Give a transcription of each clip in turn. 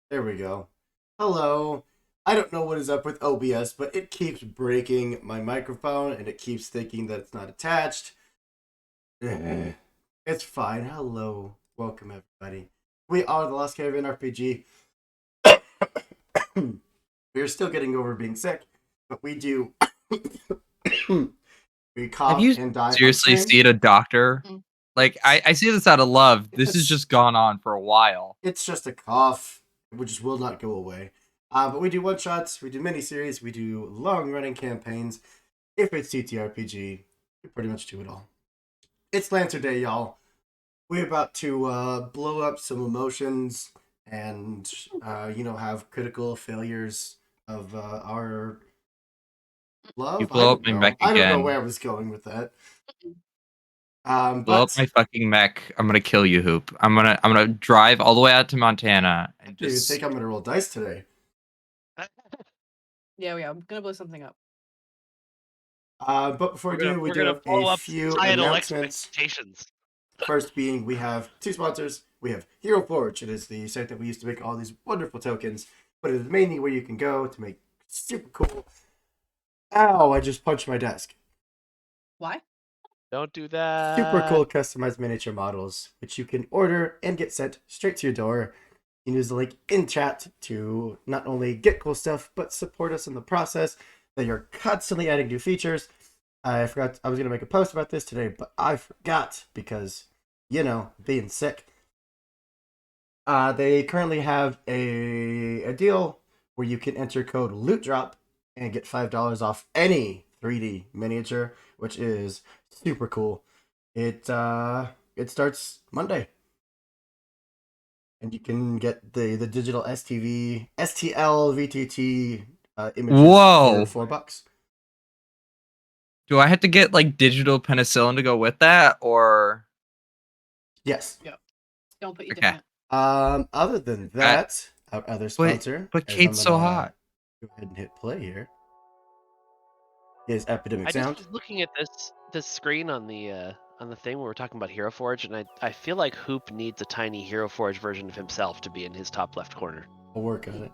There we go. Hello. I don't know what is up with OBS, but it keeps breaking my microphone and it keeps thinking that it's not attached. It's fine. Hello. Welcome, everybody. We are the Lost Caravan RPG. We're still getting over being sick, but we do. We Have cough you and die on seriously stream. seen a doctor? Mm. Like, I say this out of love. This has It's just gone on for a while. it's just a cough, which will not go away. But we do one shots, we do miniseries, we do long running campaigns. If it's TTRPG, we pretty much do it all. It's Lancer Day, y'all. We're about to blow up some emotions and, have critical failures of our love. You I blow don't up my know. mech I don't know where again. I was going with that. Blow up But my fucking mech. I'm gonna kill you, Hoop. I'm gonna drive all the way out to Montana I and don't even just think I'm gonna roll dice today. Yeah, I'm gonna blow something up. But before we do, we we're do gonna have a blow up few societal announcements. expectations. First being, we have two sponsors. We have Hero Forge. It is the site that we used to make all these wonderful tokens, but it is mainly where you can go to make super cool. Ow! I just punched my desk. Why? Don't do that. Super cool customized miniature models, which you can order and get sent straight to your door. You can use the link in chat to not only get cool stuff, but support us in the process. That you're constantly adding new features. I forgot I was gonna make a post about this today, but I forgot because, being sick. They currently have a deal where you can enter code LootDrop and get $5 off any 3D miniature, which is super cool. It starts Monday, and you can get the digital STL VTT images for whoa. $4. Do I have to get like digital penicillin to go with that, or Yes. Yep. Don't put you okay? down. Other than I, that, our other but sponsor, but as I'm Kate's so gonna hot. go ahead and hit play here, is Epidemic I just Sound. was looking at this screen on the thing where we're talking about Hero Forge, and I feel like Hoop needs a tiny Hero Forge version of himself to be in his top left corner. We'll work on it.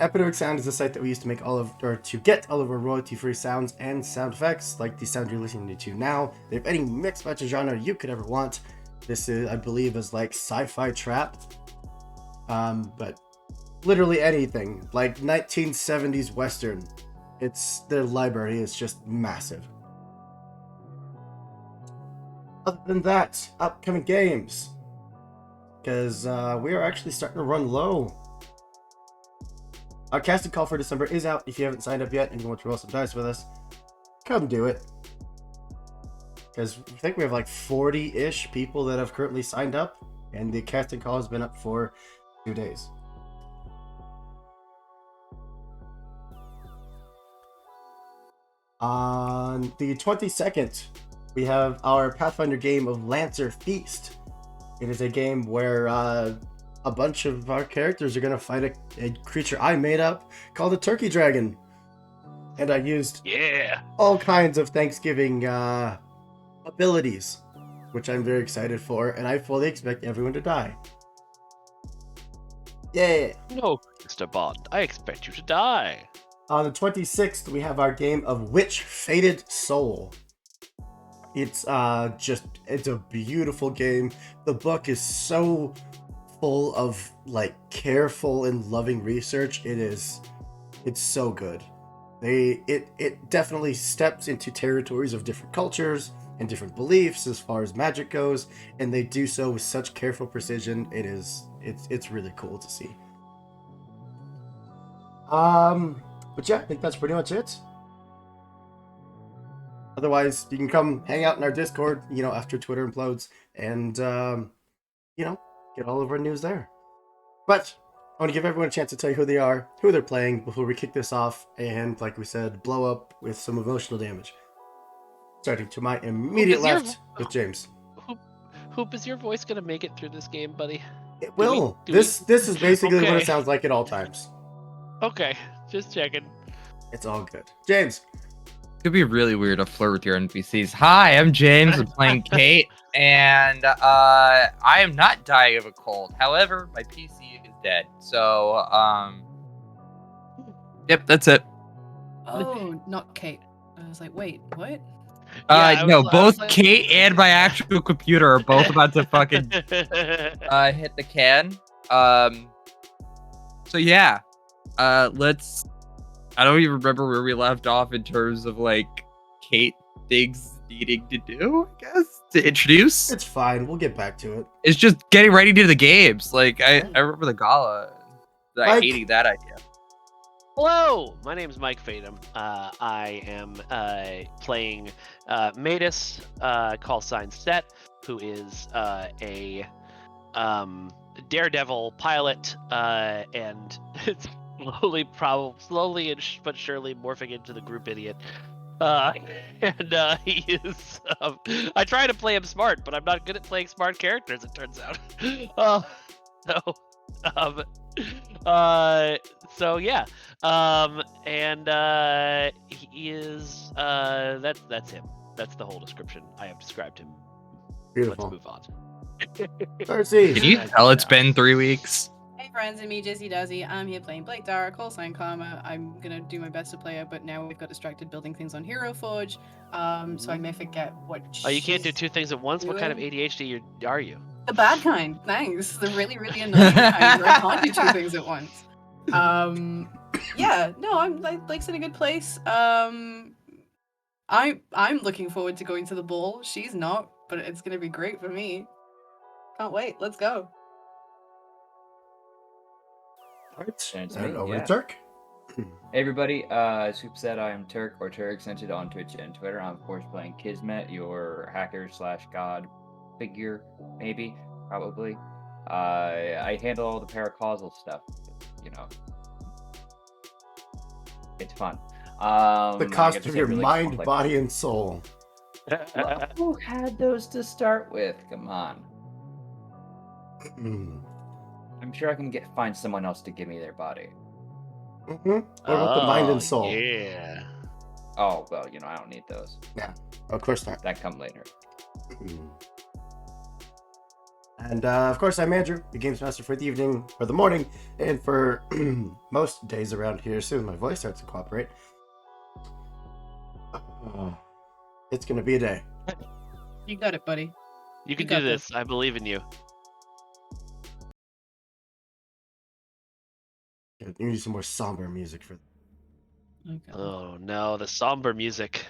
Epidemic Sound is the site that we used to make to get all of our royalty-free sounds and sound effects, like the sound you're listening to now. They have any mixed match of genre you could ever want. This is, I believe, is like sci-fi trap, but literally anything, like 1970s western. Their library is just massive. Other than that, upcoming games, because we are actually starting to run low. Our casting call for December is out. If you haven't signed up yet and you want to roll some dice with us, come do it. Because I think we have like 40-ish people that have currently signed up, and the casting call has been up for 2 days. On the 22nd, we have our Pathfinder game of Lancer Feast. It is a game where a bunch of our characters are going to fight a creature I made up called a turkey dragon. And I used all kinds of Thanksgiving abilities, which I'm very excited for, and I fully expect everyone to die. Yeah. No, Mr. Bond, I expect you to die. On the 26th, we have our game of Witch Fated Soul. It's it's a beautiful game. The book is so full of like careful and loving research. It's so good. It definitely steps into territories of different cultures and different beliefs as far as magic goes, and they do so with such careful precision. It's really cool to see. But yeah, I think that's pretty much it. Otherwise, you can come hang out in our Discord, after Twitter implodes, and get all of our news there. But I want to give everyone a chance to tell you who they are, who they're playing, before we kick this off, and like we said, blow up with some emotional damage. Starting to my immediate left with James. Hoop, is your voice gonna make it through this game, buddy? It will. This is basically what it sounds like at all times. Okay, just checking. It's all good. James. It could be really weird to flirt with your NPCs. Hi, I'm James. I'm playing Kate, and I am not dying of a cold. However, my PC is dead. So, yep, that's it. Oh, not Kate. I was like, wait, what? I No, was both like- Kate and my actual computer are both about to fucking hit the can. So yeah, let's. I don't even remember where we left off in terms of like Kate things needing to do. I guess to introduce. It's fine. We'll get back to it. It's just getting ready to do the games. Like I remember the gala. Like Mike. hating that idea. Hello, my name is Mike Fatum. I am playing Matus, call sign Set, who is a daredevil pilot, and it's slowly but surely morphing into the group idiot. And he is. I try to play him smart, but I'm not good at playing smart characters. It turns out. So yeah. And he is. That's him. That's the whole description. I have described him. Beautiful. Let's move on. Darcy. Can you tell it's been 3 weeks? Hey friends, and me, Jizzy Dazzy. I'm here playing Blake Dara, call sign Karma. I'm gonna do my best to play her, but now we've got distracted building things on Hero Forge. So I may forget what. Oh, you can't do she's 2 things at once. What kind of doing. ADHD are you? The bad kind. Thanks. The really, really annoying kind where I can't do 2 things at once. Yeah. No, I'm like Blake's in a good place. I'm looking forward to going to the ball. She's not, but it's gonna be great for me. Can't wait. Let's go. All right. And it's And me, over yeah. to Turk. Hey everybody, Soup said I am Turk or Turk Scented on Twitch and Twitter. I'm of course playing Kismet, your hacker / god figure, maybe, probably. I handle all the paracausal stuff, you know. It's fun. The I cost get to of say your really mind, complex- body, and soul. Well, who had those to start with? Come on. Mm. I'm sure I can find someone else to give me their body. Mm-hmm. What about the mind and soul? Yeah. Oh, well, you know, I don't need those. Of course not. That come later. Mm. And of course, I'm Andrew, the Games Master for the evening, or the morning, and for most days around here, as soon as my voice starts to cooperate. It's gonna be a day. You got it, buddy. You can got do this. I believe in you. You need some more somber music for. Okay. Oh no, the somber music.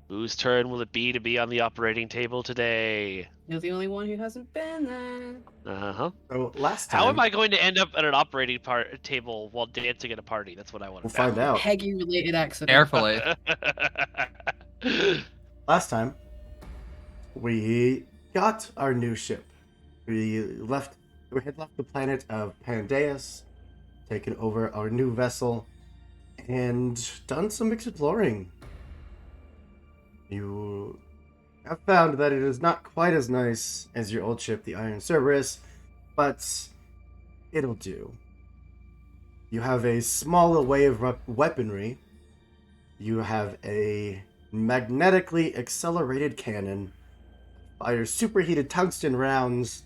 Whose turn will it be on the operating table today? You're the only one who hasn't been there. Uh-huh. So last time, How am I going to end up at an operating table while dancing at a party? That's what I want to we'll find out. Peggy-related accident. Carefully. Last time, we got our new ship. We had left the planet of Pandeus, taken over our new vessel, and done some exploring. You have found that it is not quite as nice as your old ship, the Iron Cerberus, but it'll do. You have a small array of weaponry. You have a magnetically accelerated cannon, fires superheated tungsten rounds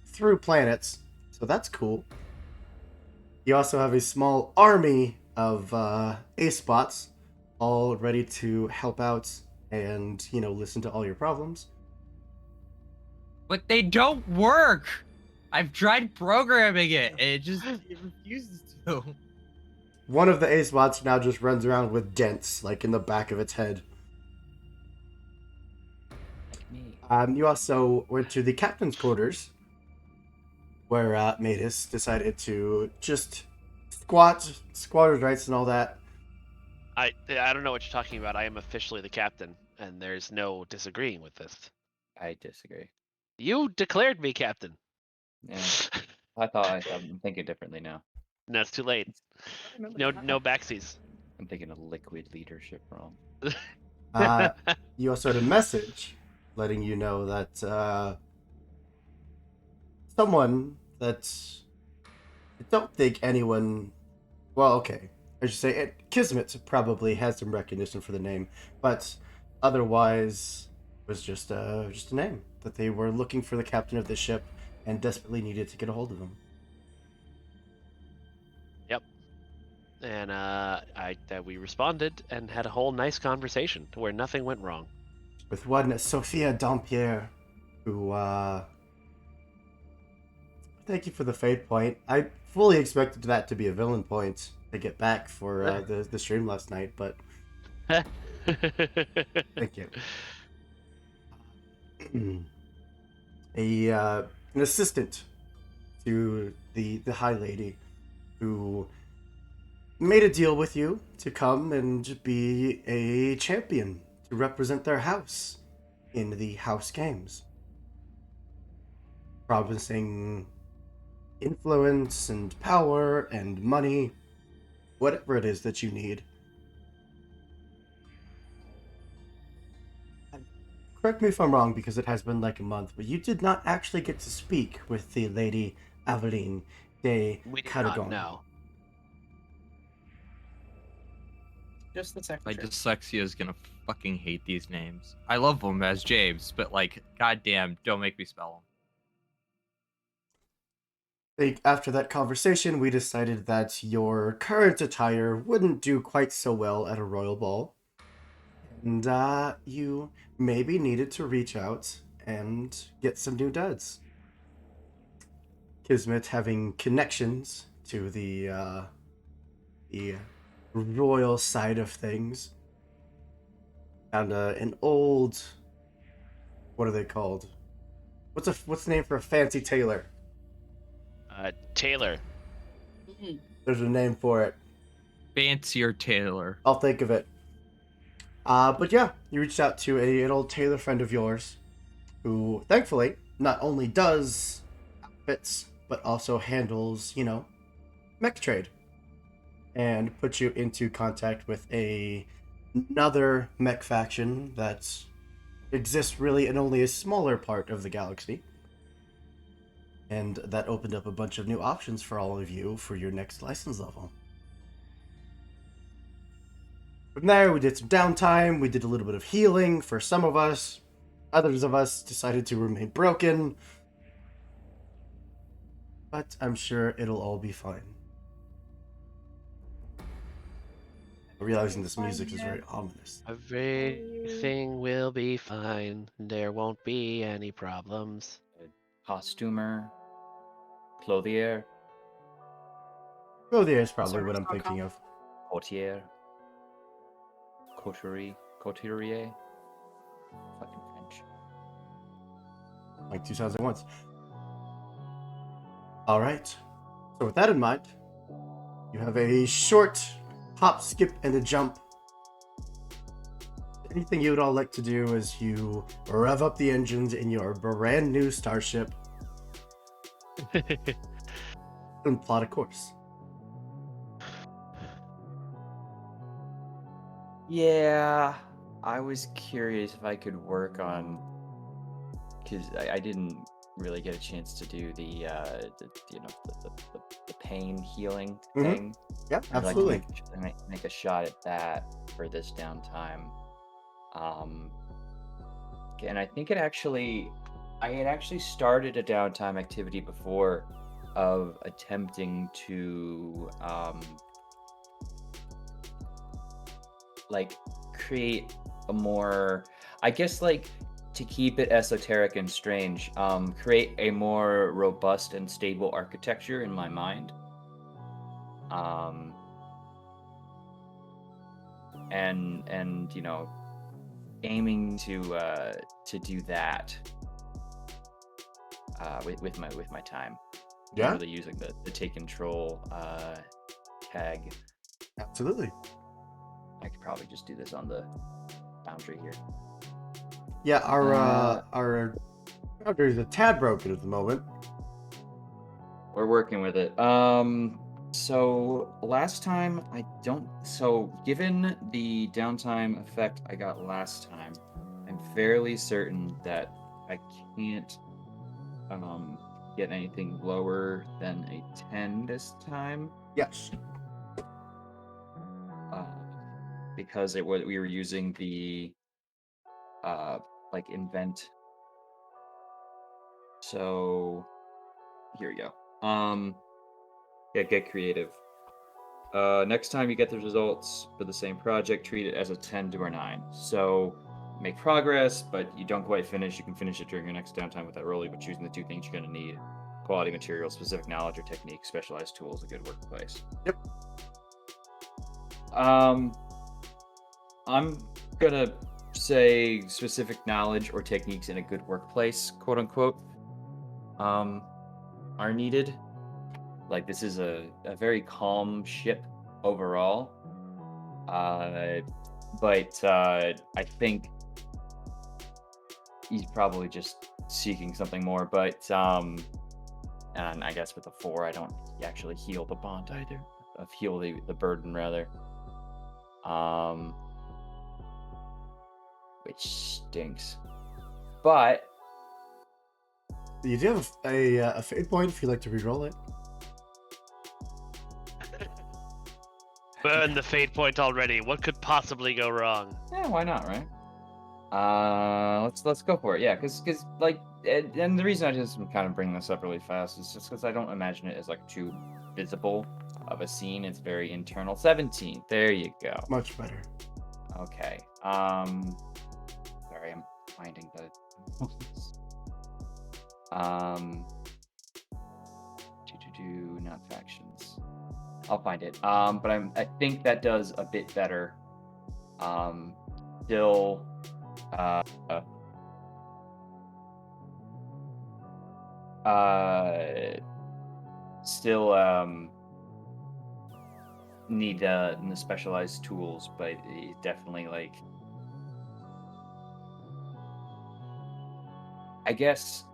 through planets, so that's cool. You also have a small army of ace bots, all ready to help out and listen to all your problems. But they don't work. I've tried programming it, and it refuses to. One of the ace bots now just runs around with dents like in the back of its head. You also went to the captain's quarters, where Matus decided to just squatters' rights and all that. I don't know what you're talking about. I am officially the captain, and there's no disagreeing with this. I disagree. You declared me captain. Yeah. I'm thinking differently now. No, it's too late. No backsies. I'm thinking a liquid leadership role. You also had a message letting you know that someone that I don't think anyone. Well, okay, I should say Kismet probably has some recognition for the name, but otherwise was just a name that they were looking for the captain of the ship, and desperately needed to get a hold of him. Yep. And we responded and had a whole nice conversation where nothing went wrong. With one Sophia Dampierre, who, thank you for the fade point. I fully expected that to be a villain point to get back for the stream last night, but thank you. An assistant to the High Lady who made a deal with you to come and be a champion to represent their house in the house games, promising influence and power and money, whatever it is that you need. Correct me if I'm wrong, because it has been like a month, but you did not actually get to speak with the Lady Aveline de We did Caragon. not know. Just the My secretary. dyslexia is gonna fucking hate these names. I love them as James, but like, goddamn, don't make me spell Think after that conversation, we decided that your current attire wouldn't do quite so well at a royal ball. And you maybe needed to reach out and get some new duds. Kismet having connections to the royal side of things. Found an old, what are they called? What's the name for a fancy tailor? Taylor. There's a name for it. them. Fancier Taylor. I'll think of it. But yeah, you reached out to an old tailor friend of yours, who thankfully not only does outfits but also handles, mech trade, and put you into contact with another mech faction that exists really in only a smaller part of the galaxy. And that opened up a bunch of new options for all of you for your next license level. From there, we did some downtime, we did a little bit of healing for some of us. Others of us decided to remain broken. But I'm sure it'll all be fine. Realizing this music is very ominous. Everything will be fine. There won't be any problems. Costumer, clothier, Oh, there's probably Sorry, what I'm it's not thinking calm. of. courtier, couturier. Fucking French. Like 2001. Alright. So with that in mind, you have a short hop, skip, and a jump. Anything you would all like to do is you rev up the engines in your brand new starship and plot a course. Yeah, I was curious if I could work on, because I didn't really get a chance to do the pain healing Mhm. thing. Yep, I'd like to absolutely. make a shot at that for this downtime. And I think I had actually started a downtime activity before of attempting to like create a more, I guess, like, to keep it esoteric and strange, create a more robust and stable architecture in my mind. And aiming to do that with my time. Yeah, Really using the take control tag. absolutely. I could probably just do this on the boundary here. Yeah, our router is a tad broken at the moment. We're working with it. So last time given the downtime effect I got last time, I'm fairly certain that I can't get anything lower than a 10 this time. Yes. Because we were using the invent. So here we go. Yeah, get creative. Next time you get the results for the same project, treat it as a 10 to a 9. So make progress, but you don't quite finish. You can finish it during your next downtime without rolling, but choosing the 2 things you're going to need: quality materials, specific knowledge or technique, specialized tools, a good workplace. Yep. I'm gonna say specific knowledge or techniques in a good workplace, quote unquote, are needed. Like, this is a very calm ship overall. But I think he's probably just seeking something more. But and I guess with the 4, I don't actually heal the bond either. Heal the burden rather. Which stinks. But You do have a fate point if you'd like to re-roll it. Burn the fate point already. What could possibly go wrong? yeah, why not, right? Let's go for it. Yeah, because like, and the reason I just kind of bring this up really fast is just because I don't imagine it as like too visible of a scene. It's very internal. 17. There you go. Much better. Okay. Sorry, I'm finding the. Not factions. I'll find it. But I think that does a bit better. Still, need the specialized tools, but it definitely, like, I guess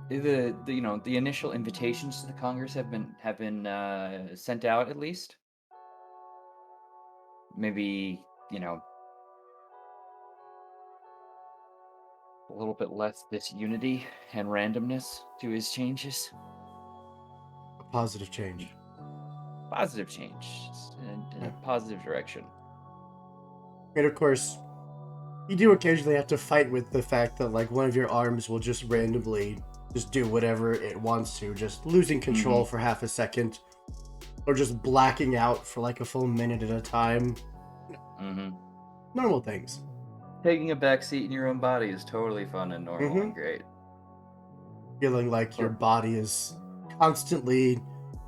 the the initial invitations to the Congress have been sent out, at least. Maybe, a little bit less disunity and randomness to his changes. A positive change. Positive change in a positive direction. And of course, you do occasionally have to fight with the fact that like one of your arms will just randomly just do whatever it wants to, just losing control for half a second, or just blacking out for like a full minute at a time. Normal things. Taking a back seat in your own body is totally fun and normal and great. Feeling like your body is constantly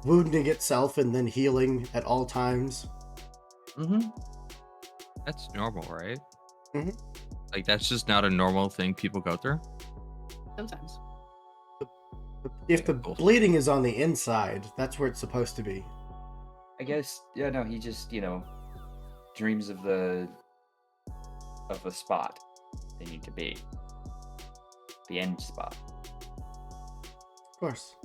wounding itself and then healing at all times. That's normal, right? Mhm. Like, that's just not a normal thing people go through. Sometimes. If the bleeding is on the inside, that's where it's supposed to be. I guess, yeah, no, he just, dreams of the spot they need to be. The end spot. Of course.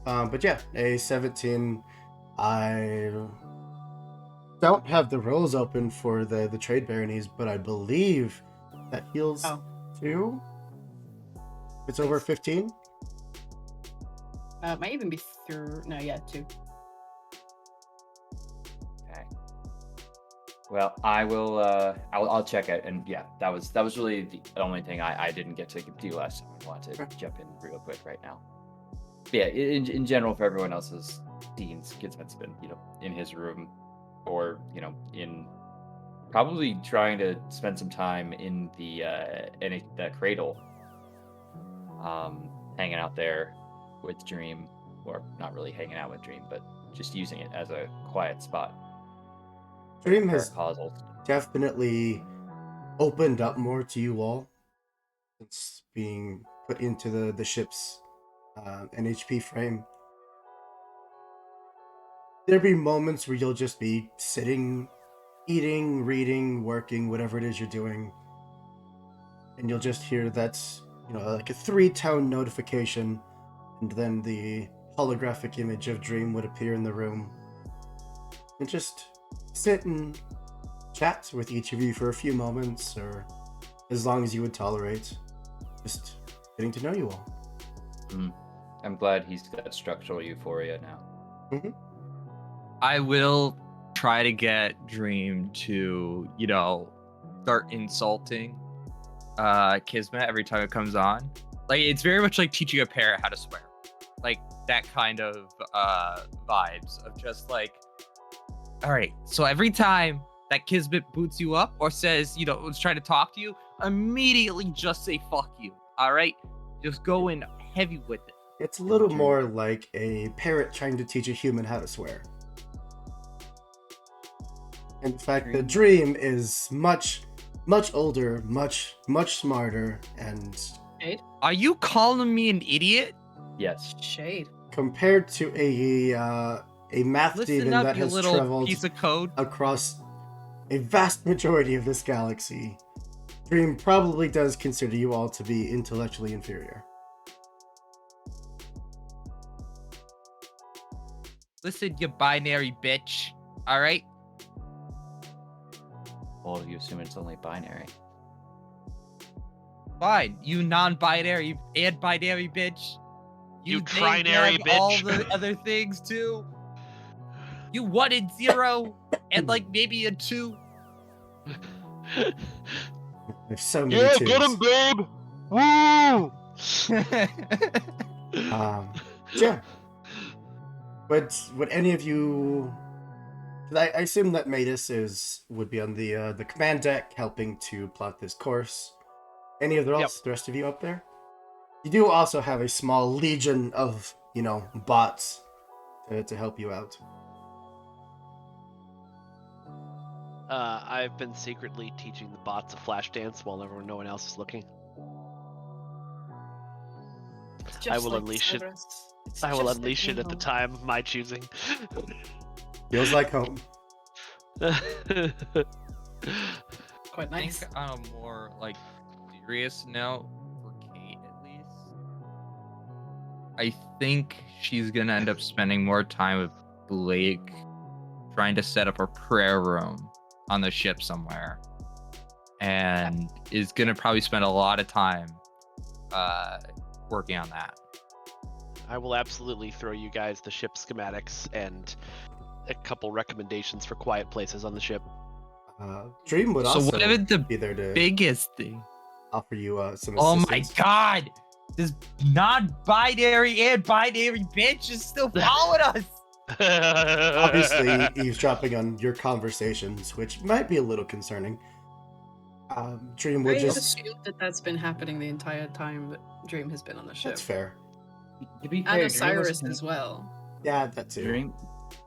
But yeah, a 17. I don't have the rolls open for the trade baronies, but I believe that heals 2. It's over 15. Might even be through. No, yeah, 2. Okay. Well, I will. I'll check it, and yeah, that was really the only thing I didn't get to do last time. I wanted to jump in real quick right now. But yeah, in general, for everyone else's, Dean's Kismet's been in his room, or in probably trying to spend some time in the cradle, hanging out there with Dream, or not really hanging out with Dream, but just using it as a quiet spot. Dream has Puzzles. definitely opened up more to you all since being put into the ship's NHP frame. There'll be moments where you'll just be sitting, eating, reading, working, whatever it is you're doing, and you'll just hear that's like a 3-tone notification, and then the holographic image of Dream would appear in the room, and just sit and chat with each of you for a few moments, or as long as you would tolerate, just getting to know you all. I'm glad he's got structural euphoria now. I will try to get Dream to, start insulting Kismet every time it comes on. Like it's very much like teaching a parrot how to swear. Like that kind of vibes of just like, all right, so every time that Kismet boots you up or says, was trying to talk to you, immediately just say fuck you. All right? Just go in heavy with it. It's a little more like a parrot trying to teach a human how to swear. In fact, the dream is much, much older, much, much smarter, and Are you calling me an idiot? Yes. Shade. compared to a math Listen demon up, that you has little traveled piece of code. across a vast majority of this galaxy, Dream probably does consider you all to be intellectually inferior. Listen, you binary bitch. All right? Well, you assume it's only binary. Fine. You non-binary and binary bitch. You dang trinary grab all bitch. the other things too. You 1 and 0 and like maybe a 2. There's so many twos. Get him, babe! Woo! Yeah. Would any of you? 'Cause I assume that Matus would be on the command deck helping to plot this course. Any of the rest of you up there? You do also have a small legion of bots to help you out. I've been secretly teaching the bots a flash dance while no one else is looking. I will unleash it. I will unleash it at the time of my choosing. Feels like home. Quite I nice. think on a more like serious note, for Kate at least, I think she's gonna end up spending more time with Blake trying to set up a prayer room on the ship somewhere, and is gonna probably spend a lot of time working on that. I will absolutely throw you guys the ship schematics and a couple recommendations for quiet places on the ship. Dream would So also whatever the be there to biggest thing. offer you some Oh assistance. my god! This non-binary and binary bitch is still following us! Obviously, eavesdropping on your conversations, which might be a little concerning. Dream would I have just... assumed that that's been happening the entire time that Dream has been on the ship. That's fair. To be And fair, Osiris as well. Yeah, that too.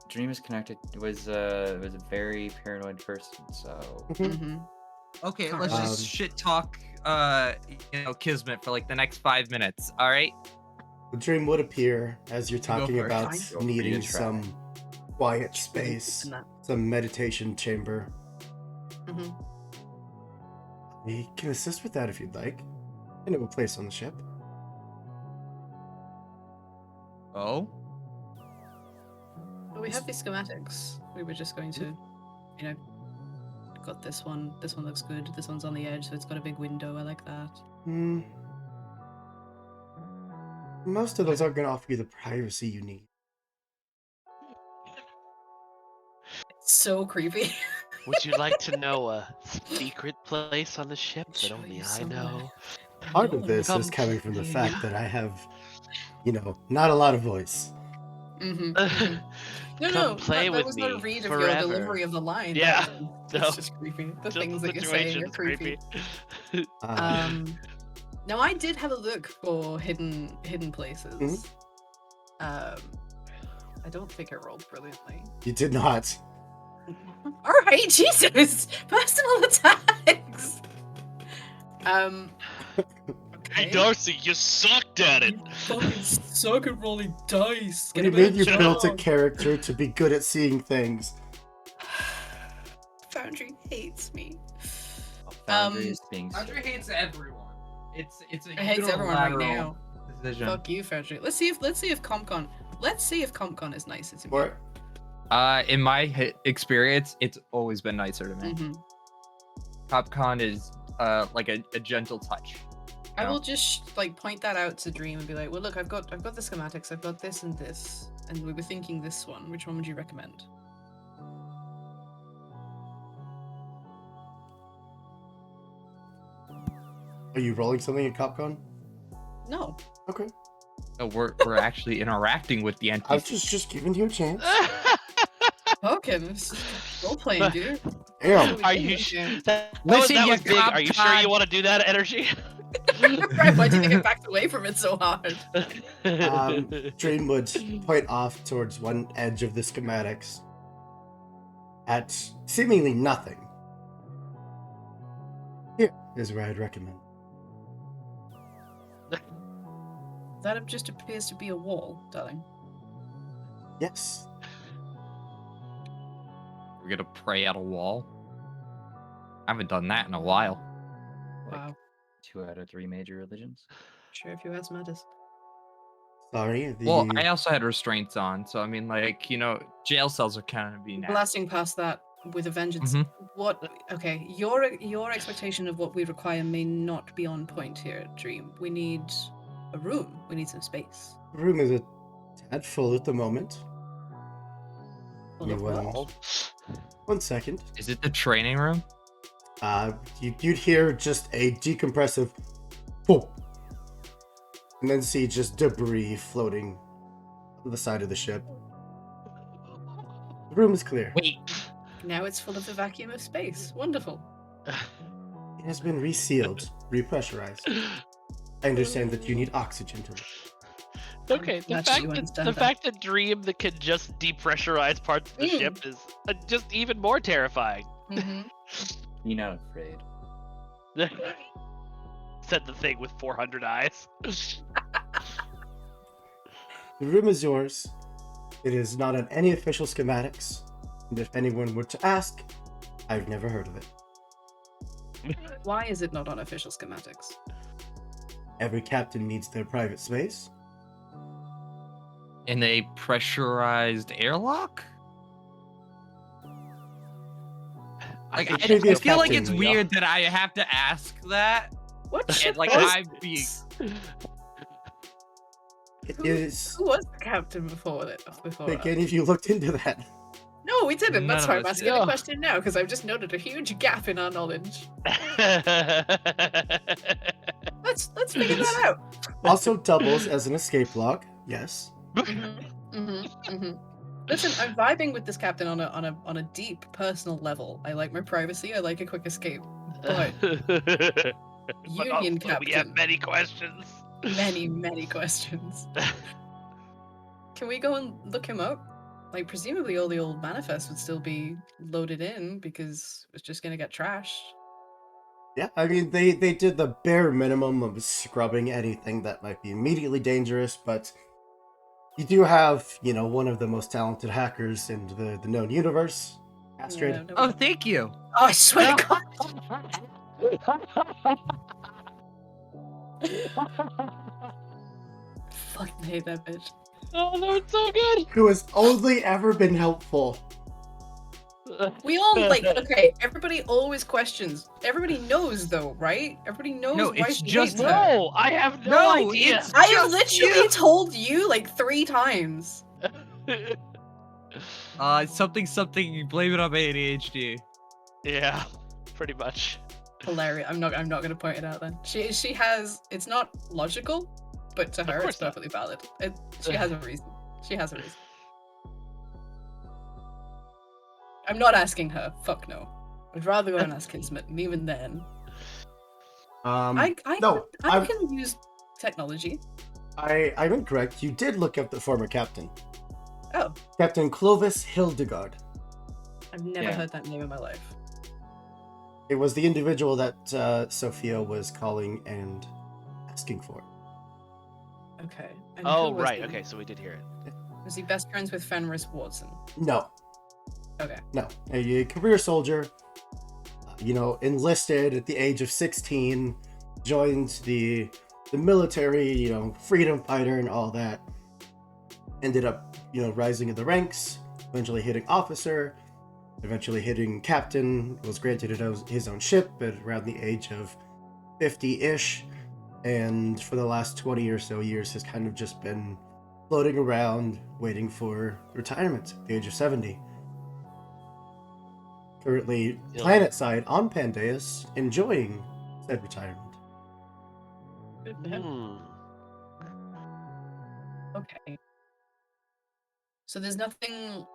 Dream is connected. Was a very paranoid person. So Mm-hmm. Okay, Alright. let's just shit talk Kismet for like the next 5 minutes, alright? The dream would appear as you're go talking first. about Fine. Go needing for you, try. some quiet space, some meditation chamber. Mm-hmm. We can assist with that if you'd like. I know a place on the ship. Oh? Well, we have these schematics. We were just going to, got this one. This one looks good. This one's on the edge, so it's got a big window. I like that. Most of those aren't going to offer you the privacy you need. It's so creepy. Would you like to know a secret place on the ship that Show only you I somewhere. know? Part of this is Come coming from the play. fact that I have, not a lot of voice. Mm-hmm. Come No, play that with was me no read of your forever. delivery of the line. Yeah, It's no. just creepy. The Just things the that you're saying are situation's creepy. Um, Now I did have a look for hidden places. Mhm. I don't think I rolled brilliantly. you did not. All right, Jesus, personal attacks. Hey Okay. Darcy, you sucked at it. You fucking suck at rolling dice. What do Get you a better mean you built a job. character to be good at seeing things? Foundry hates me. Foundry is being Andre hates everyone. It's a It hates everyone right unilateral now. decision. Fuck you, Foundry. Let's see if CompCon is nicer to me. Or In my experience, it's always been nicer to me. Mhm. Capcom is like a gentle touch. I Yeah. will just point that out to Dream and be like, well, look, I've got the schematics, I've got this and this, and we were thinking this one. Which one would you recommend? are you rolling something at Capcom? No. Okay. No, we're actually interacting with the I'm NPC. just giving you a chance. Token. It's just role playing, dude. Damn. Are you that Listen, was you big? Are you sure you cop want to do that energy? Right, why do you think I backed away from it so hard? Dream would point off towards one edge of the schematics at seemingly nothing. Here is where I'd recommend. That just appears to be a wall, darling. Yes. We're gonna pray at a wall. I haven't done that in a while. Like Wow. 2 out of 3 major religions. Sure, if you ask matters. Sorry. Well, I also had restraints on, so I mean, like, jail cells are kind of being Blasting past that with a vengeance. Mhm. What? Okay, your expectation of what we require may not be on point here, Dream. We need a room. We need some space. The room is a tad full at the moment. Full You of wouldn't. what? 1 second. Is it the training room? You'd hear just a decompressive whoop, and then see just debris floating on the side of the ship. The room is clear. Wait, Now it's full of the vacuum of space. Wonderful. It has been resealed, repressurized. I understand that you need oxygen to live. Okay, the Not fact you that understand the that. fact that Dream that can just depressurize parts of the ship is just even more terrifying. Mm-hmm. You're not afraid. Said the thing with 400 eyes. The room is yours. It is not on any official schematics, and if anyone were to ask, I've never heard of it. Why is it not on official schematics? Every captain needs their private space. in a pressurized airlock? Like, The I previous feel like captain, it's yeah. weird that I have to ask that. What And ship like was I be this? It Who- is. Who was the captain before it? Before Think us? any of you looked into that? No, we didn't. That's None why of I'm us asking did. the question now, because I've just noted a huge gap in our knowledge. Let's figure that out. Also doubles as an escape log. Yes. Listen, I'm vibing with this captain on a deep personal level. I like my privacy. I like a quick escape. But Union also, we have captain. many questions. many questions. Can we go and look him up? Like, presumably all the old manifests would still be loaded in because it's just gonna get trashed. Yeah, I mean, they did the bare minimum of scrubbing anything that might be immediately dangerous, but you do have, one of the most talented hackers in the known universe, Astrid. Yeah, no- Oh, thank you. Oh, I swear to God. Fucking hate that bitch. Oh, that was so good. Who has only ever been helpful. We all okay. Everybody always questions. Everybody knows, though, right? Everybody knows No, why it's she just hates her. No, I have no No, idea. it's- I have just literally you. told you like 3 times. Something. You blame it on my ADHD. Yeah, pretty much. Hilarious. I'm not gonna point it out then. She has. It's not logical, but to her course it's not. perfectly valid. She has a reason. She has a reason. I'm not asking her. Fuck no. I'd rather go and ask Kismet, and even then, I I'm can use technology. I'm incorrect. You did look up the former captain, Oh, Captain Clovis Hildegard. I've never Yeah. heard that name in my life. It was the individual that Sophia was calling and asking for. Okay. And Oh, who was right. he? Okay, so we did hear it. Was he best friends with Fenris Watson? No, Okay. no. A career soldier, enlisted at the age of 16, joined the military, freedom fighter and all that. Ended up, rising in the ranks, eventually hitting officer, eventually hitting captain, was granted his own ship at around the age of 50-ish, and for the last 20 or so years has kind of just been floating around waiting for retirement at the age of 70. Currently planet side on Pandeus, enjoying said retirement. Good for him. Okay. So there's nothing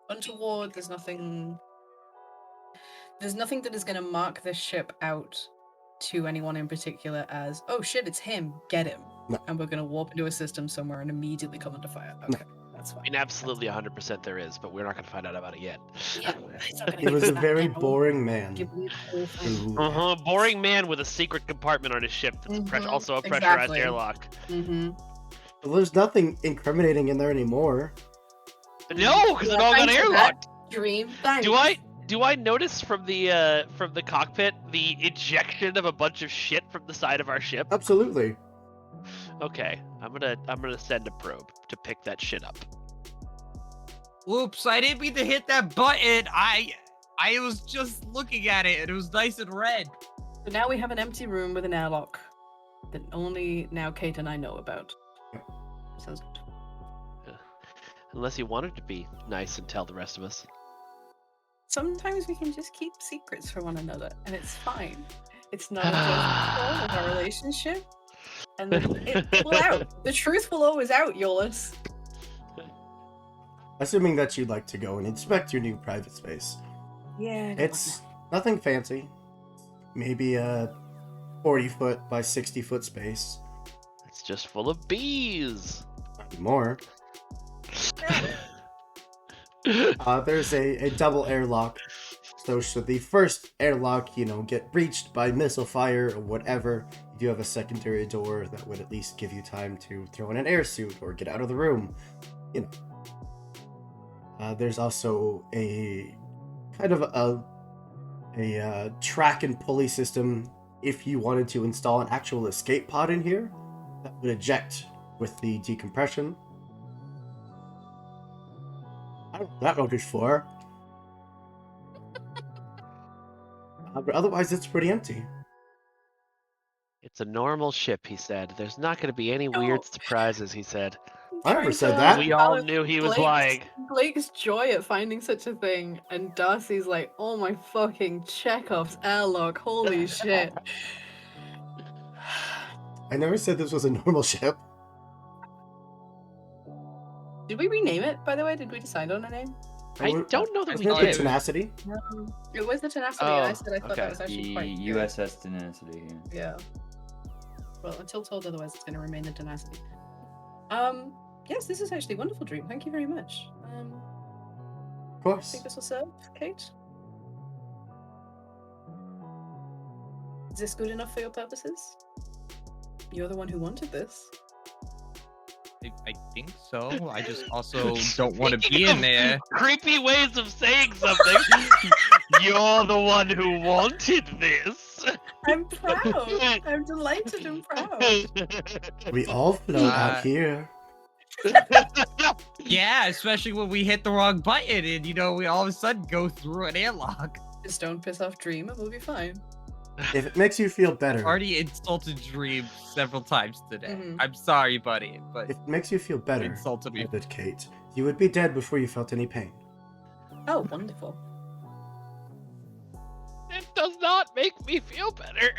untoward, there's nothing that is going to mark this ship out to anyone in particular as, oh shit, it's him, get him. No. And we're going to warp into a system somewhere and immediately come under fire. Okay, that's I fine. mean, absolutely 100% there is, but we're not going to find out about it yet. Yeah, it's not gonna He give was us a that very now. boring man Give me the whole thing. who Boring man with a secret compartment on his ship that's also a pressurized exactly. airlock. Mm-hmm. Well, there's nothing incriminating in there anymore. No, because it all got Thanks for that, airlocked. Dream, thanks. Do I notice from the cockpit the ejection of a bunch of shit from the side of our ship? Absolutely. Okay, I'm gonna send a probe to pick that shit up. Oops, I didn't mean to hit that button. I was just looking at it and it was nice and red. So now we have an empty room with an airlock that only now Kate and I know about. Sounds good. Unless you wanted to be nice and tell the rest of us. Sometimes we can just keep secrets from one another, and it's fine. It's not a judgment of our relationship, and it will out. The truth will always out, Yolis. Assuming that you'd like to go and inspect your new private space. Yeah. It's nothing fancy. Maybe a 40-foot by 60-foot space. It's just full of bees. Not more. There's a double airlock. So should the first airlock, get breached by missile fire or whatever, you do have a secondary door that would at least give you time to throw in an air suit or get out of the room. There's also a kind of a track and pulley system if you wanted to install an actual escape pod in here that would eject with the decompression. I don't know what that one is for. But otherwise, it's pretty empty. It's a normal ship, he said. There's not going to be any weird surprises, he said. I never said that. We all knew he was lying. Blake's joy at finding such a thing, and Darcy's like, oh my fucking Chekhov's airlock, holy shit. I never said this was a normal ship. Did we rename it, by the way? Did we decide on a name? I don't know that Isn't we it the did. Tenacity? No. It was the Tenacity, Oh, and I said I thought that was The actually quite good. USS Tenacity. Yeah. Well, until told otherwise, it's going to remain the Tenacity. Yes, this is actually a wonderful dream. Thank you very much. Of I course. think this will serve, Kate. Is this good enough for your purposes? You're the one who wanted this. I think so. I just also don't want to be in there. Creepy ways of saying something. You're the one who wanted this. I'm proud. I'm delighted and proud. We all float out here. Yeah, especially when we hit the wrong button and we all of a sudden go through an airlock. Just don't piss off Dream and we'll be fine. If it makes you feel better, Already insulted Dream several times today. Mhm. I'm sorry, buddy, but if it makes you feel better, insulted me. Private Kate, you would be dead before you felt any pain. Oh, wonderful. It does not make me feel better.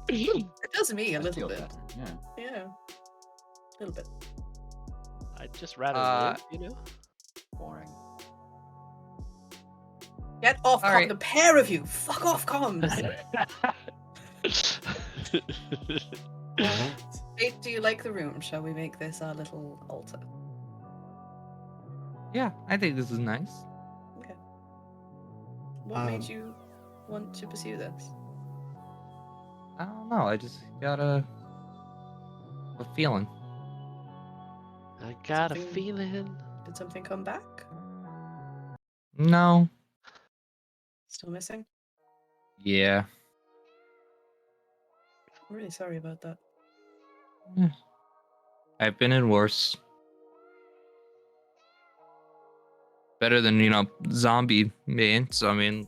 It does me a I little feel bit. better, Yeah. Yeah. A little bit. I'd just rather live, Boring. Get off, All Com, right. the pair of you. Fuck off, comms. Alright. Kate, do you like the room? Shall we make this our little altar? Yeah, I think this is nice. What made you want to pursue this? I don't know. I just got a feeling. I got a Something- feeling. Did something come back? No. Still missing? Yeah. I'm really sorry about that. I've been in worse. Better than, zombie man. So, I mean,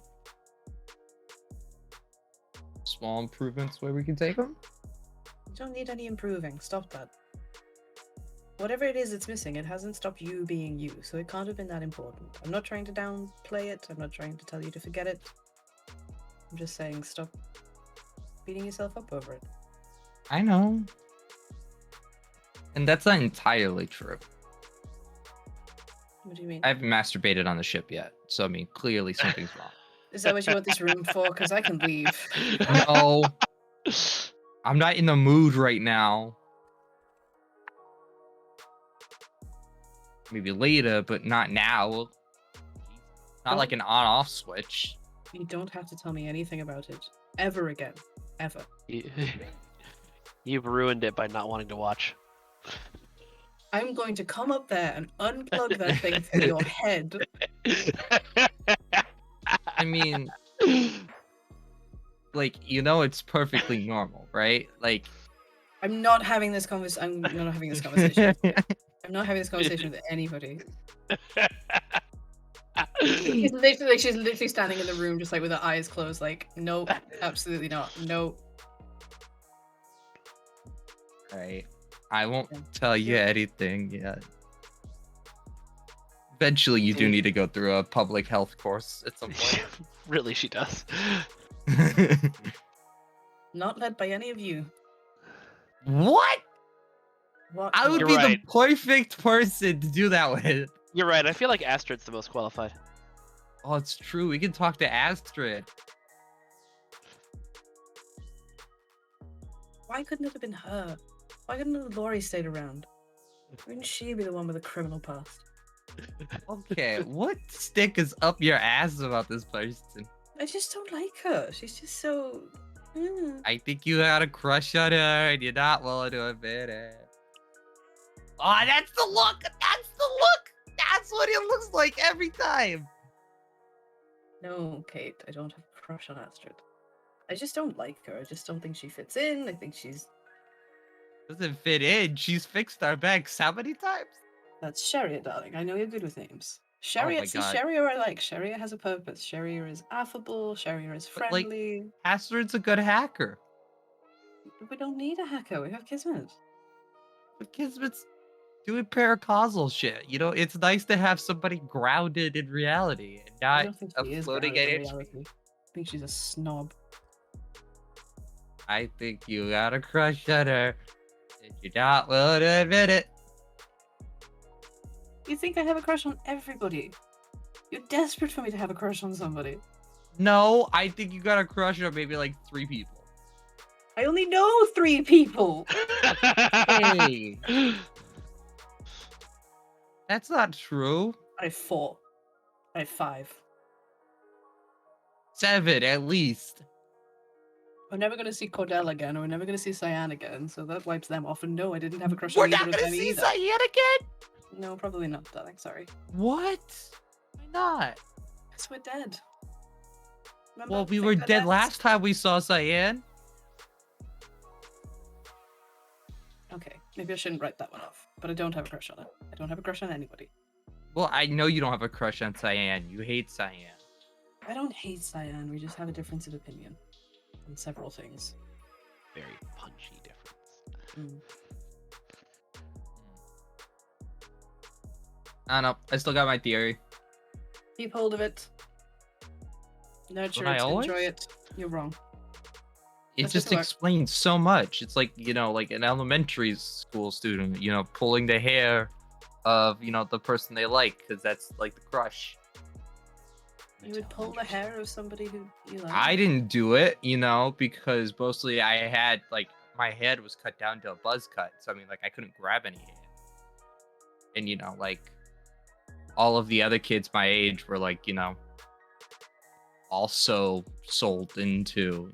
small improvements where we can take them. You don't need any improving. Stop that. Whatever it is it's missing, it hasn't stopped you being you, so it can't have been that important. I'm not trying to downplay it. I'm not trying to tell you to forget it. I'm just saying stop beating yourself up over it. I know. And that's not entirely true. What do you mean? I haven't masturbated on the ship yet, so I mean, clearly something's wrong. Is that what you want this room for? Because I can leave. No, I'm not in the mood right now. Maybe later, but not now. Not like an on-off switch. You don't have to tell me anything about it. Ever again. Ever. You've ruined it by not wanting to watch. I'm going to come up there and unplug that thing from your head. I mean, like, it's perfectly normal, right? Like, I'm not having this conversation. I'm not having this conversation. I'm not having this conversation with anybody. She's literally standing in the room, just like with her eyes closed, like, nope, absolutely not, nope. right. I won't tell you anything yet. Eventually, you do need to go through a public health course at some point. Really, she does. Not led by any of you. What? What? I would You're be right. the perfect person to do that with. You're right. I feel like Astrid's the most qualified. Oh, it's true. We can talk to Astrid. Why couldn't it have been her? Why couldn't Laurie stayed around? Wouldn't she be the one with a criminal past? Okay, what stick is up your ass about this person? I just don't like her. She's just so. I think you had a crush on her and you're not willing to admit it. Oh, that's the look! That's the look! That's what it looks like every time! No, Kate, I don't have a crush on Astrid. I just don't like her. I just don't think she fits in. I think she's. Doesn't fit in. She's fixed our bags how many times? That's Sharia, darling. I know you're good with names. my Sharia, see, God. Sharia I like. Sharia has a purpose. Sharia is affable. Sharia is But, like, friendly. Astrid's a good hacker. We don't need a hacker. We have Kismet. But Kismet's doing paracausal shit. It's nice to have somebody grounded in reality and I not don't think a she is floating grounded in energy. reality. I think she's a snob. I think you got a crush on her, and you're not willing to admit it. You think I have a crush on everybody? You're desperate for me to have a crush on somebody. No, I think you got a crush on maybe like 3 people. I only know 3 people. Hey, that's not true. I have 4. I have 5. 7 at least. We're never gonna see Cordell again, or we're never gonna see Cyan again, so that wipes them off. And no, I didn't have a crush We're on either not of gonna them see either. Cyan again. No, probably not, darling. Sorry. What? Why not? Because we're dead. Remember? Well, we Think were I dead left? last time we saw Cyan. Okay, maybe I shouldn't write that one off. But I don't have a crush on her. I don't have a crush on anybody. Well, I know you don't have a crush on Cyan. You hate Cyan. I don't hate Cyan. We just have a difference of opinion on several things. Very punchy difference. Mm. I don't know. I still got my theory. Keep hold of it. Nurture Don't I it. always? Enjoy it. You're wrong. It Let's just just work. explains so much. It's like, like an elementary school student, pulling the hair of, the person they like, because that's like the crush. You would pull the hair of somebody who you like. I didn't do it, because mostly I had, like, my head was cut down to a buzz cut. So, I mean, like, I couldn't grab any hair. And, like, all of the other kids my age were, like, also sold into,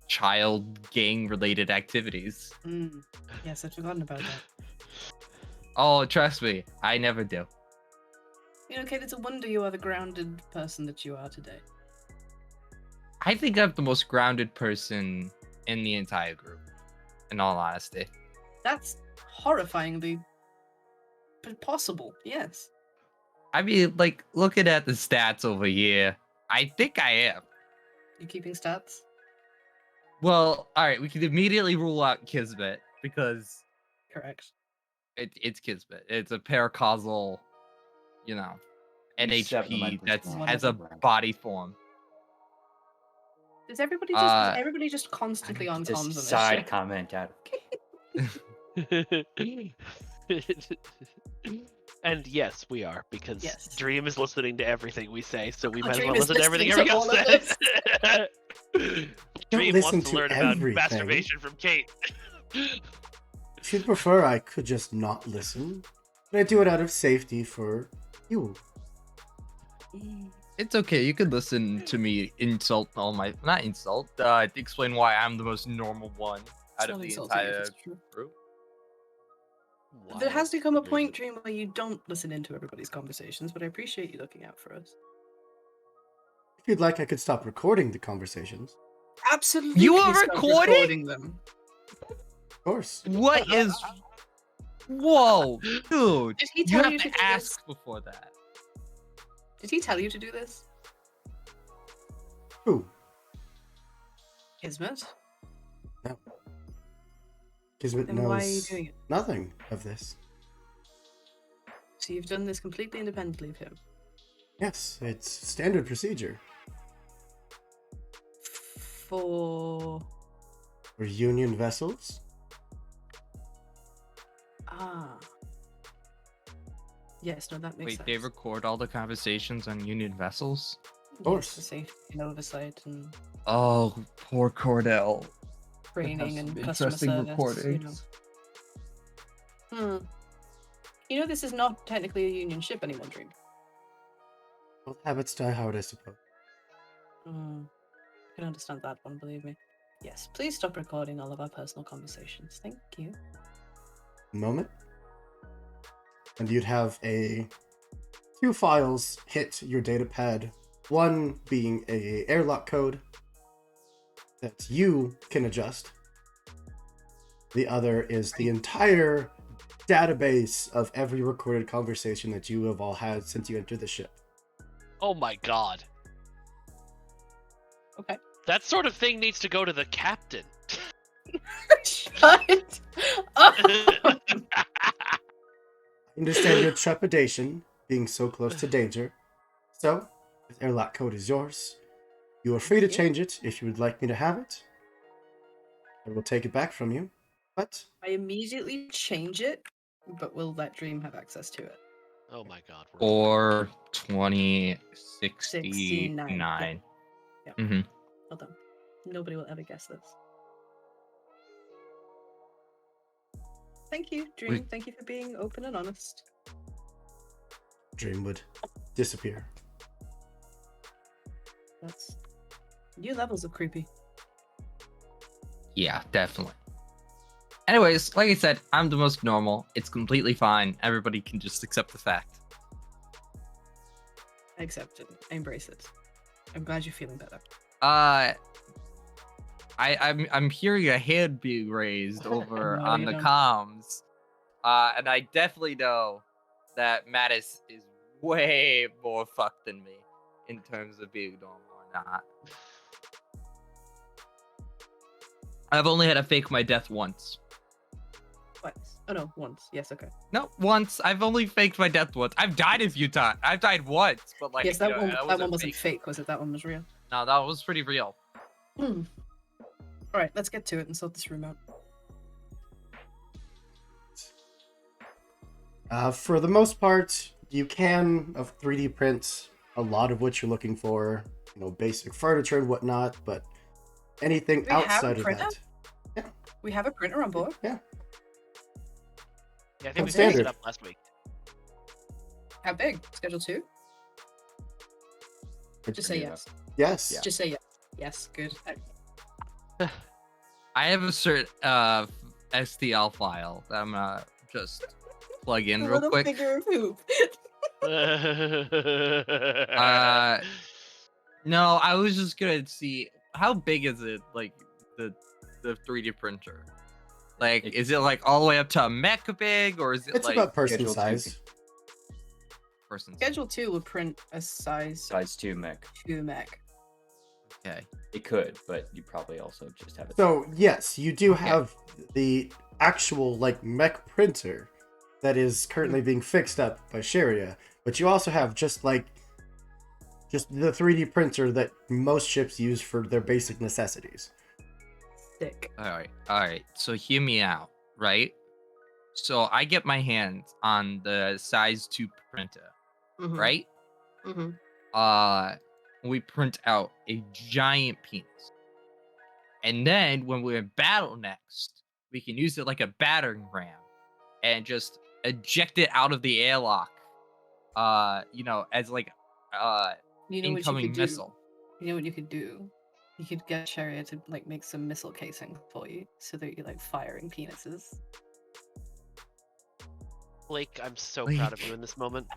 child gang related activities. Yes, I'd forgotten about that. Oh, trust me, I never do. Kate, it's a wonder you are the grounded person that you are today. I think I'm the most grounded person in the entire group, in all honesty. That's horrifyingly possible, yes. I mean, like, looking at the stats over here, I think I am. You keeping stats? Well, all right, we can immediately rule out Kismet because Correct. it's Kismet. It's a paracausal, Except for my NHP that personality. has a body form. Is everybody just constantly on Just comms on this side shit? comment out. And yes, we are, because Yes. Dream is listening to everything we say, so we Oh, might as Dream well is listen to everything listening everything to else all of says. Don't Dream listen wants to to learn about everything. masturbation from Kate. If you'd prefer, I could just not listen. But I do it out of safety for you. It's okay. You could listen to me insult all my not insult. Explain why I'm the most normal one out of not the insulting if entire it's true. group. There has to come a point, Dream, where you don't listen into everybody's conversations, but I appreciate you looking out for us. If you'd like, I could stop recording the conversations. Absolutely. You are stop recording? them. Of course. What is? Whoa, dude! Did he You tell have you to to do ask before that. Did he tell you to do this? Who? Kismet? No. Kismet Then knows why are you doing it? nothing of this. So you've done this completely independently of him? Yes, it's standard procedure. For... For Union vessels? Ah. Yes, no, that makes Wait, sense. they record all the conversations on Union vessels? Of course. Yes, for safety and oversight and Oh, poor Cordell. training Have some and customer interesting service, recordings. You know, this is not technically a Union ship anymore, Dream. Both habits die hard, I suppose. I can understand that one, believe me. Yes, please stop recording all of our personal conversations. Thank you. Moment. And you'd have two files hit your data pad. One being a airlock code that you can adjust. The other is the entire database of every recorded conversation that you have all had since you entered the ship. Oh my god. Okay. That sort of thing needs to go to the captain. Shut up! I understand your trepidation, being so close to danger. So, this airlock code is yours. You are free to change it if you would like me to have it. I will take it back from you, but... I immediately change it, but we'll let Dream have access to it. Oh my god. Or 2069. Yep. Mm-hmm. Well done. Nobody will ever guess this. Thank you, Dream. Wait. Thank you for being open and honest. Dream would disappear. That's new levels of creepy. Yeah, definitely. Anyways, like I said, I'm the most normal. It's completely fine. Everybody can just accept the fact. I accept it. I embrace it. I'm glad you're feeling better. I'm hearing a hand being raised over No, on you the don't. comms. And I definitely know that Mattis is way more fucked than me in terms of being normal or not. I've only had to fake my death once. Twice. Oh no, once. Yes, okay. No, once. I've only faked my death once. I've died a few times. I've died once, but like Yes, that you know, one. that That one wasn't fake. fake, was it? That one was real. No, that was pretty real. All right, let's get to it and sort this room out. For the most part, you can 3D print a lot of what you're looking for, basic furniture and whatnot, but anything We have a outside of printer? that. We have a printer on board. Yeah. Yeah, I think we Standard. finished it up last week. How big? Schedule 2? Just say yes. Yes. Yeah. Just say yes. Yes, good. I have a certain STL file that I'm gonna just plug in real quick. Figure of poop. No, I was just gonna see how big is it, like the 3D printer. Like, is it like all the way up to a mech big, or is it It's like about person schedule size. person? Schedule 2 will print a size Size 2 mech. 2 mech. Okay. It could, but you probably also just have it. So, yes, you do have the actual, mech printer that is currently being fixed up by Sharia, but you also have just, Just the 3D printer that most ships use for their basic necessities. Sick. All right. So hear me out, right? So I get my hands on the size 2 printer, Mhm. right? Mhm. We print out a giant penis. And then when we're in battle next, we can use it like a battering ram and just eject it out of the airlock. As like You know what you incoming could do? missile. You know what you could do? You could get Sharia to like make some missile casing for you, so that you're like firing penises. Blake, I'm so proud of you in this moment.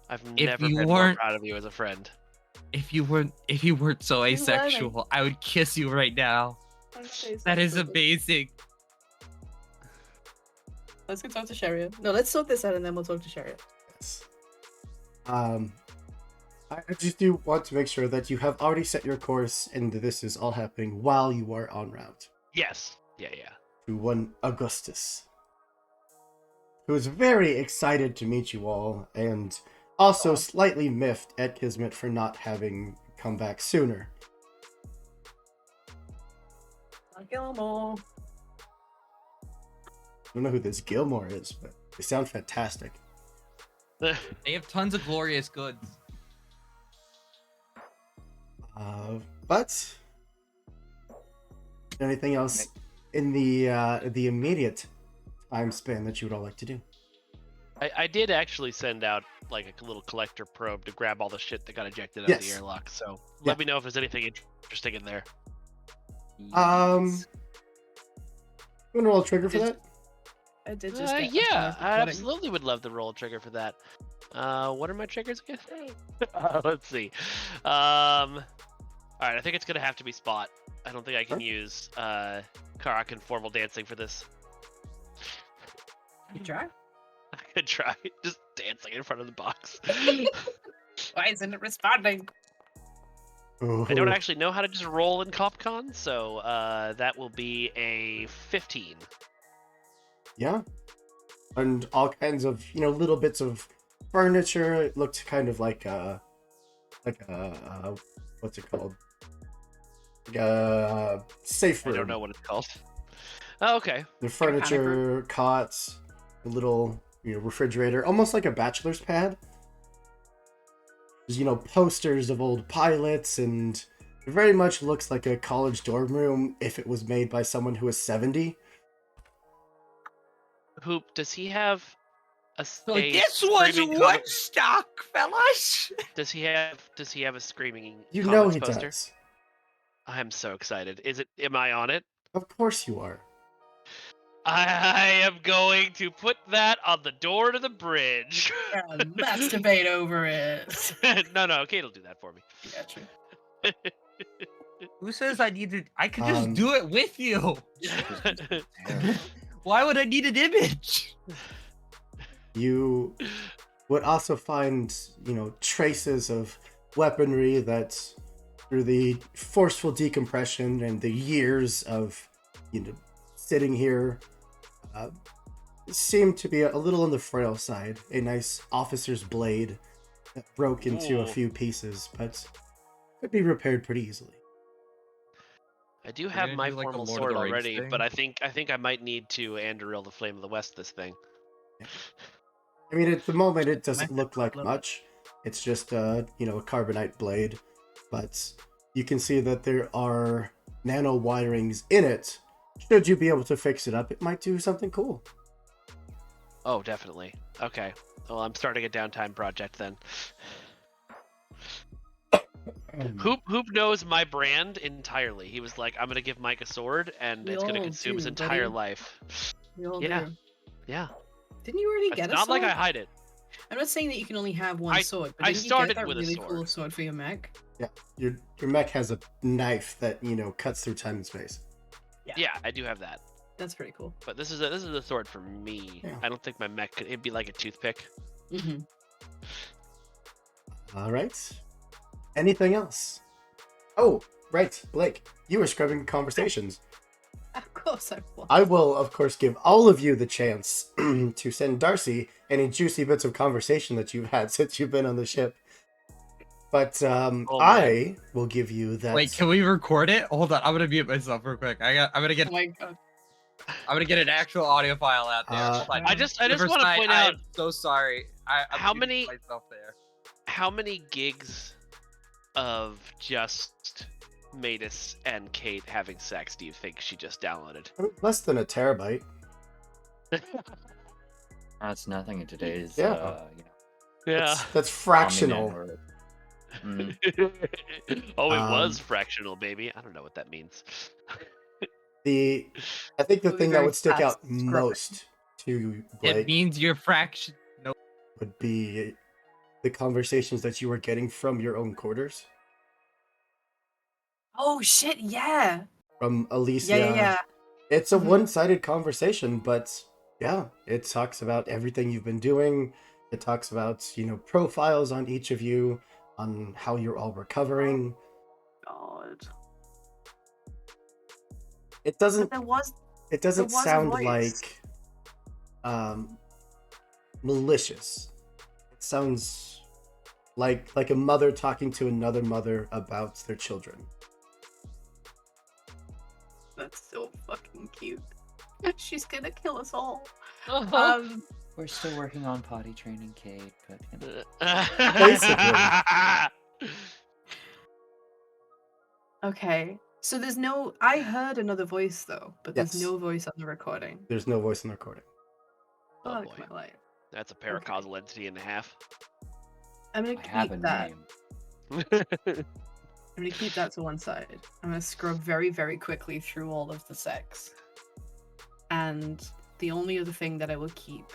I've If never you been more weren't- proud of you as a friend. If you weren't so He's learning. asexual, I would kiss you right now. That is amazing. Let's go talk to Sharia. No, let's sort this out and then we'll talk to Sharia. Yes. I just do want to make sure that you have already set your course, and this is all happening while you are en route Yes. Yeah. to one Augustus, who is very excited to meet you all, and also slightly miffed at Kismet for not having come back sooner. Gilmore. I don't know who this Gilmore is, but they sound fantastic. They have tons of glorious goods. But anything else in the immediate time span that you would all like to do? I did actually send out like a little collector probe to grab all the shit that got ejected out of the Yes. airlock. So Yeah. let me know if there's anything interesting in there. You want to roll a trigger for that? I did just Yeah, I absolutely would love to roll a trigger for that. What are my triggers again? Let's see. All right, I think it's gonna have to be spot. I don't think I can use Karak and formal dancing for this. You try? I could try just dancing in front of the box. Why isn't it responding? I don't actually know how to just roll in CopCon, so that will be a 15. Yeah. And all kinds of, little bits of furniture. It looked kind of like what's it called? Like a safe room. I don't know what it's called. Oh, okay. The furniture, cots, a little, refrigerator, almost like a bachelor's pad. There's, posters of old pilots, and it very much looks like a college dorm room if it was made by someone who is 70. Hoop, does he have a So a this was screaming Woodstock, fellas. Does he have a screaming You know comics he poster? does. I'm so excited. Am I on it? Of course you are. I am going to put that on the door to the bridge. Yeah, let's debate over it. No, Kate'll do that for me. Yeah, true. Who says I need to? I could just do it with you. Damn. Why would I need an image? You would also find, traces of weaponry that, through the forceful decompression and the years of, sitting here, seemed to be a little on the frail side. A nice officer's blade that broke into a Ooh. few pieces, but could be repaired pretty easily. I do We're have gonna my do, like, a formal Lord of sword the Rings already, thing? but I think I might need to Anduril the Flame of the West this thing. I mean, at the moment, it doesn't Might look like look- much. It's just, a carbonite blade. But you can see that there are nano wirings in it. Should you be able to fix it up, it might do something cool. Oh, definitely. Okay. Well, I'm starting a downtime project then. Hoop knows my brand entirely. He was like, "I'm gonna give Mike a sword, and We it's gonna all consume his do, entire buddy. life." We all Yeah. do. Yeah. Didn't you already get It's a not sword? like I hide it. I'm not saying that you can only have one I- sword, but I didn't you started get that with a really cool sword. sword for your mech? Yeah, your mech has a knife that, cuts through time and space. Yeah, I do have that. That's pretty cool. But this is a sword for me. Yeah. I don't think my mech it'd be like a toothpick. Mm-hmm. All right. Anything else? Oh, right, Blake. You were scrubbing conversations. Of course I will. I will, of course, give all of you the chance to send Darcy any juicy bits of conversation that you've had since you've been on the ship. But Oh, man. I will give you that. Wait, can we record it? Hold on, I'm gonna mute myself real quick. I'm gonna get Oh my god. I'm gonna get an actual audio file out there. Hold on. I just want to Riverside, point out I'm so sorry. I'm how muting many- myself there. how many gigs of just Matus and Kate having sex do you think she just downloaded? Less than a terabyte. That's nothing in today's, Yeah. That's fractional. Omni-Man world. Oh, it Um, was fractional, baby. I don't know what that means. I think the It'll be thing that very would stick out fast scrolling. most to It Blake means your fraction. No. would be the conversations that you were getting from your own quarters. Oh shit, yeah. From Alicia. Yeah. It's a Mhm. one-sided conversation, but yeah, it talks about everything you've been doing. It talks about, profiles on each of you, on how you're all recovering. God. It But doesn't there was doesn't was a sound voice. like malicious. It sounds like a mother talking to another mother about their children. That's so fucking cute. She's gonna kill us all. Uh-huh. We're still working on potty training Kate, but Okay. So there's no. I heard another voice though, but there's Yes. no voice on the recording. There's no voice in the recording. Oh, Fuck boy. my life. That's a paracausal entity and a half. I'm gonna I have a keep that. name. I'm gonna keep that to one side. I'm gonna scrub very, very quickly through all of the sex. And the only other thing that I will keep.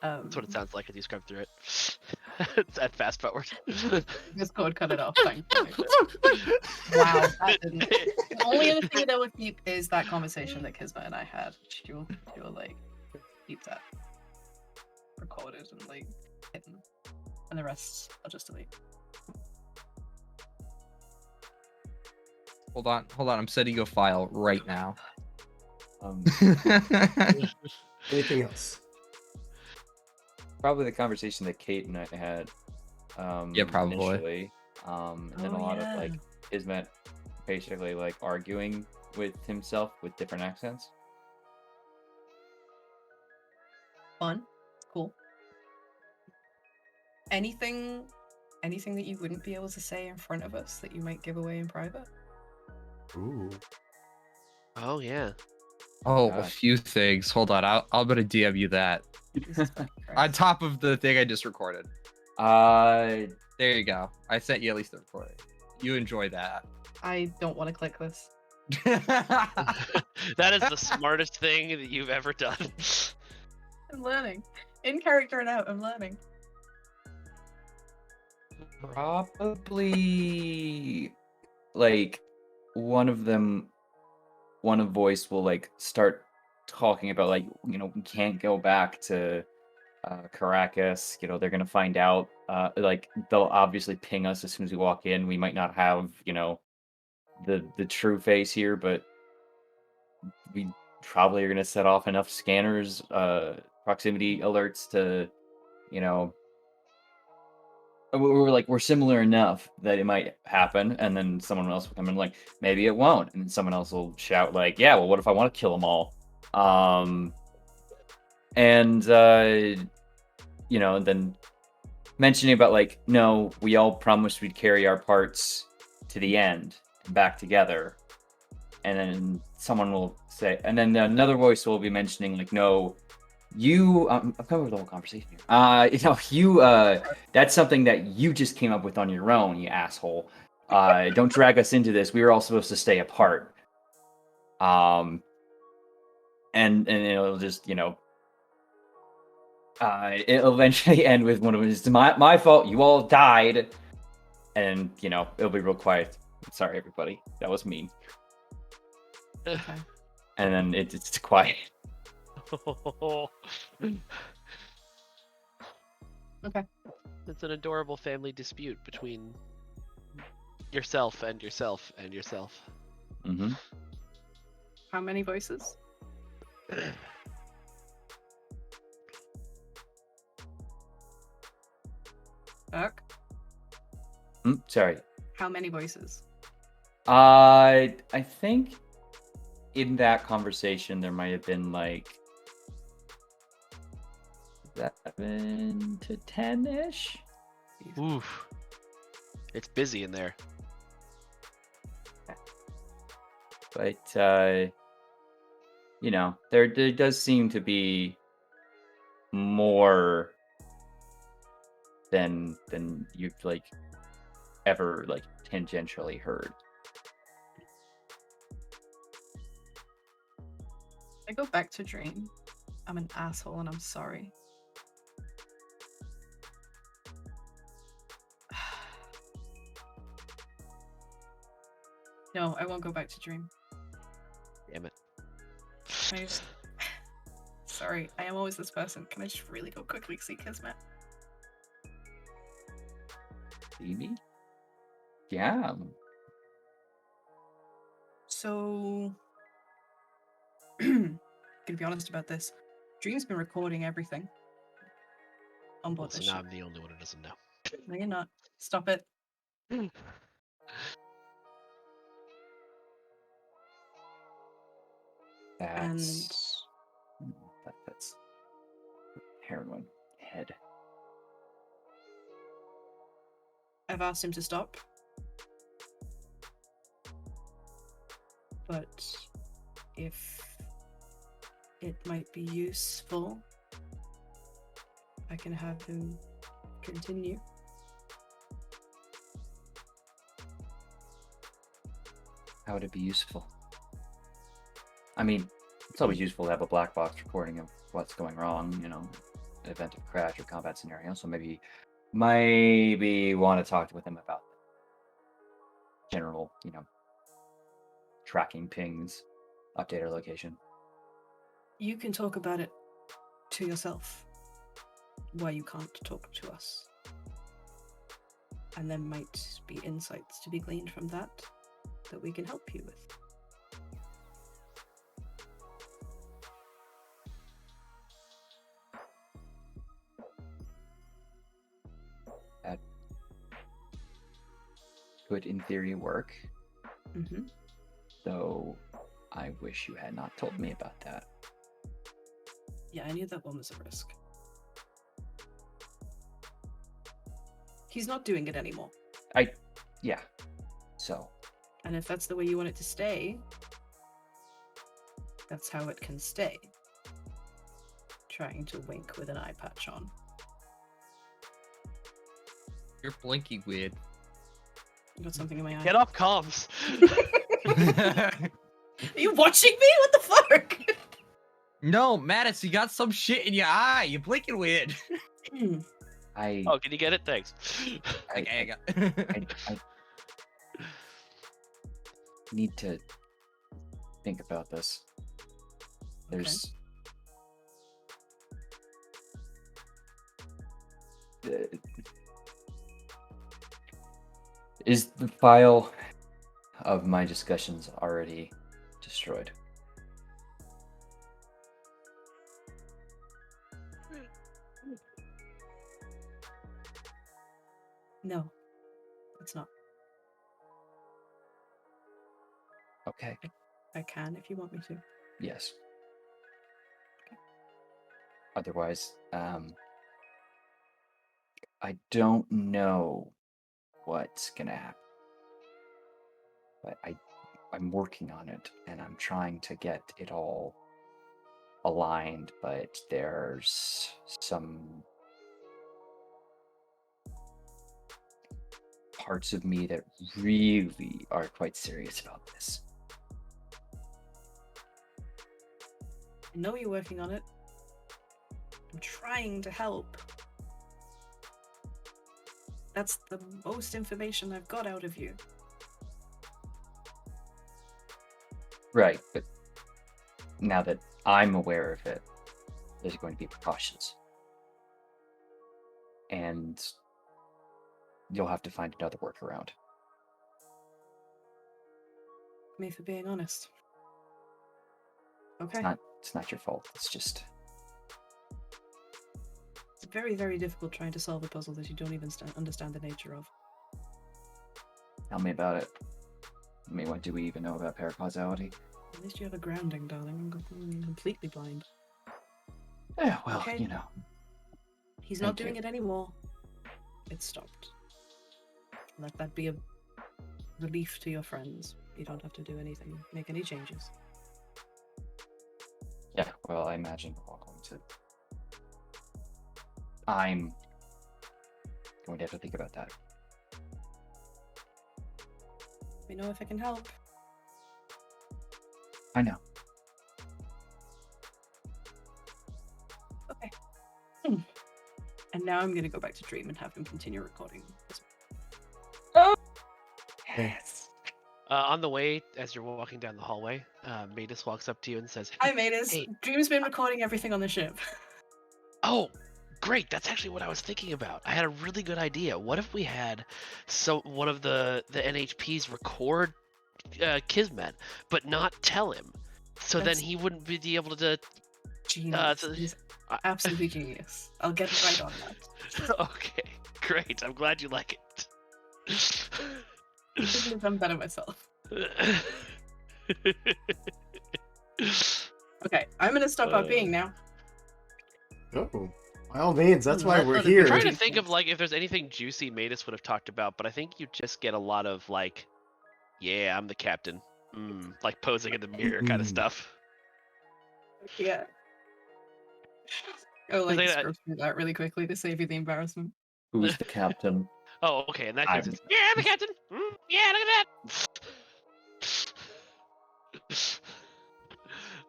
That's what it sounds like as you scrub through it. It's at fast forward. Discord cut it off. Thank you. Wow, that didn't. The only other thing that I will keep is that conversation that Kismet and I had. She will like keep that recorded and like hidden, and the rest I'll just delete. Hold on. I'm setting a file right now. Anything else? Probably the conversation that Kate and I had. Yeah, probably. Initially. And then Oh, a lot yeah. of like Kismet basically like arguing with himself with different accents. Fun, cool. Anything that you wouldn't be able to say in front of us that you might give away in private? Ooh. Oh, yeah. Oh, a Gosh. few things. Hold on. I'm gonna DM you that on top of the thing I just recorded. There you go. I sent you at least the recording. You enjoy that. I don't want to click this. That is the smartest thing that you've ever done. I'm learning. In character and out, I'm learning. Probably like one of voice will like start talking about like, we can't go back to Caracas. They're gonna find out. Like they'll obviously ping us as soon as we walk in. We might not have, the true face here, but we probably are gonna set off enough scanners, proximity alerts to, we're similar enough that it might happen, and then someone else will come in like, maybe it won't, and then someone else will shout like, yeah, well, what if I want to kill them all? And then mentioning about like, no, we all promised we'd carry our parts to the end and back together, and then someone will say, and then another voice will be mentioning like, no, you, I'm coming with the whole conversation here. That's something that you just came up with on your own, you asshole. Don't drag us into this. We were all supposed to stay apart. And it'll just, it'll eventually end with one of them. It's my fault. You all died. And, it'll be real quiet. Sorry, everybody. That was mean. Okay. And then it's quiet. Okay. It's an adorable family dispute between yourself and yourself and yourself. Mm-hmm. How many voices? Fuck. Sorry. How many voices? I think in that conversation there might have been like 7 to 10-ish. Oof. It's busy in there. But there does seem to be more than you've like ever like tangentially heard. I go back to Dream. I'm an asshole and I'm sorry. No, I won't go back to Dream. Damn it. Can I just... Sorry, I am always this person. Can I just really go quickly see Kismet? Maybe? Yeah. So... Gonna be honest about this. Dream's been recording everything on board So this now ship. I'm the only one who doesn't know. No, you're not. Stop it. That's that's heroin head. I've asked him to stop. But if it might be useful, I can have him continue. How would it be useful? I mean, it's always useful to have a black box recording of what's going wrong, an event of crash or combat scenario. So maybe want to talk with him about general, tracking pings, update our location. You can talk about it to yourself. Why you can't talk to us. And there might be insights to be gleaned from that we can help you with. That could, in theory, work. Mm-hmm. Though I wish you had not told me about that. Yeah, I knew that one was a risk. He's not doing it anymore. Yeah. So. And if that's the way you want it to stay, that's how it can stay. Trying to wink with an eye patch on. You're blinky weird. I got something in my eye. Get off comms. Are you watching me? What the fuck? No, Mattis, you got some shit in your eye. You're blinking weird. Oh, can you get it? Thanks. Okay, I got. I need to think about this. There's is the file of my discussions already destroyed? No, it's not. Okay. I can if you want me to. Yes. Otherwise, I don't know what's gonna happen, but I'm working on it, and I'm trying to get it all aligned, but there's some parts of me that really are quite serious about this. I know you're working on it. I'm trying to help. That's the most information I've got out of you. Right, but now that I'm aware of it, there's going to be precautions. And you'll have to find another workaround. Me for being honest. Okay. It's not your fault. It's just... It's very, very difficult trying to solve a puzzle that you don't even understand the nature of. Tell me about it. I mean, what do we even know about paracausality? At least you have a grounding, darling. I'm completely blind. Yeah, well, Okay. you know. He's not Thank doing you. it anymore. It's stopped. Let that be a relief to your friends. You don't have to do anything, make any changes. Yeah, well, I imagine we're all going to. I'm going to have to think about that. Let me know if I can help. I know. Okay. And now I'm gonna go back to Dream and have him continue recording. Yes. On the way, as you're walking down the hallway, Matus walks up to you and says, Hi, Matus. Hey. Dream's been recording everything on the ship. "Oh, great! That's actually what I was thinking about. I had a really good idea. What if we had one of the NHPs record Kismet, but not tell him, so then That's- he wouldn't be able to." Genius. He's absolutely genius. I'll get right on that. Okay, great. I'm glad you like it. Couldn't have done better myself. Okay, I'm gonna stop RPing now. Oh, by all means, that's why we're I'm here. I'm trying to think of like if there's anything juicy Matus would have talked about, but I think you just get a lot of like, yeah, I'm the captain, like posing in the mirror kind of stuff. Yeah. Oh, like They- scrub through that really quickly to save you the embarrassment. Who's the captain? Oh, okay. In that case, I'm- it's yeah, I'm the captain. Yeah, look at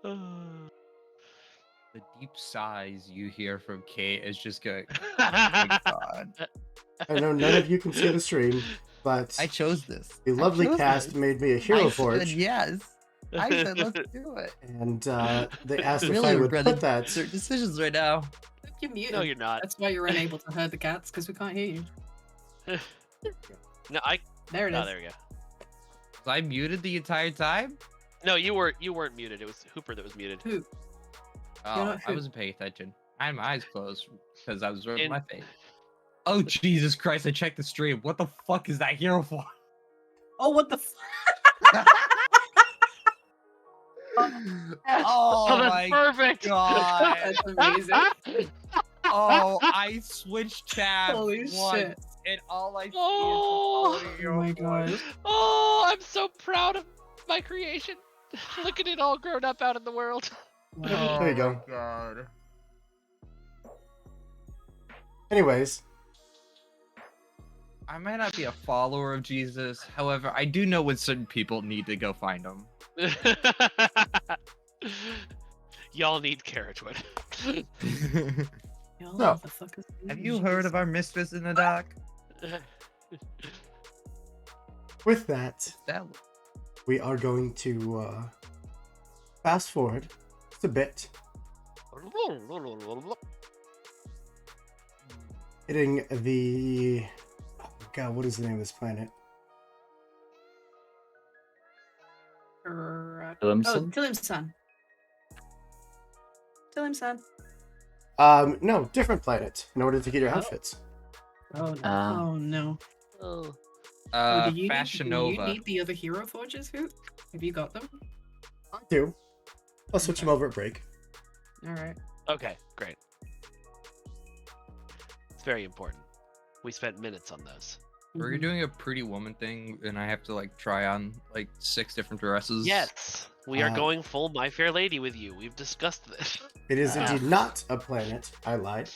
that. The deep sighs you hear from Kate is just going, oh my god. I know none of you can see the stream, but I chose this. the lovely cast made me a hero I said forge, yes. I said let's do it. and they asked if Really I would regretting put that. certain decisions right now. You're muted. No, you're not. That's why you're unable to herd the cats, because we can't hear you. No, There it is. there we go. Was I muted the entire time? No, you weren't muted. It was Hooper that was muted. Who? Oh, not I who? wasn't paying attention. I had my eyes closed because I was rubbing In- my face. Oh Jesus Christ! I checked the stream. What the fuck is that hero for? Oh, what the Oh that's my perfect. god! That's amazing. Oh, I switched tabs Holy once, shit. and all I see Oh. is the Oh hero my for. god. Oh, I'm so proud of my creation. Look at it all grown up out in the world. Wow. There you go. Oh my god. Anyways, I might not be a follower of Jesus. However, I do know when certain people need to go find him. Y'all need Carrotwood. Y'all No. motherfuckers. Have you heard of our mistress in the dock? with that, That we are going to fast forward just a bit, hitting the. Oh god, what is the name of this planet? Oh, Williamson? Tillimson. Tillimson. No, different planet. In order to get your Oh. outfits. Oh no. Ah. Oh no. Oh. Oh, do you Fashion need, do you Nova. need the other hero forges, Hoot? Have you got them? I do. I'll switch them over at break. Alright. Okay, great. It's very important. We spent minutes on those. We're doing a pretty woman thing, and I have to like try on like 6 different dresses. Yes, we are Uh, going full My Fair Lady with you. We've discussed this. It is Ah. indeed not a planet. I lied.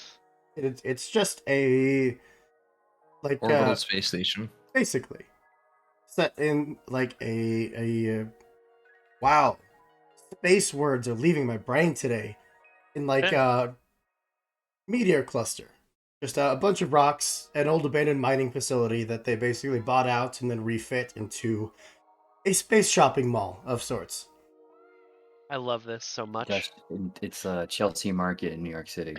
It's just a like Orbital space station. basically set in like a wow, space words are leaving my brain today. In like a meteor cluster, just a bunch of rocks, an old abandoned mining facility that they basically bought out and then refit into a space shopping mall of sorts. I love this so much. Gosh, it's Chelsea Market in New York City.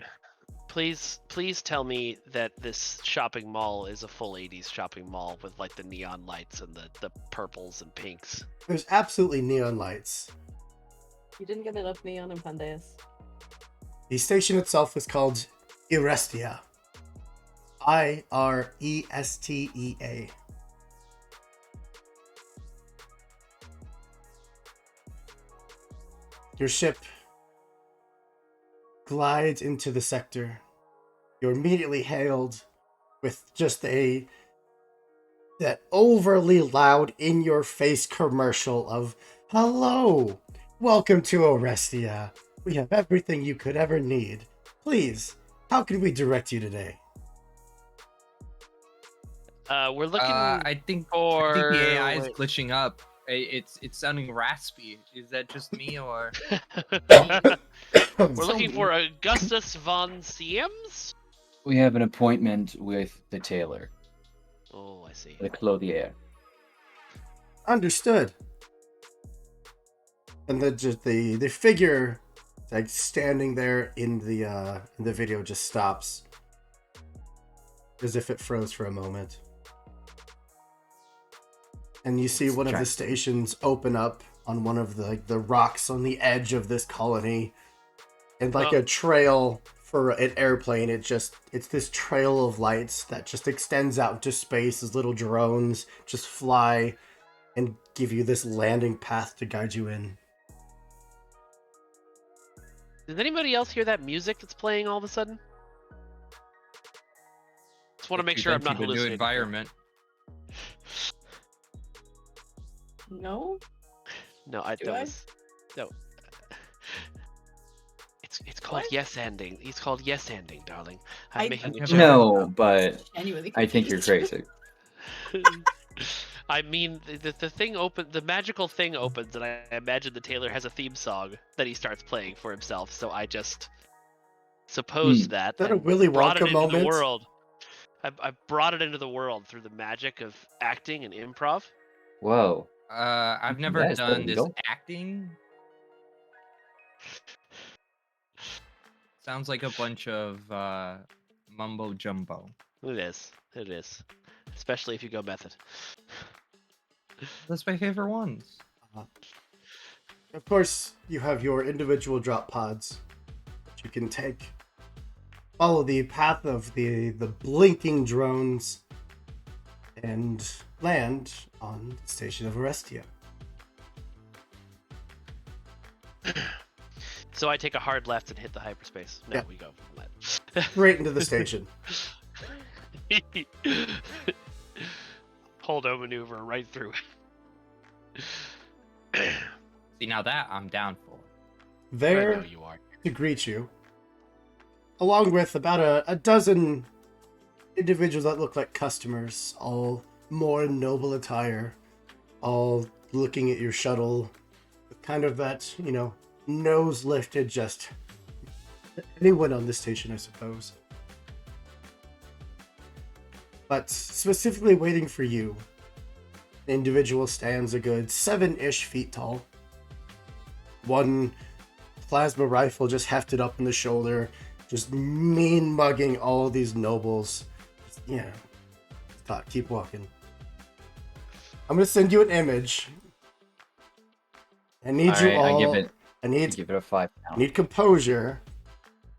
Please tell me that this shopping mall is a full 80s shopping mall with like the neon lights and the purples and pinks. There's absolutely neon lights. You didn't get enough neon in Pandeus. The station itself is called Irestia. Irestea. Your ship glides into the sector. You're immediately hailed with just that overly loud in-your-face commercial of "Hello, welcome to Orestia. We have everything you could ever need. Please, how can we direct you today?" We're looking I think for. the AI is wait. glitching up. It's sounding raspy. Is that just me or? We're looking for Augustus von Siems. We have an appointment with the tailor, Oh, I see. the clothier. Understood. And then just the figure, like standing there in the video, just stops, as if it froze for a moment. And you see one of the stations open up on one of the rocks on the edge of this colony, and like a trail for an airplane. It's this trail of lights that just extends out into space as little drones just fly and give you this landing path to guide you in. Does anybody else hear that music that's playing all of a sudden? Just want to make sure I'm not Keep a new hallucinating. environment. No? No, I Do that I? was no. It's called yes ending. It's called yes ending, darling. I'm I- making a I've joke. No, but Genuinely I think you're confused. crazy. I mean, the thing the magical thing opens, and I imagine the tailor has a theme song that he starts playing for himself. So I just supposed that. Is that a and Willy brought it Wonka into the moment? world. I brought it into the world through the magic of acting and improv. Whoa. I've never That is done this illegal. acting. Sounds like a bunch of mumbo jumbo. It is, especially if you go method. That's my favorite ones. Of course, you have your individual drop pods that you can take. Follow the path of the blinking drones and land on the station of Orestia. So I take a hard left and hit the hyperspace. No, Yeah. we go left. Straight into the station. Holdo maneuver right through. See, now that I'm down for. I know There you are. to greet you, along with about a dozen individuals that look like customers, all more in noble attire, all looking at your shuttle with kind of that, nose lifted, just anyone on this station, I suppose. But specifically waiting for you, the individual stands a good 7-ish feet tall. One plasma rifle just hefted up on the shoulder, just mean mugging all these nobles. Keep walking. I'm gonna send you an image. I need you all. I give it a 5 I count. need composure.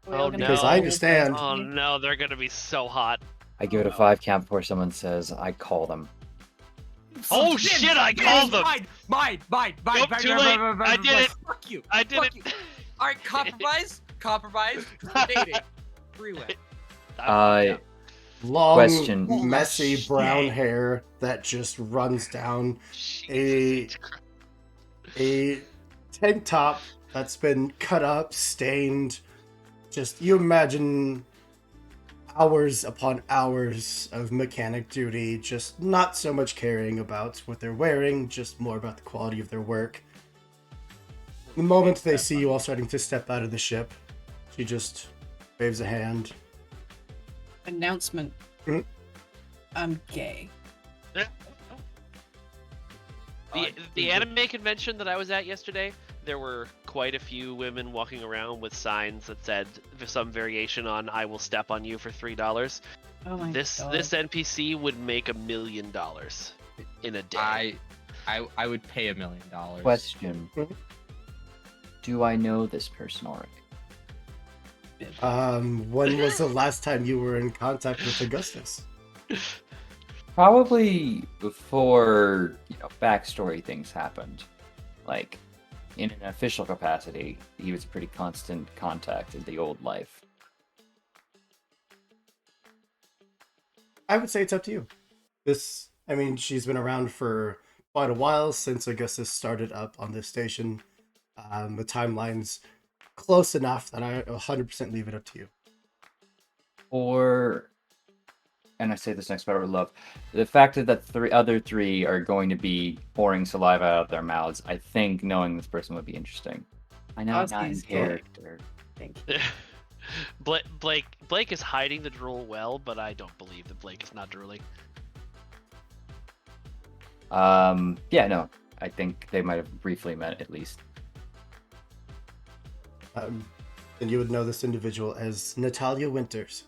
Oh Because no. I understand. Oh no, they're gonna be so hot. I give it a 5 count before someone says I call them. Oh shit! I called them. Mine. Nope, too late. I did it. Fuck you. I did Fuck it. you. All right, compromise. Dating. Freeway. Long, Question. messy brown hair that just runs down a tank top that's been cut up, stained. Just, you imagine hours upon hours of mechanic duty, just not so much caring about what they're wearing, just more about the quality of their work. The moment they see you all starting to step out of the ship, she just waves a hand. Announcement. Mhm. I'm gay. The anime convention that I was at yesterday, there were quite a few women walking around with signs that said some variation on "I will step on you for $3." Oh my This god. NPC would make $1 million in a day. I would pay $1 million. Question. Mhm. Do I know this person already? When was the last time you were in contact with Augustus? Probably before, backstory things happened. Like, in an official capacity, he was a pretty constant contact in the old life. I would say it's up to you. I mean, she's been around for quite a while since Augustus started up on this station. The timeline's close enough that I 100% leave it up to you. Or, and I say this next part with love, the fact that the other three are going to be pouring saliva out of their mouths, I think knowing this person would be interesting. I know I'm not in Ozzy's good. character. Thank you. Blake is hiding the drool well, but I don't believe that Blake is not drooling. Yeah, no, I think they might have briefly met at least. And you would know this individual as Natalia Winters.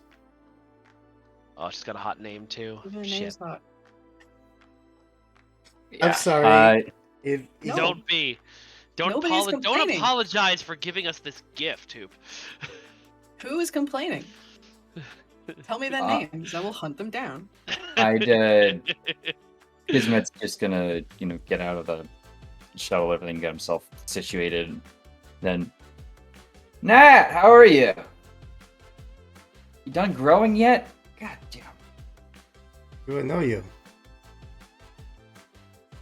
Oh, she's got a hot name too. Her Shit. name's not. I'm sorry. No. Don't be. Don't Nobody's complaining. apologize for giving us this gift, Hoop. Who is complaining? Tell me their Uh, names. I will hunt them down. Kismet's just gonna, get out of the shuttle, everything, get himself situated. Then, Nat, how are you? You done growing yet? God damn. Do I know you?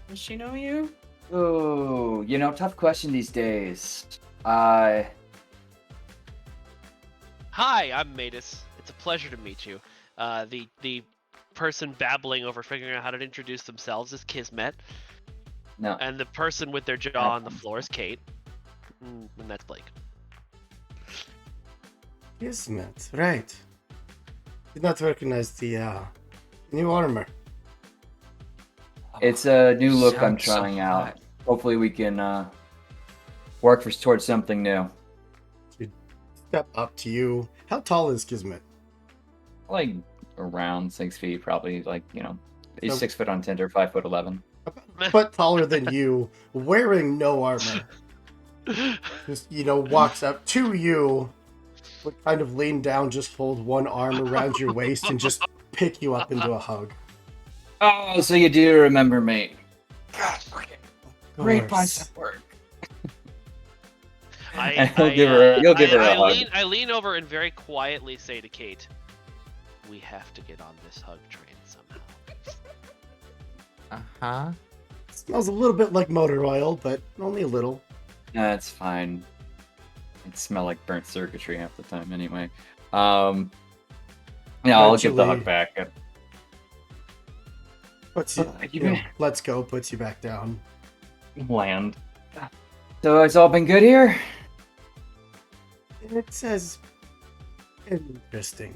Does she know you? Oh, tough question these days. I Hi, I'm Matus. It's a pleasure to meet you. The person babbling over figuring out how to introduce themselves is Kismet, no. and the person with their jaw on the floor is Kate, and that's Blake. Kismet, right. Did not recognize the new armor. It's a new look I'm Sounds so trying out. hot. Hopefully we can work towards something new. Step up to you. How tall is Kismet? Like around 6 feet, probably. He's So- 6 foot on Tinder, 5'11". A foot taller than you, wearing no armor. Just, walks up to you, would kind of lean down, just fold one arm around your waist, and just pick you up into a hug. Oh, so you do remember me? God, great Of course. bicep work. You'll give her a hug. I lean over and very quietly say to Kate, "We have to get on this hug train somehow." Uh-huh. Smells a little bit like motor oil, but only a little. That's fine. It smell like burnt circuitry half the time anyway. Yeah, I'll give the hug Eventually- back. Puts you, You can- let's go, puts you back down. Land. So it's all been good here? It says interesting.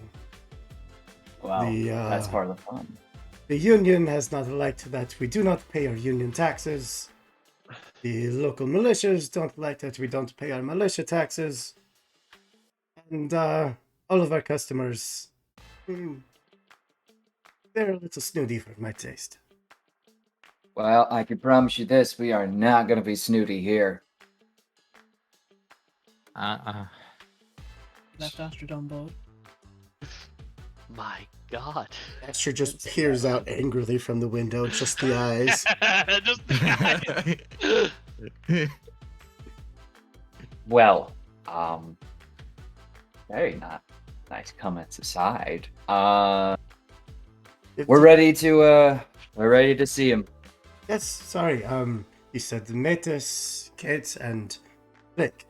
Wow, The, that's part of the fun. The union has not liked that we do not pay our union taxes. The local militias don't like that we don't pay our militia taxes. And all of our customers, they're a little snooty for my taste. Well, I can promise you this, we are not going to be snooty here. Left Astrid on board. My God. Astro just peers out angrily from the window, just the eyes. Just the eyes. Well, very nice comments aside. If We're ready to see him. Yes, sorry. You said Metis, Kate, and Blake.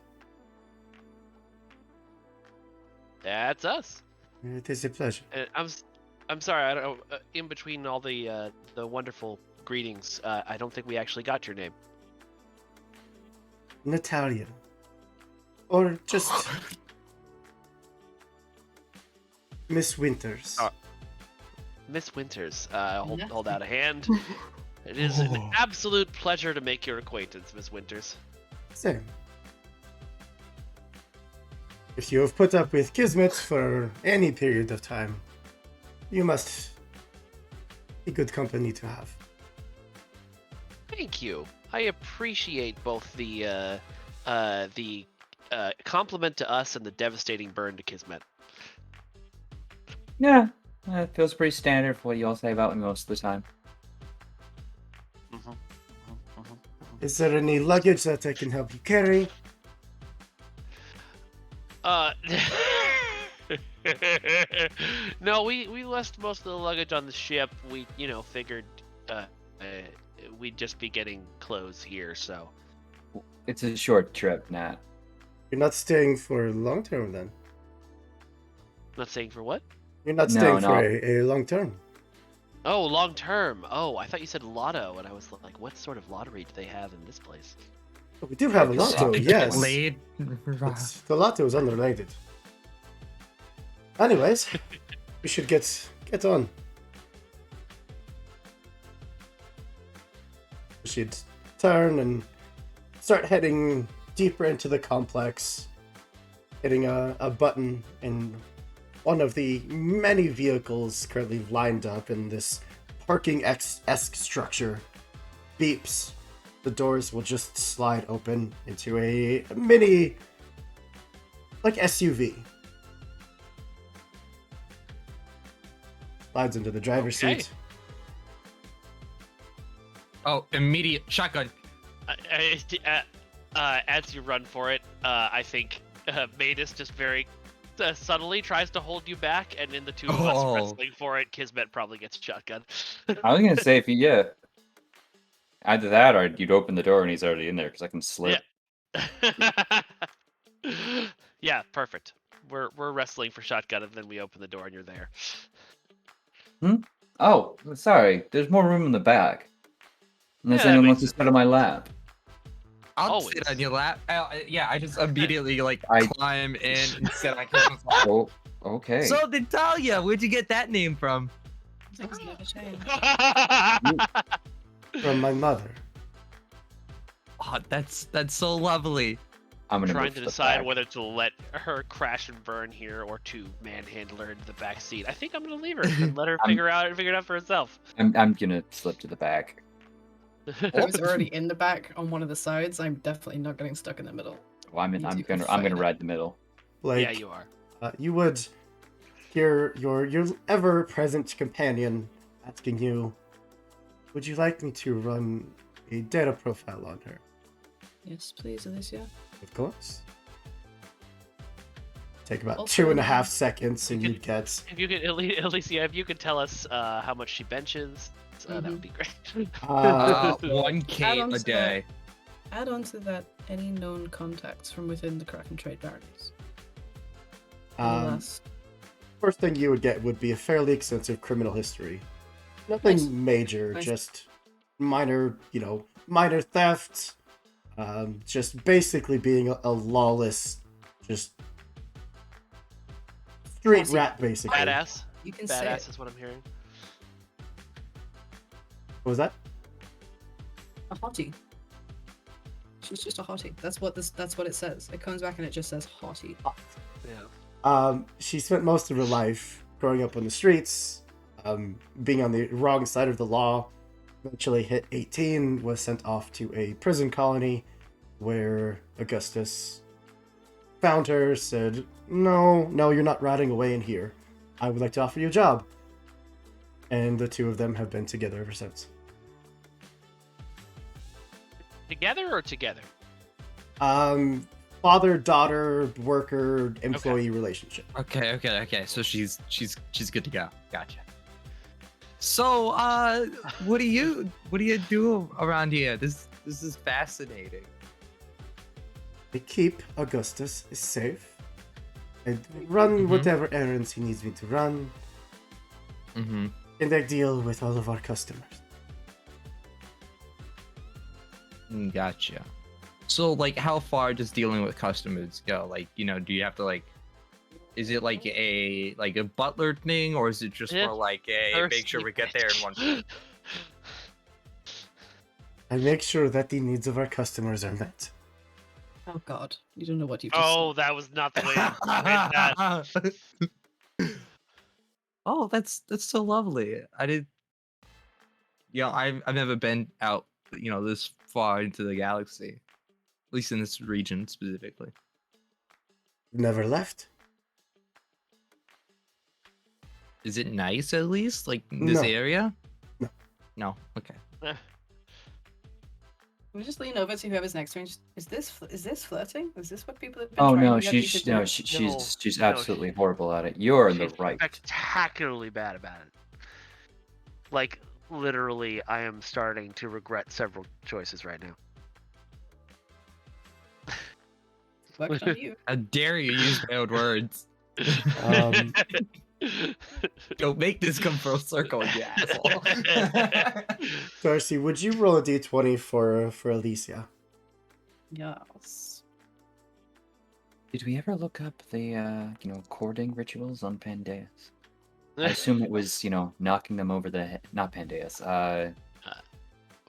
That's us. It is a pleasure. I'm sorry. I don't. In between all the wonderful greetings, I don't think we actually got your name. Natalia. Or just Miss Winters. Miss Winters. Hold out a hand. It is an absolute pleasure to make your acquaintance, Miss Winters. Same. If you have put up with Kismet for any period of time, you must be good company to have. Thank you. I appreciate both the compliment to us and the devastating burn to Kismet. Yeah, it feels pretty standard for what you all say about me most of the time. Is there any luggage that I can help you carry? No, we left most of the luggage on the ship. We, figured we'd just be getting clothes here, so. It's a short trip, Nat. You're not staying for long term then. Not saying for what? You're not No, staying for no. a long term. Oh, long term. Oh, I thought you said lotto, and I was like, what sort of lottery do they have in this place? We do have a Like, lotto, suck. yes. Laid. The lotto is unrelated. Anyways, we should get on. We should turn and start heading deeper into the complex, hitting a button in one of the many vehicles currently lined up in this parking-esque structure. Beeps. The doors will just slide open into a mini, like, SUV. Slides into the driver's Okay. seat. Oh, immediate shotgun. As you run for it, I think Matus just very subtly tries to hold you back, and in the two of us Oh. wrestling for it, Kismet probably gets shotgun. I was gonna say if you either that or you'd open the door and he's already in there because I can slip. Yeah, perfect. We're wrestling for shotgun, and then we open the door, and you're there. Oh, sorry. There's more room in the back. Unless Yeah, that anyone makes wants to sit on my lap. I'll Always. sit on your lap. Yeah, I just immediately I- climb in and sit on Kismet's lap. Oh, okay. So Natalia, where'd you get that name from? Things never change. From my mother. Oh, that's so lovely. I'm gonna Trying move to the decide back. whether to let her crash and burn here or to manhandle her into the back seat. I think I'm gonna leave her and let her figure it out for herself. I'm gonna slip to the back. If I was already in the back on one of the sides, I'm definitely not getting stuck in the middle. Well, I'm You two can gonna fight it. ride the middle. Like, Yeah, you are. you would hear your ever-present companion asking you, would you like me to run a data profile on her? Yes, please, Alicia. Of course. Take about Also, 2.5 seconds and you you'd get... If you could, Alicia, if you could tell us how much she benches, that would be great. 1K Add-ons a to day. Add on to that any known contacts from within the Kraken trade barriers. Last. First thing you would get would be a fairly extensive criminal history. Nothing Nice. major, Nice. just minor, minor theft. Just basically being a lawless, just street Bossy. rat, basically. Badass. You can say Badass it. is what I'm hearing. What was that? A hottie. She's just a hottie. That's what it says. It comes back and it just says hottie. Yeah. She spent most of her life growing up on the streets, being on the wrong side of the law. Eventually hit 18, was sent off to a prison colony where Augustus found her, said, no, you're not rotting away in here. I would like to offer you a job. And the two of them have been together ever since. Together or together? Father, daughter, worker, employee relationship. Okay. So she's good to go. Gotcha. So, what do you do around here? This is fascinating. I keep Augustus safe. I run whatever errands he needs me to run. Mm-hmm. And I deal with all of our customers. Gotcha. So, how far does dealing with customers go? Do you have to is it like a butler thing, or is it just Yeah. more like a make sure we get there in one? I make sure that the needs of our customers are met. Oh god, you don't know what you've just Oh, that was not the way I played that. Oh, that's so lovely. I did. I've never been out, this far into the galaxy, at least in this region specifically. Never left. Is it nice at least, this No. area? No. No. Okay. We just lean over to whoever's next to me. And just, is this flirting? Is this what people have been Oh trying no, to get you to she's do? no, No, she's no, absolutely horrible at it. You're in the She's right. spectacularly bad about it. Like, literally, I am starting to regret several choices right now. Works on you. How dare you use my own words? Um, Don't make this come full circle, you asshole. Darcy, would you roll a d20 for Alicia? Yes. Did we ever look up the courting rituals on Pandeus? I assume it was knocking them over the head. Not Pandeus.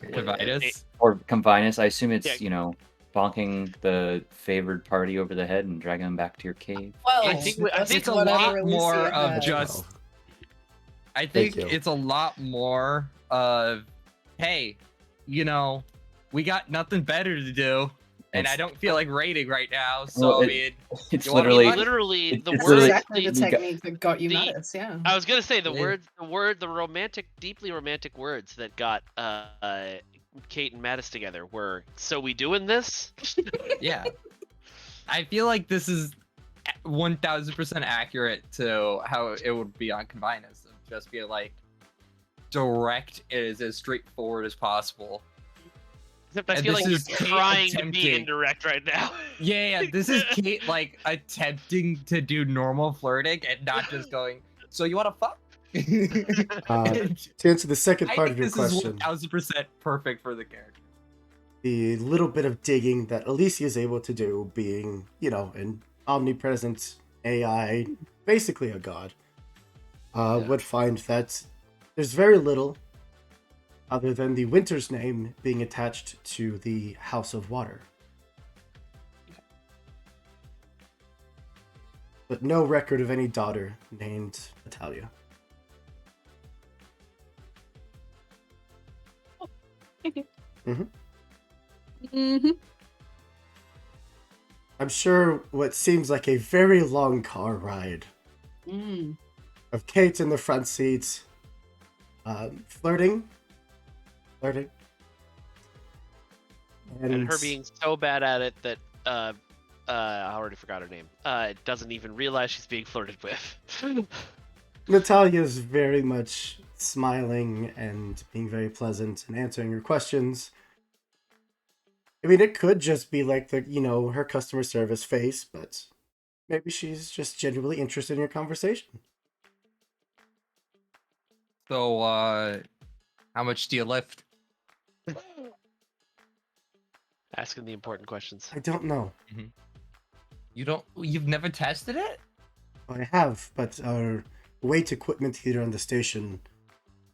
Providus? Or Confinus. I assume it's Yeah. bonking the favored party over the head and dragging them back to your cave. Well, I think it's a whatever lot Alicia more of had. just. I Thank think you. it's a lot more of, hey, we got nothing better to do, and I It's- don't feel like raiding right now. So Well, I mean, It's you wanna be literally lucky? literally It's the That's literally- words. exactly the you got- technique that got you the- Mattis, yeah. I was gonna say the Yeah. the romantic, deeply romantic words that got Kate and Mattis together were, "So we doing this?" Yeah. I feel like this is 1000% accurate to how it would be on Confinus. Just be like direct, it is as straightforward as possible. Except I And feel this like you're is Kate trying to be attempting- indirect right now. Yeah, this is Kate like attempting to do normal flirting and not just going, so you wanna fuck? To answer the second I part think of your this is question, 1000% perfect for the character. the little bit of digging that Alicia is able to do, being, an omnipresent AI, basically a god, Yeah. would find that there's very little other than the Winter's name being attached to the House of Water. But no record of any daughter named Natalia. Mm-hmm. I'm sure what seems like a very long car ride Mm. of Kate in the front seat, flirting, And her being so bad at it that I already forgot her name. Doesn't even realize she's being flirted with. Natalia's very much smiling and being very pleasant and answering your questions. I mean, it could just be like her customer service face, but maybe she's just genuinely interested in your conversation. So, how much do you lift? Asking the important questions. I don't know. You've never tested it? I have, but our weight equipment here on the station,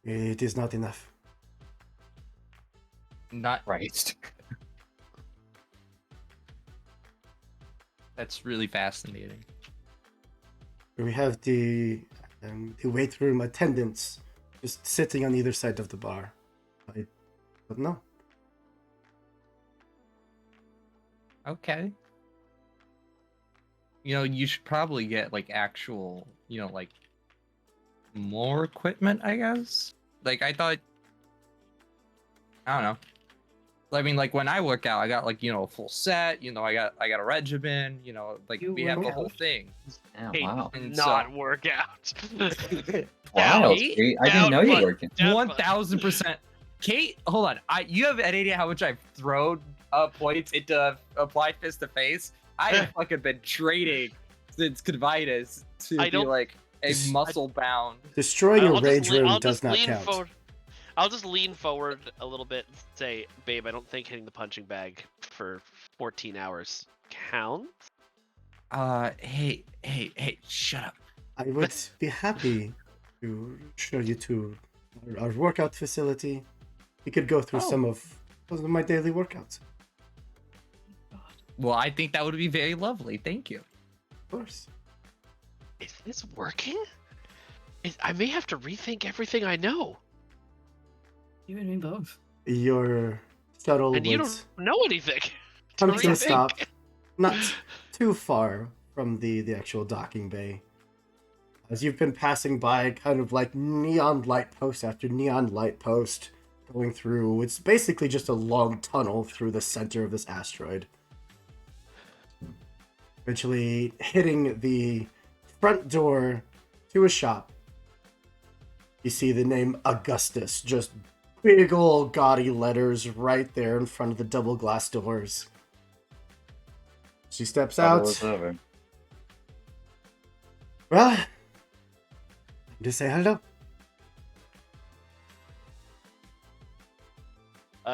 it is not enough. Not Right. That's really fascinating. We have the weight room attendants just sitting on either side of the bar. I don't know. Okay. You should probably get like actual, like more equipment, I guess. Like I thought, I don't know. I mean, like when I work out, I got like a full set. I got a regimen. Like You we have work the whole out? thing. Oh, Kate wow. And not work out. Wow, Kate? Kate, I didn't know you were working. 1000%. Kate, hold on. You have an idea how much I've thrown points into apply fist to face. I have fucking been trading since Convitus to I be don't- like a This- muscle bound. Destroying a I'll rage just le- room I'll does just not lean count. forward. I'll just lean forward a little bit and say, "Babe, I don't think hitting the punching bag for 14 hours counts." Hey, shut up. I would be happy to show you to our workout facility. We could go through Oh. some of my daily workouts. Well, I think that would be very lovely. Thank you. Of course. Is this working? I may have to rethink everything I know. You and me both. Your shuttle And you would don't know anything. come to to a rethink. stop, not too far from the actual docking bay. As you've been passing by kind of like neon light post after neon light post, going through. It's basically just a long tunnel through the center of this asteroid. Eventually hitting the front door to a shop. You see the name Augustus, just big old gaudy letters right there in front of the double glass doors. She steps Trouble out. is over. Well, just say hello.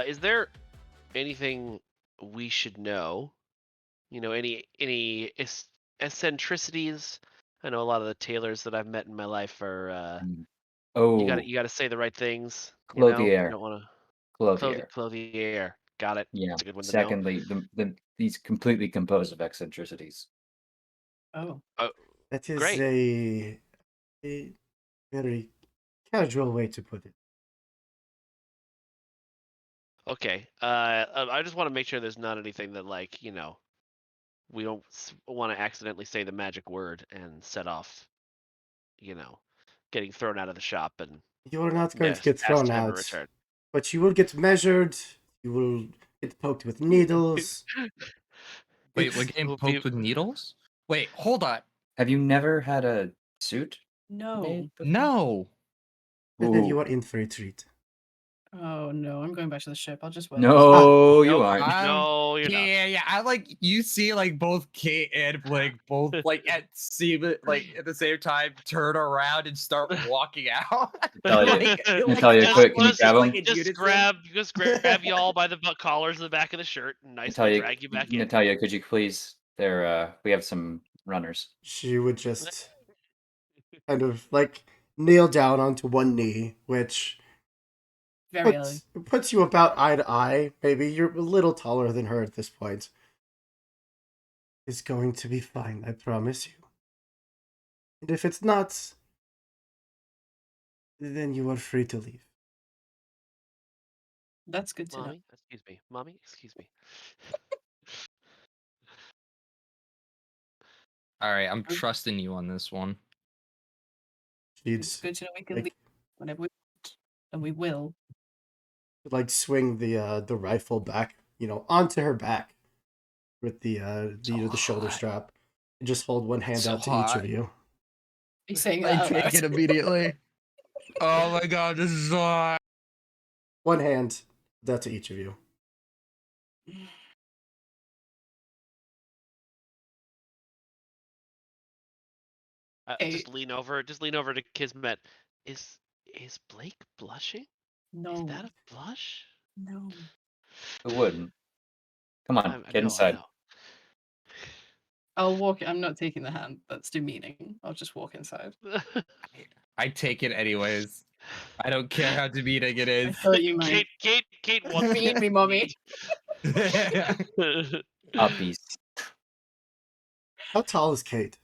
Is there anything we should know? You know, any eccentricities? I know a lot of the tailors that I've met in my life are. Oh, You gotta say the right things. You know, you Clothier. don't want to Clothier. clothier. Got it. Yeah. That's a good one to know. Secondly, he's completely composed of eccentricities. Oh, Oh, That is great. a very casual way to put it. Okay. I just want to make sure there's not anything that like we don't want to accidentally say the magic word and set off, getting thrown out of the shop and You're not going to get asked thrown to never out, return. but you will get measured. You will get poked with needles. Wait, we're It's getting Will poked be- with needles? Wait, hold on. Have you never had a suit? no. Made? but- No. then you Ooh. are in for a treat. Oh no, I'm going back to the ship. I'll just wear No, you Nope. aren't. No, you're not. Yeah. I like you see like both Kate and Blake both like at see like at the same time turn around and start walking out. Natalia, Like, Natalia, all quick, can you just, grab like, him? in Just unison. grab y'all by the collars of the back of the shirt and nicely Natalia, drag you back in. Natalia, could you please? We have some runners. She would just kind of like kneel down onto one knee, which very early. puts you about eye to eye. Maybe you're a little taller than her at this point. It's going to be fine, I promise you. And if it's not, then you are free to leave. That's good to know. Mommy, excuse me. Mommy, excuse me. All right, I'm trusting you on this one. It's She'd good to know we can like, leave whenever we want, and we will. like swing the rifle back, onto her back with the So the shoulder hot. strap. And just hold one hand So out to each of hot. you. He's saying I that out take loud. it immediately. Oh my god, this is so hot. One hand out to each of you. Just lean over to Kismet. Is Blake blushing? Is No, that a blush? no. Who wouldn't? Come on, I get know, inside. I'll walk. I'm not taking the hand. That's demeaning. I'll just walk inside. I take it anyways. I don't care how demeaning it is. I thought you might. Kate wants to Feed get me, mommy. Puppies. How tall is Kate?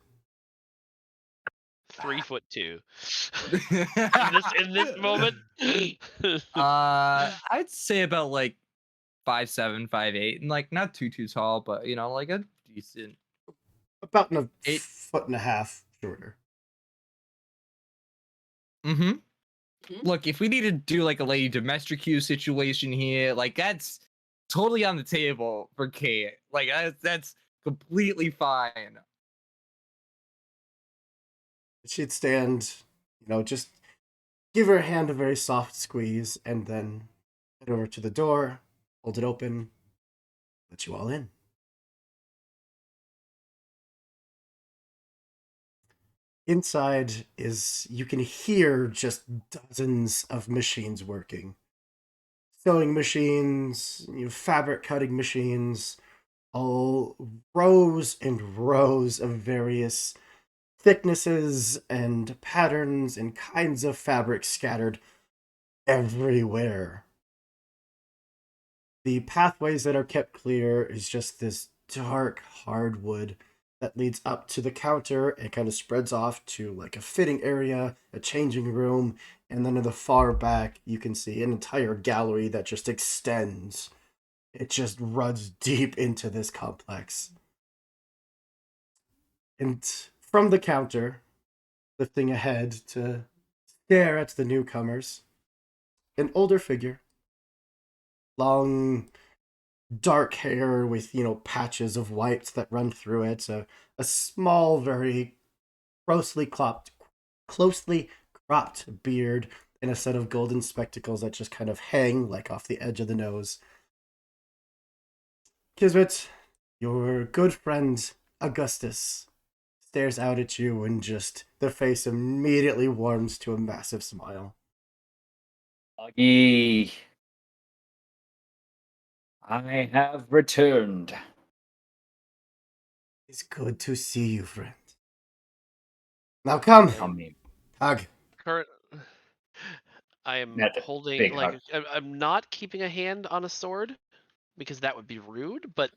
3'2". In this moment. I'd say about like 5'7", 5'8", and like not too tall, but like a decent. About a Eight. foot and a half shorter. Mm-hmm. Mhm. Look, if we need to do like a lady domesticue situation here, like that's totally on the table for Kate. Like that's completely fine. She'd stand, just give her hand a very soft squeeze, and then head over to the door, hold it open, let you all in. Inside you can hear just dozens of machines working. Sewing machines, fabric cutting machines, all rows and rows of various thicknesses and patterns and kinds of fabric scattered everywhere. The pathways that are kept clear is just this dark hardwood that leads up to the counter and kind of spreads off to like a fitting area, a changing room, and then in the far back you can see an entire gallery that just extends. It just runs deep into this complex. And from the counter, lifting a head to stare at the newcomers, an older figure, long, dark hair with, patches of white that run through it. A small, very closely cropped beard, and a set of golden spectacles that just kind of hang like off the edge of the nose. Kismet, your good friend Augustus stares out at you, and just the face immediately warms to a massive smile. Augie, I have returned. It's good to see you, friend. Now come, Come in. hug. Current. I am That's a holding big like hug. I'm not keeping a hand on a sword because that would be rude. But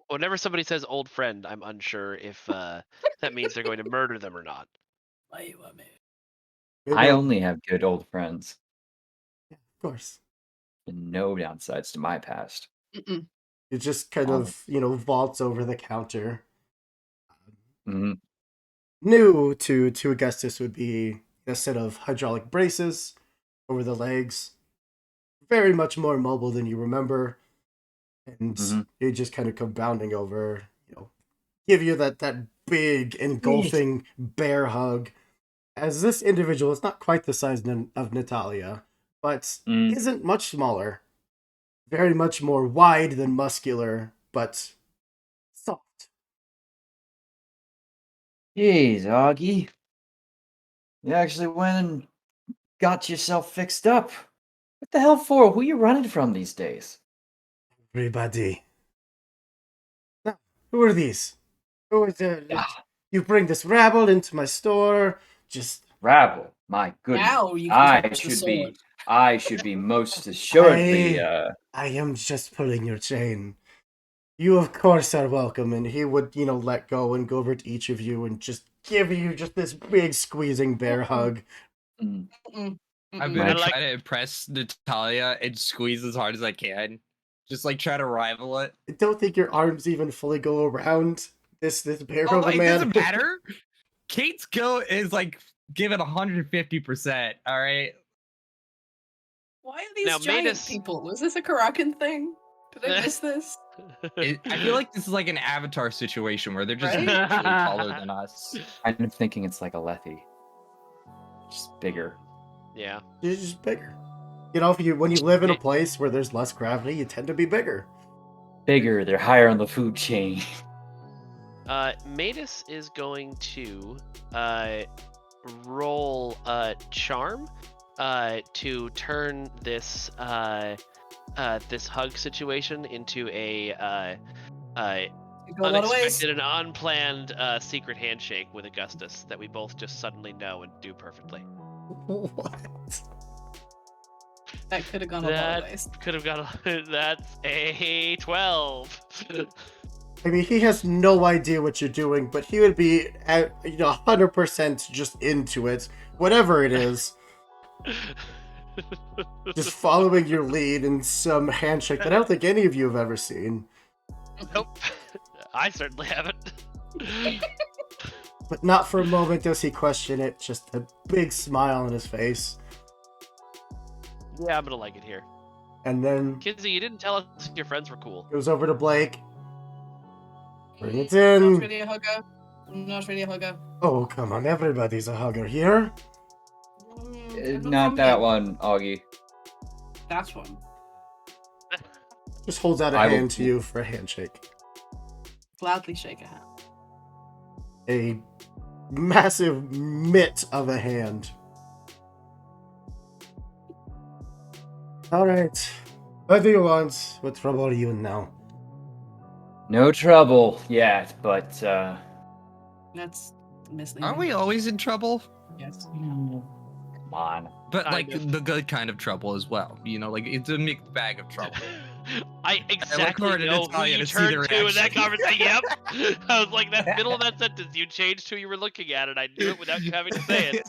whenever somebody says "old friend," I'm unsure if that means they're going to murder them or not. Maybe I only have good old friends. of course. And no downsides to my past. Mm-mm. It just kind of, vaults over the counter. Hmm. New to Augustus would be a set of hydraulic braces over the legs. Very much more mobile than you remember. And Hmm. it just kind of come bounding over, give you that big Yes. engulfing bear hug. As this individual is not quite the size of Natalia, but Mm. isn't much smaller. Very much more wide than muscular, but soft. Jeez, Augie. You actually went and got yourself fixed up. What the hell for? Who you running from these days? Everybody. Now, who are these? Who is Ah, you bring this rabble into my store? Just rabble. My goodness. Now you can touch the sword. I should be most assuredly I am just pulling your chain. You of course are welcome, and he would, let go and go over to each of you and just give you just this big squeezing bear hug. mm, Mm-mm. I'm Mm-mm. gonna I like- try to impress Natalia and squeeze as hard as I can. Just like try to rival it. I don't think your arms even fully go around this bear Oh, of a it man. doesn't matter. Kate's go is like given 150%. All right. Why are these Now, giant Matus- people? Was this a Karakan thing? Did I miss this? I feel like this is like an Avatar situation where they're just Right? naturally taller than us. kind of thinking it's like a Lethe. Just bigger. Yeah. You're just bigger. When you live in a place where there's less gravity, you tend to be bigger. Bigger, they're higher on the food chain. Matus is going to roll charm to turn this this hug situation into a You go a lot of ways. unexpected and unplanned secret handshake with Augustus that we both just suddenly know and do perfectly. What? That could have gone a lot of That ways. could have got that's a 12. I mean, he has no idea what you're doing, but he would be at 100% just into it, whatever it is. Just following your lead in some handshake that I don't think any of you have ever seen. Nope. I certainly haven't. But not for a moment does he question it, just a big smile on his face. Yeah, I'm gonna like it here. And then Kinsey, you didn't tell us your friends were cool. goes over to Blake. Bring it Not in. really a hugger. Not really a hugger. Oh, come on, everybody's a hugger here. I'm Not from that here. one, Augie. That one. Just holds out a I will- hand to you for a handshake. Gladly shake a hand. A massive mitt of a hand. Alright. What do you want? What trouble are you in now? No trouble yet, but That's misleading. Aren't we always in trouble? Yes. come on. But Kind like of. the good kind of trouble as well. Like it's a mixed bag of trouble. I exactly Gordon, know it's who all you you to see the turned to in that reaction. conversation. Yep. I was like, that middle of that sentence, you changed who you were looking at, and I knew it without you having to say it.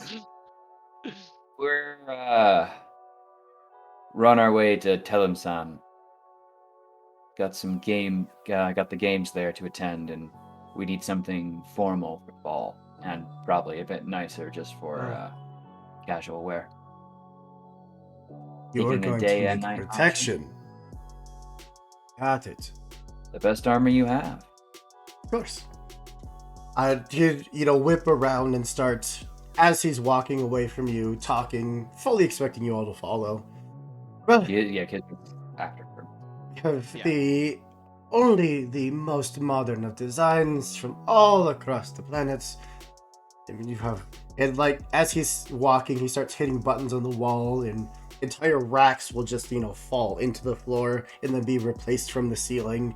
We're we're on our way to Telemsan. Got the games there to attend, and we need something formal for fall, and probably a bit nicer just for casual wear. You're Taking a going day to and need night protection. at it. The best armor you have. Of course. You whip around and start, as he's walking away from you, talking, fully expecting you all to follow. Well, Yeah, kids after her. you have Yeah. the most modern of designs from all across the planets. I mean, and like, as he's walking, he starts hitting buttons on the wall, and entire racks will just, fall into the floor and then be replaced from the ceiling.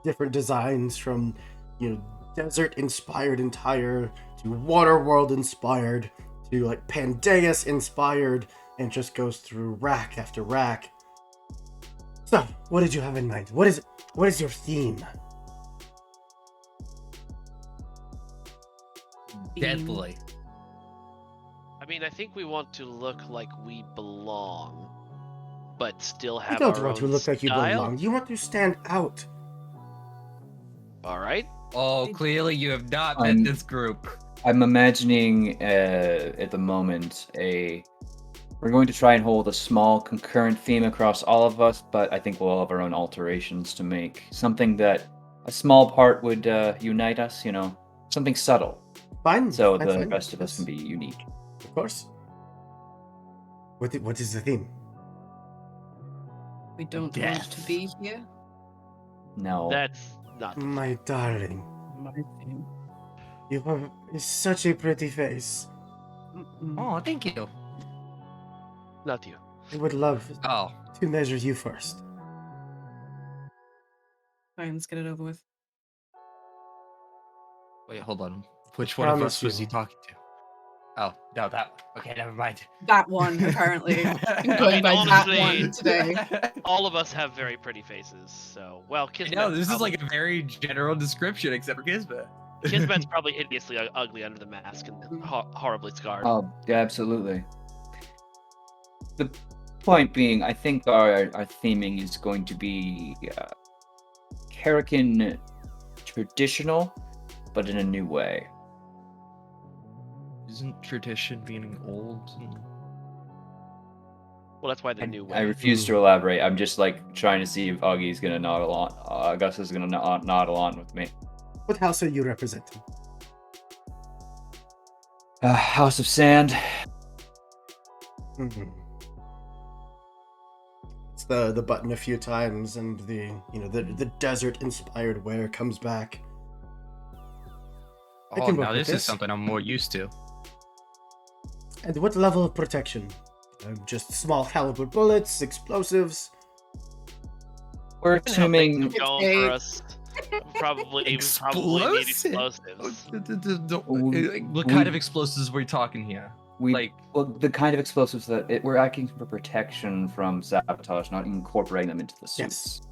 Different designs from, desert-inspired entire to Waterworld inspired to like Pandeus inspired, and just goes through rack after rack. So, what did you have in mind? What is your theme? Deadly. I mean, I think we want to look like we belong, but still You have don't our want to own look like you style. belong. You want to stand out. All right. Oh, clearly you have not met I'm- this group. I'm imagining at the moment we're going to try and hold a small concurrent theme across all of us, but I think we'll have our own alterations to make something that a small part would unite us. Something subtle, Fine. so fine, the fine. rest of us Yes, can be unique. Of course. What is the theme? We don't want to Death. be here. No, That's not the My darling, My theme. you have such a pretty face. Mm-mm. Oh, thank you. not you. I would love Oh, to measure you first. Fine, let's get it over with. wait, hold on. Which one of Promise us was you. he talking to? Oh, no, that one. Okay, never mind. That one, apparently. I'm I going mean, by honestly, that one today. All of us have very pretty faces, so Kismet. No, this is like a very general description, except for Kismet. Kismet's probably hideously ugly under the mask and horribly scarred. oh, yeah, absolutely. The point being, I think our theming is going to be Karakin traditional, but in a new way. Isn't tradition meaning old? Well, that's why the new way. I refuse to elaborate. I'm just trying to see if Augie's gonna nod along. Augustus is gonna nod along with me. What house are you representing? House of Sand. Mhm. It's the button a few times, and the desert inspired wear comes back. I Oh, can work now with this is this. something I'm more used to. And what level of protection? Just small caliber bullets, explosives. We're Given how things assuming have gone Okay. for us, probably need explosives. What kind of explosives are we talking here? the kind of explosives that we're asking for protection from sabotage, not incorporating them into the suits.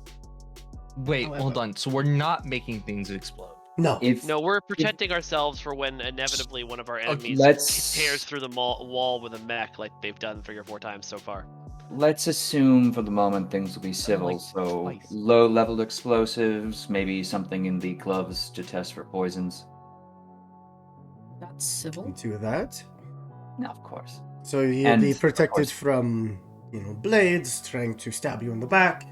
Wait, However. hold on. So we're not making things explode. No. No, we're protecting ourselves for when inevitably one of our enemies let's- tears through the wall with a mech like they've done 3 or 4 times so far. Let's assume for the moment things will be civil, like so twice. low-level explosives, maybe something in the gloves to test for poisons. That's civil. Into that. No, of course. So you'll And, be of protected course- from, blades trying to stab you in the back,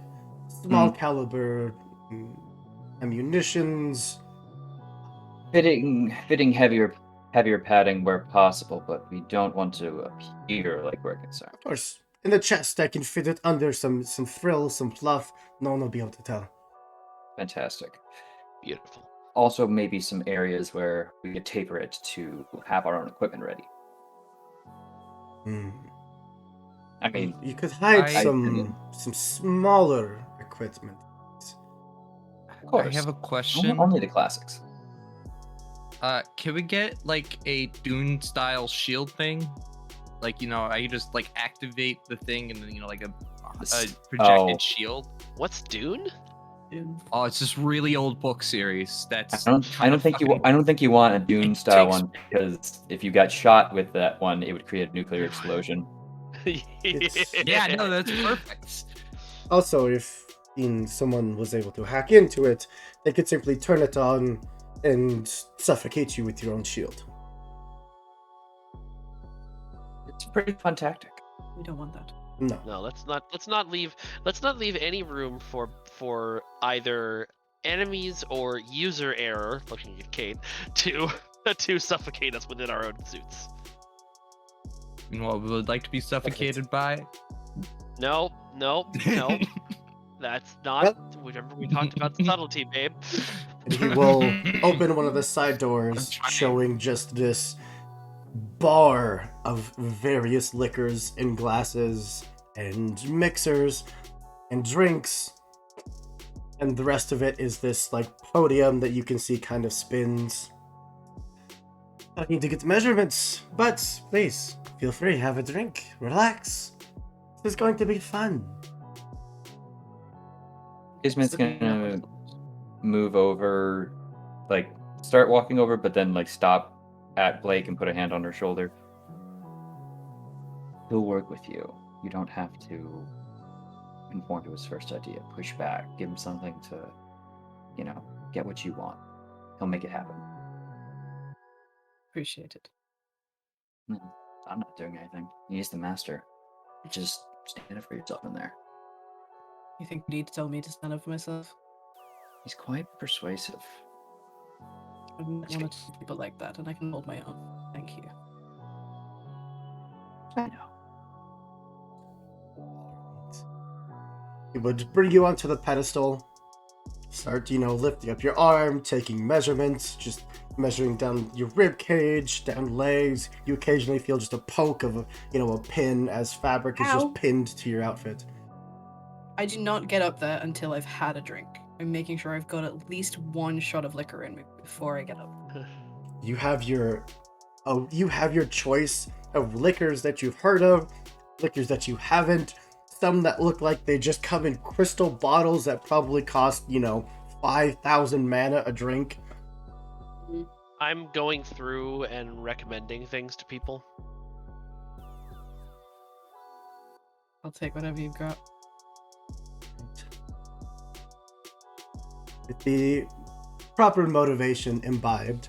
small caliber ammunitions. Fitting heavier padding where possible, but we don't want to appear like we're concerned. Of course, in the chest, I can fit it under some frill, some fluff. No one will be able to tell. Fantastic. Beautiful. Also, maybe some areas where we could taper it to have our own equipment ready. Hmm. I mean, You could hide I- some smaller equipment. of course. I have a question. Only the classics. Can we get like a Dune style shield thing? Like, I just like activate the thing and then like a projected shield. What's Dune? Dude. Oh, it's this really old book series. That's I don't think you want a Dune It style takes- one, because if you got shot with that one, it would create a nuclear explosion. Yeah, no, that's perfect. Also, if someone was able to hack into it, they could simply turn it on and suffocate you with your own shield. It's a pretty fun tactic. We don't want that. No. No, let's not leave any room for either enemies or user error, looking at Kate, to to suffocate us within our own suits. And what we would like to be suffocated by? No. That's not. Remember, we talked about the subtlety, babe. And he will open one of the side doors, showing just this bar of various liquors and glasses and mixers and drinks. And the rest of it is this like podium that you can see kind of spins. I need to get the measurements, but please feel free, have a drink, relax. This is going to be fun. Kismet's gonna move over, like start walking over, but then like stop at Blake and put a hand on her shoulder. He'll work with you. You don't have to conform to his first idea. Push back. Give him something to, get what you want. He'll make it happen. Appreciate it. I'm not doing anything. He's the master. Just stand up for yourself in there. You think you need to tell me to stand up for myself? He's quite persuasive. I've met one or two people like that, and I can hold my own. Thank you. I know. He would bring you onto the pedestal, start, lifting up your arm, taking measurements, just measuring down your rib cage, down legs. You occasionally feel just a poke of a pin as fabric is just pinned to your outfit. I do not get up there until I've had a drink. I'm making sure I've got at least one shot of liquor in me before I get up. You have your choice of liquors that you've heard of, liquors that you haven't, some that look like they just come in crystal bottles that probably cost, 5,000 mana a drink. I'm going through and recommending things to people. I'll take whatever you've got. With the proper motivation imbibed,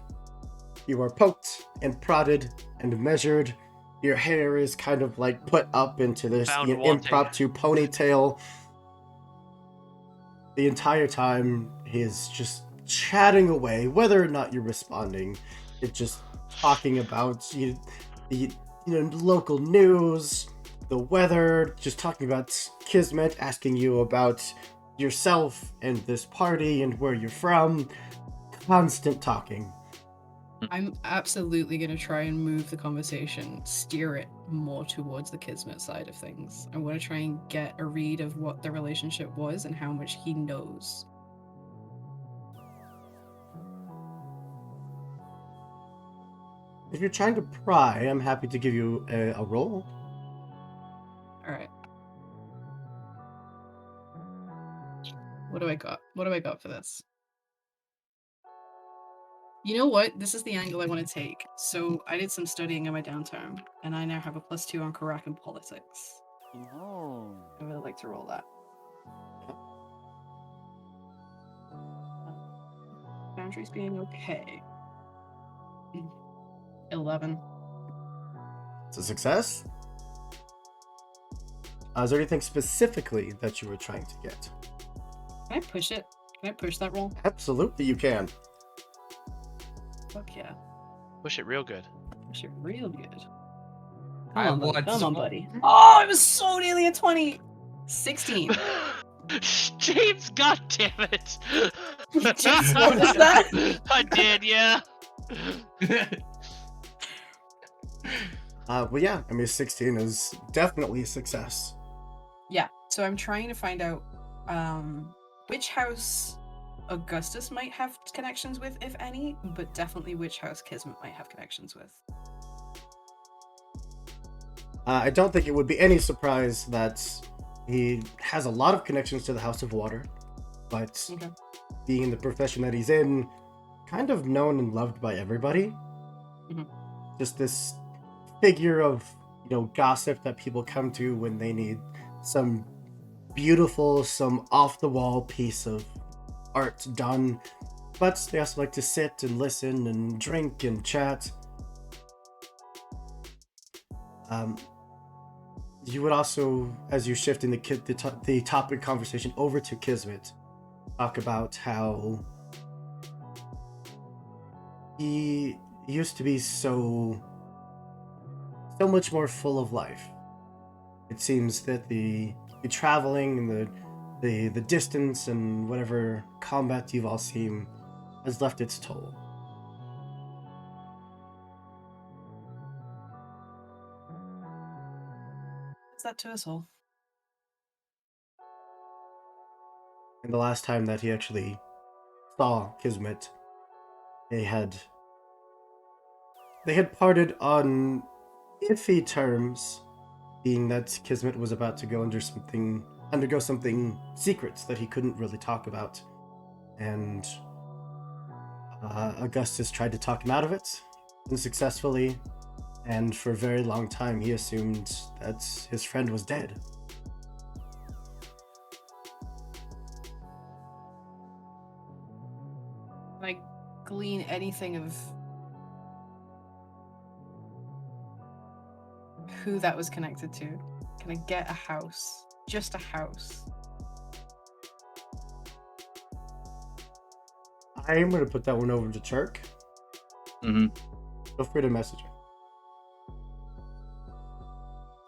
you are poked and prodded and measured. Your hair is kind of like put up into this impromptu ponytail. The entire time he is just chatting away, whether or not you're responding. It's just talking about the local news, the weather, just talking about Kismet, asking you about yourself and this party and where you're from. Constant talking. I'm absolutely going to try and move the conversation, steer it more towards the Kismet side of things. I want to try and get a read of what the relationship was and how much he knows. If you're trying to pry, I'm happy to give you a roll. Alright. What do I got? What do I got for this? You know what? This is the angle I want to take. So I did some studying in my downturn, and I now have a +2 on Karak and politics. Oh. I would like to roll that. Boundaries being okay. 11. It's a success. Is there anything specifically that you were trying to get? Can I push it? Can I push that roll? Absolutely, you can. Fuck yeah. Push it real good. Push it real good. I Come on, buddy. want Come on, some- buddy. Oh, it was so nearly a 20. 16. James, goddammit! You just noticed that? I did, yeah. Well, yeah, 16 is definitely a success. Yeah, so I'm trying to find out which house Augustus might have connections with, if any, but definitely which house Kismet might have connections with. I don't think it would be any surprise that he has a lot of connections to the House of Water, but Okay. being in the profession that he's in, kind of known and loved by everybody. Mhm. Just this figure of, gossip that people come to when they need some beautiful, some off-the-wall piece of art done, but they also like to sit and listen and drink and chat. you would also, as you shift in the topic conversation over to Kismet, talk about how he used to be so much more full of life. It seems that the traveling and the distance and whatever combat you've all seen has left its toll. Is that to us all? And the last time that he actually saw Kismet, they had parted on iffy terms, being that Kismet was about to undergo something secret that he couldn't really talk about, and Augustus tried to talk him out of it, unsuccessfully, and for a very long time he assumed that his friend was dead. Can I glean anything of who that was connected to? Can I get a house? Just a house? I'm going to put that one over to Turk. Mm-hmm. Feel free to message him.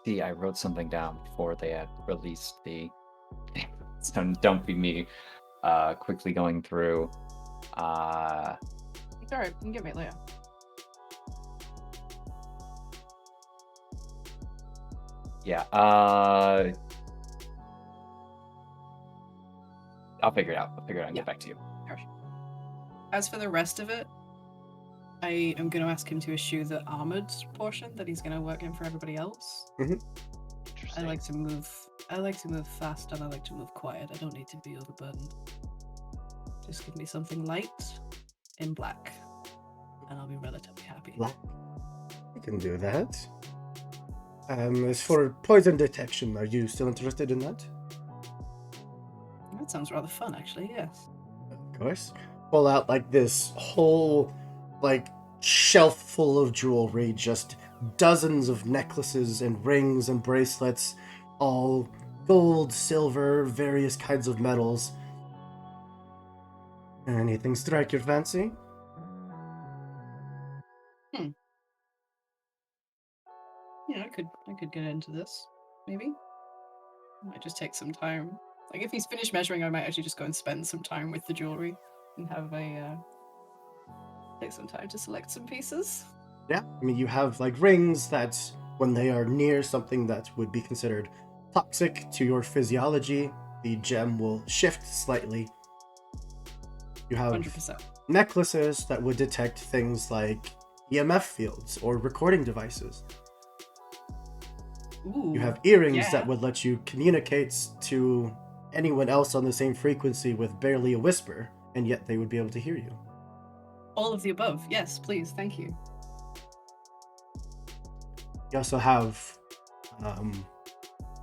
See, I wrote something down before they had released the. So don't be me. Quickly going through. It's alright, you can get me later. Yeah. I'll figure it out. And Yeah. get back to you. As for the rest of it, I am going to ask him to eschew the armored portion that he's going to work in for everybody else. I Interesting. like to move. I like to move fast and I like to move quiet. I don't need to be overburdened. Just give me something light in black, and I'll be relatively happy. Black. I can do that. As for poison detection, are you still interested in that? That sounds rather fun, actually. Yes. Of course. Pull out like this whole like shelf full of jewelry, just dozens of necklaces and rings and bracelets, all gold, silver, various kinds of metals. Anything strike your fancy? Yeah, I could get into this. Maybe. Might just take some time. Like if he's finished measuring, I might actually just go and spend some time with the jewelry and have a take some time to select some pieces. Yeah, I mean, you have like rings that when they are near something that would be considered toxic to your physiology, the gem will shift slightly. You have 100%. necklaces that would detect things like EMF fields or recording devices. Ooh. You have earrings yeah. that would let you communicate to anyone else on the same frequency with barely a whisper, and yet they would be able to hear you. All of the above. Yes, please. Thank you. You also have,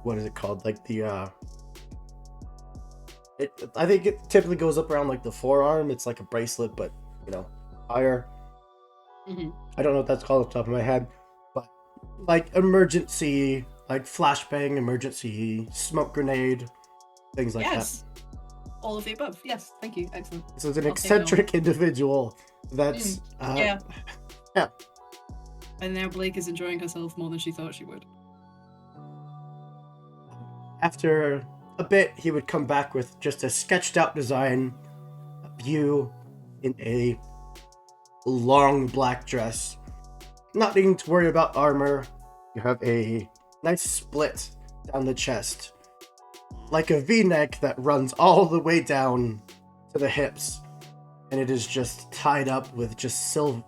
what is it called? Like the, I think it typically goes up around like the forearm. It's like a bracelet, but, higher. Mm-hmm. I don't know what that's called off the top of my head, but like emergency, like flashbang, emergency smoke grenade, things like Yes. All of the above. Yes. Thank you. Excellent. that. This is an I'll take it all. eccentric individual that's, Yeah. yeah. And now Blake is enjoying herself more than she thought she would. After a bit, he would come back with just a sketched out design of you in a long black dress. Not needing to worry about armor. You have a nice split down the chest. Like a V-neck that runs all the way down to the hips. And it is just tied up with just silk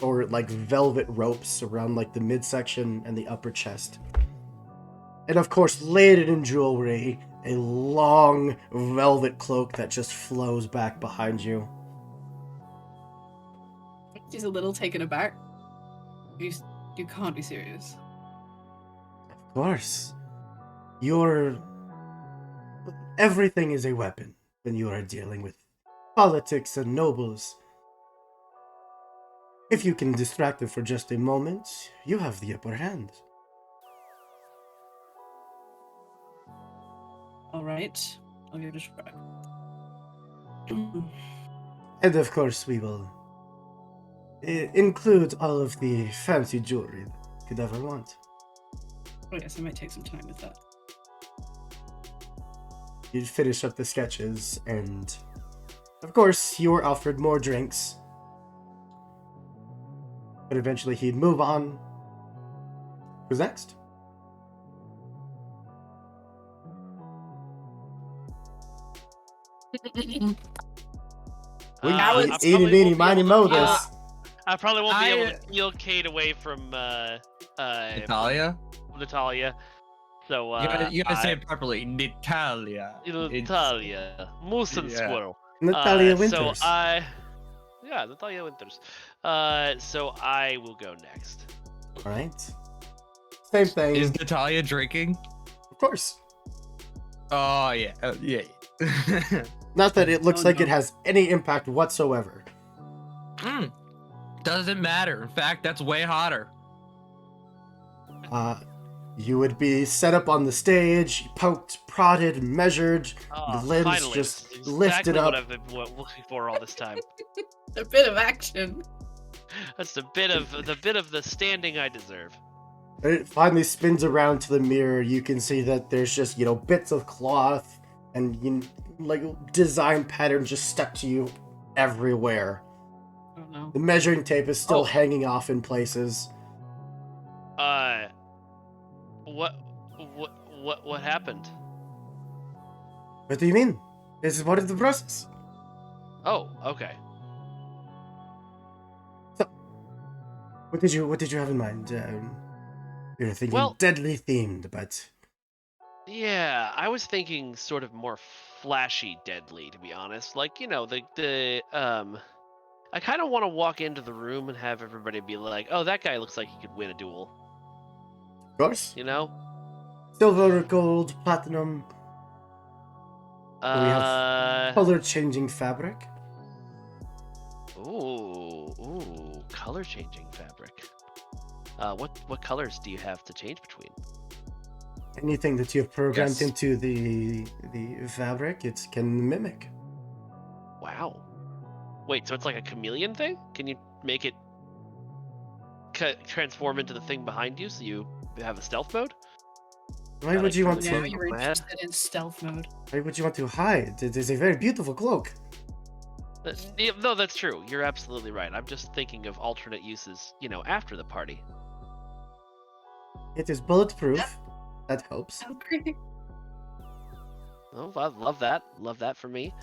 or like velvet ropes around like the midsection and the upper chest. And of course, laden in jewelry, a long velvet cloak that just flows back behind you. She's a little taken aback. You can't be serious. Of course. Everything is a weapon when you are dealing with politics and nobles. If you can distract them for just a moment, you have the upper hand. Alright, I'll give it a try. And of course, we will include all of the fancy jewelry that you could ever want. Oh yes, I might take some time with that. You'd finish up the sketches, and of course, you were offered more drinks. But eventually, he'd move on. Who's next? We Now it's- eeny, probably meeny, won't be miny, able mo to- this. I probably won't be able I- to peel Kate away from Natalia? Natalia. So You gotta say it properly. Natalia. Natalia, moose and Yeah. squirrel. Natalia So Winters. yeah, Natalia Winters. So I will go next. Alright. Same thing. Is Natalia drinking? Of course. Oh, yeah. Yeah. Not that it looks Oh, like no. it has any impact whatsoever. Doesn't matter. In fact, that's way hotter. You would be set up on the stage, poked, prodded, measured, the limbs Finally, just this is lifted exactly up. what I've been looking for all this time. A bit of action. That's the bit of the standing I deserve. And it finally spins around to the mirror. You can see that there's just, bits of cloth and, design patterns just stuck to you everywhere. Oh no. The measuring tape is still Oh. hanging off in places. What happened? What do you mean? This is part of the process. Oh, okay. What did you have in mind? You're thinking Well- deadly themed, but Yeah, I was thinking sort of more flashy deadly, to be honest. Like, I kind of want to walk into the room and have everybody be like, "Oh, that guy looks like he could win a duel." of course. You know? Silver, gold, platinum, we have Uh, color-changing fabric. ooh, color changing fabric. What colors do you have to change between? Anything that you've programmed Yes. into the fabric, it can mimic. Wow. Wait, so it's like a chameleon thing? Can you make it transform into the thing behind you so you have a stealth mode? Why God, would I you want truly Now to? am. you're Man. interested in stealth mode. Why would you want to hide? It is a very beautiful cloak. Yeah, no, that's true. You're absolutely right. I'm just thinking of alternate uses, after the party. It is bulletproof. That helps. Oh, I love that. Love that for me.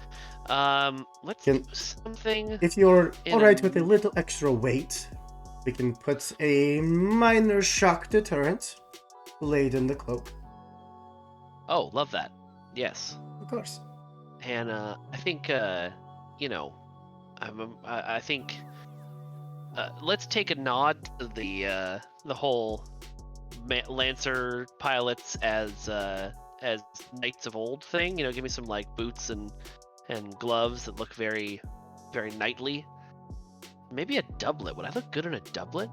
Let's Can- do something. If you're In alright a- with a little extra weight, we can put a minor shock deterrent laid in the cloak. Oh, love that. Yes. Of course. And I think I think let's take a nod to the whole Lancer pilots as knights of old thing. Give me some like boots and gloves that look very very knightly. Maybe a doublet. Would I look good in a doublet?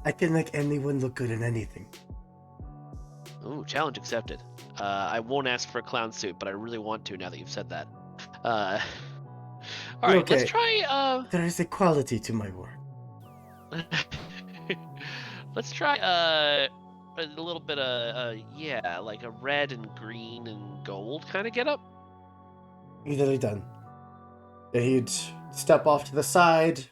I can make anyone look good in anything. Ooh, challenge accepted. I won't ask for a clown suit, but I really want to now that you've said that. All right, Okay. let's try. There is a quality to my work. Let's try a little bit of like a red and green and gold kind of get up. Easily done. Then he'd step off to the side.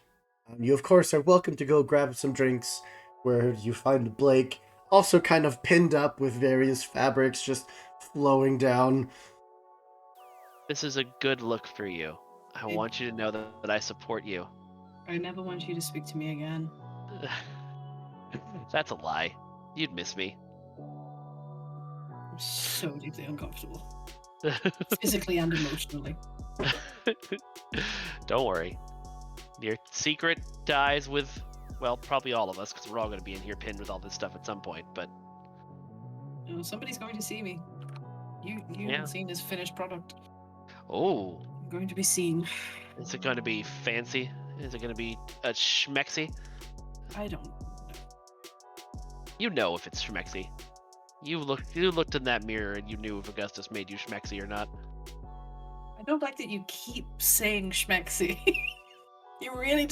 You, of course, are welcome to go grab some drinks, where you find Blake also kind of pinned up with various fabrics just flowing down. This is a good look for you. I want you to know that I support you. I never want you to speak to me again. That's a lie. You'd miss me. I'm so deeply uncomfortable. Physically and emotionally. Don't worry. Your secret dies with, well, probably all of us, because we're all going to be in here pinned with all this stuff at some point, but Somebody's going to see me. You Yeah. haven't seen this finished product. oh, I'm going to be seen. is it going to be fancy? Is it going to be a schmexy? I don't know. You know if it's schmexy. You looked in that mirror and you knew if Augustus made you schmexy or not. I don't like that you keep saying schmexy. You're really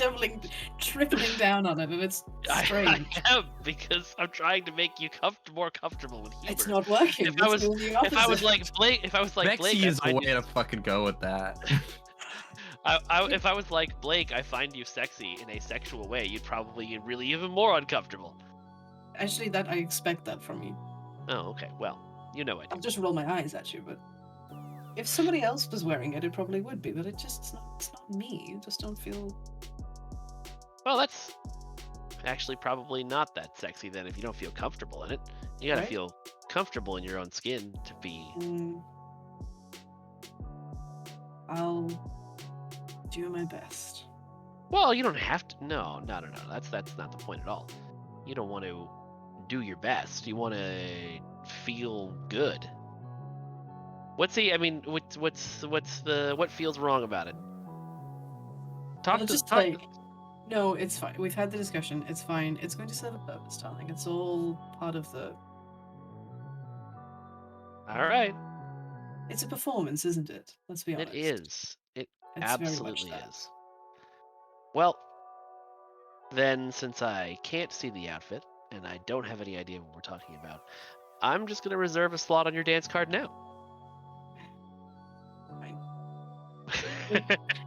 tripling down on it, and it's strange. I am, because I'm trying to make you more comfortable with humor. It's not working. If I was doing the if I was opposite. like Blake, Mexi I is a find way you, to fucking go with that. if I was like Blake, I find you sexy in a sexual way. You'd probably get really even more uncomfortable. Actually, that I expect that from you. Oh, okay. Well, you know I do. I'll just roll my eyes at you, but if somebody else was wearing it, it probably would be. But it's not me. You just don't feel. Well, that's actually probably not that sexy then. If you don't feel comfortable in it, you gotta Right. feel comfortable in your own skin to be. I'll do my best. Well, you don't have to. No. That's not the point at all. You don't want to do your best. You want to feel good. What feels wrong about it? I'll just like. No, it's fine. We've had the discussion. It's fine. It's going to serve a purpose, darling. It's all part of the. All right. It's a performance, isn't it? Let's be honest. It is. It It's very much absolutely that. is. Well, then, since I can't see the outfit and I don't have any idea what we're talking about, I'm just going to reserve a slot on your dance card now.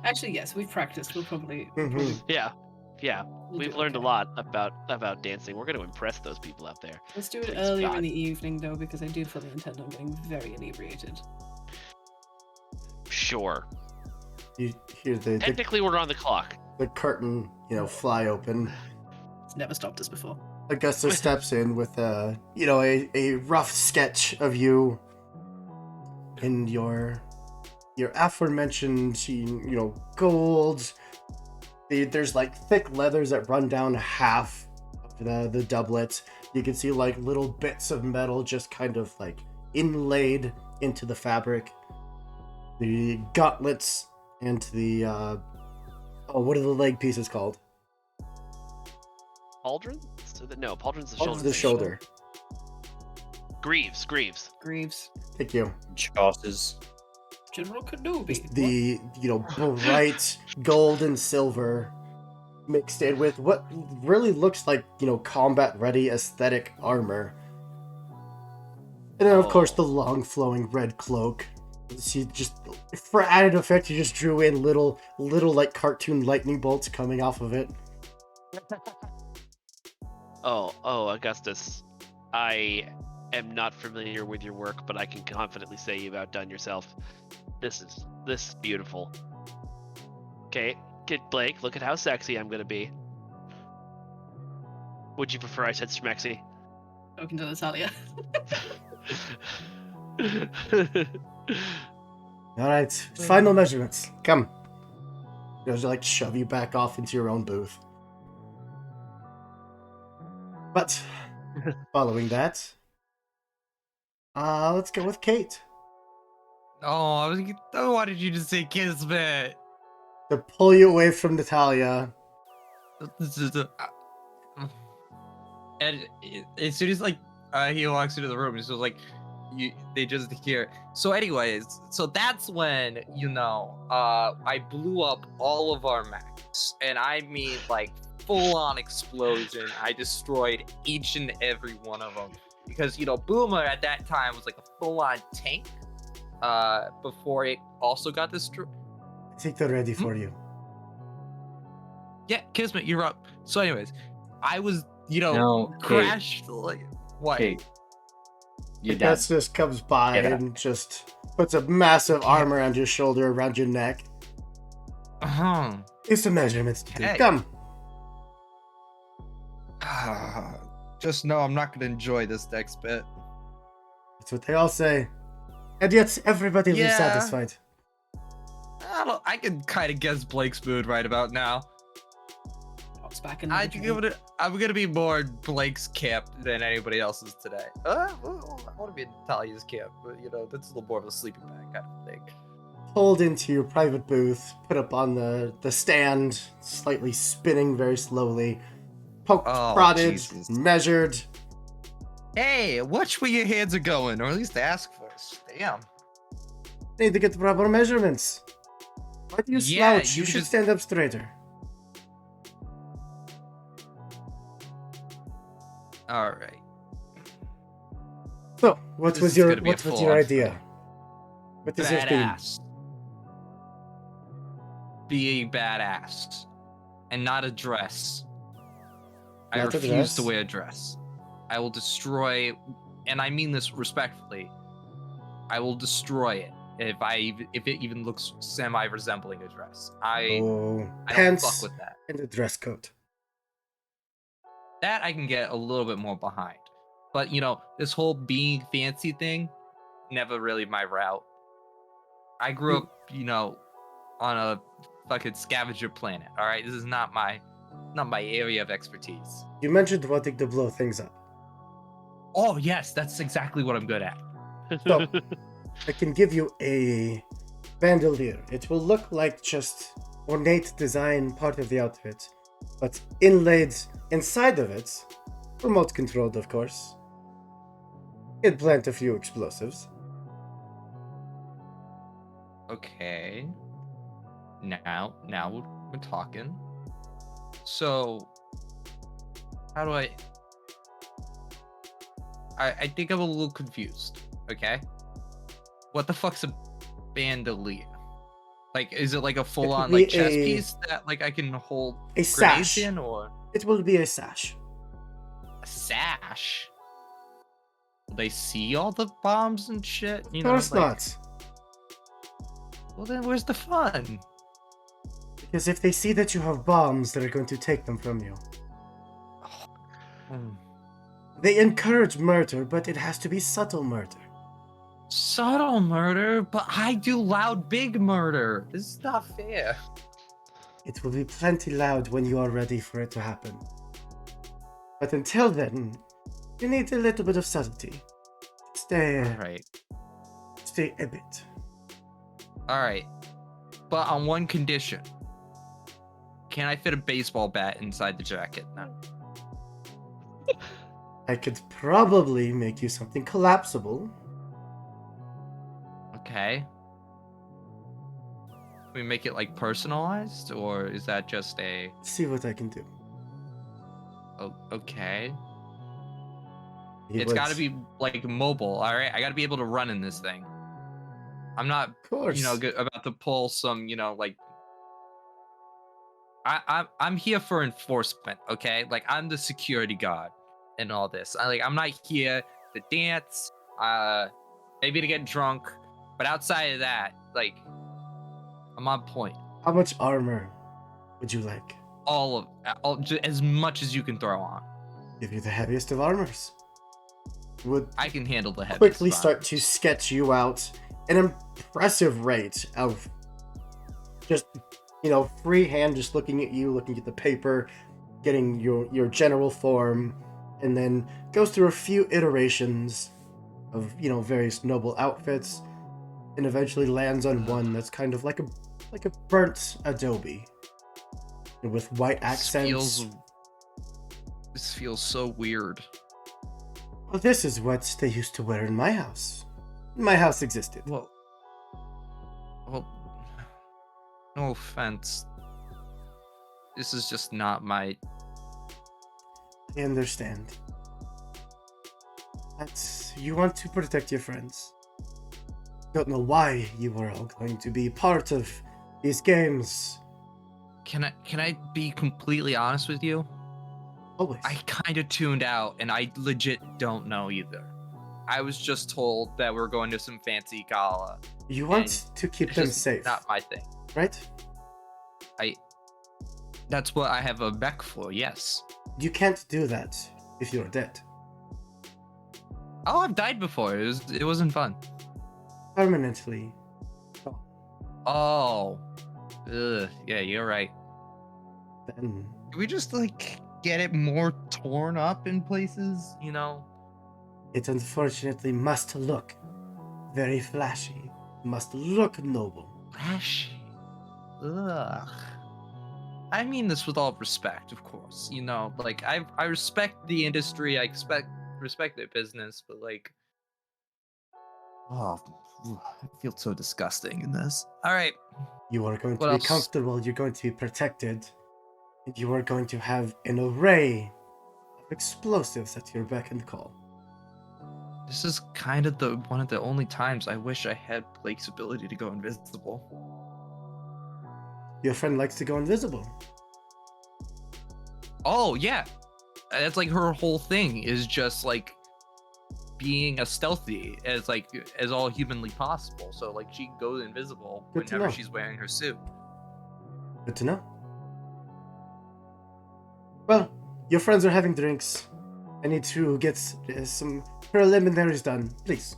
Actually, yes, we've practiced. We'll probably. Yeah. We'll We've do learned okay. a lot about dancing. We're going to impress those people out there. Let's do it Please, earlier God. in the evening, though, because I do fully intend on getting very inebriated. Sure. You hear the Technically, we're on the clock. curtain, fly open. It's never stopped us before. Augustus steps in with a rough sketch of you in your aforementioned gold. There's like thick leathers that run down half of the doublet. You can see like little bits of metal just kind of like inlaid into the fabric. The gauntlets and the what are the leg pieces called? Pauldrons? No, pauldrons the Oh, shoulder. the shoulder. Greaves. Thank you. Chosses. General Kenobi. The bright gold and silver mixed in with what really looks like combat ready aesthetic armor, and then of course the long flowing red cloak. She just, for added effect, you just drew in little like cartoon lightning bolts coming off of it. Oh, Augustus, I am not familiar with your work, but I can confidently say you've outdone yourself. This is beautiful. Okay, kid Blake, look at how sexy I'm gonna be. Would you prefer I said schmexy? Talking to Natalia. All right, final measurements. Come. Goes to like shove you back off into your own booth. But following that, let's go with Kate. Oh, why did you just say Kismet? To pull you away from Natalia. And as soon as he walks into the room, it's just like they just hear. So anyways, so that's when I blew up all of our mechs, and I mean like full-on explosion. I destroyed each and every one of them because Boomer at that time was like a full-on tank. Before it also got destroyed. I think they're ready for you. Yeah, Kismet, you're up. So anyways, I was No, crashed like what? Kate. You're done. Augustus comes by Yeah. and just puts a massive arm around your shoulder, around your neck. Here's some measurements to do. Hey. Come. Just know I'm not gonna enjoy this next bit. That's what they all say. And yet everybody leaves Yeah. satisfied. I can kind of guess Blake's mood right about now. It's back in the I think I'm gonna be more Blake's camp than anybody else's today. I want to be in Natalia's camp, but that's a little more of a sleeping bag kind of thing. Pulled into your private booth, put up on the stand, slightly spinning very slowly. Poked, Oh, prodded, Jesus. measured. Hey, watch where your hands are going, or at least ask first. Damn. Need to get the proper measurements. Why do you Yeah, slouch? you You could should just- stand up straighter. All right. So, what This was is your gonna be a what was full your on idea? What is your theme? Badass. Being badass, and not a dress. I Not a refuse to dress? wear a dress. I will destroy, and I mean this respectfully. I will destroy it if it even looks semi resembling a dress. Oh, I don't fuck pants with that. and a dress coat. That I can get a little bit more behind. But this whole being fancy thing, never really my route. I grew up, on a fucking scavenger planet. All right, this is not my area of expertise. You mentioned wanting to blow things up. Oh yes, that's exactly what I'm good at. So, I can give you a bandolier. It will look like just ornate design part of the outfit, but inlaid inside of it, remote controlled of course. You'd plant a few explosives. Okay. Now we're talking. So, how do I think I'm a little confused. Okay. What the fuck's a bandolier? Like, is it like a full-on be like chess a- piece that like I can hold A grenades sash. in, or It will be a sash. a sash? Will they see all the bombs and shit? Of course not. Well, then where's the fun? Because if they see that you have bombs, they're going to take them from you. Hmm. They encourage murder, but it has to be subtle murder. Subtle murder, but I do loud, big murder. This is not fair. It will be plenty loud when you are ready for it to happen. But until then, you need a little bit of subtlety. Stay a bit. All right. But on one condition. Can I fit a baseball bat inside the jacket? No. I could probably make you something collapsible. Okay. Can we make it like personalized, or is that just a? See what I can do. Oh, okay. He It's would- got to be like mobile. All right. I got to be able to run in this thing. I'm not, Of course. about to pull some, like. I'm here for enforcement. Okay. Like I'm the security guard in all this. I'm not here to dance. Maybe to get drunk, but outside of that, I'm on point. How much armor would you like? As much as you can throw on. Give you the heaviest of armors. Would I can handle the heaviest. quickly of start to armors. sketch you out an impressive rate of just, freehand, just looking at you, looking at the paper, getting your general form, and then goes through a few iterations of, various noble outfits, and eventually lands on one that's kind of like a burnt adobe with white accents. This feels so weird. Well, this is what they used to wear in my house. My house existed. Well, no offense. This is just not my. I understand. But you want to protect your friends. Don't know why you were all going to be part of these games. Can I be completely honest with you? Always. I kind of tuned out, and I legit don't know either. I was just told that we're going to some fancy gala. You want to keep It's them just safe, not my thing. right? That's what I have a mech for. Yes. You can't do that if you're dead. Oh, I've died before. It wasn't fun. Permanently. Oh. Ugh. Yeah, you're right. Then Can we just get it more torn up in places? it unfortunately must look very flashy. Must look noble. Flashy. Ugh. I mean this with all respect, of course. I respect the industry. I respect their business, but like, oh, I feel so disgusting in this. All right, You are going to what be else? comfortable, you're going to be protected, and you are going to have an array of explosives at your beck and call. This is kind of the one of the only times I wish I had Blake's ability to go invisible. Your friend likes to go invisible. Oh yeah, that's like her whole thing is just like being as stealthy as all humanly possible. So like she can go invisible Good to whenever know. she's wearing her suit. Good to know. Well, your friends are having drinks. I need to get some preliminaries done, please.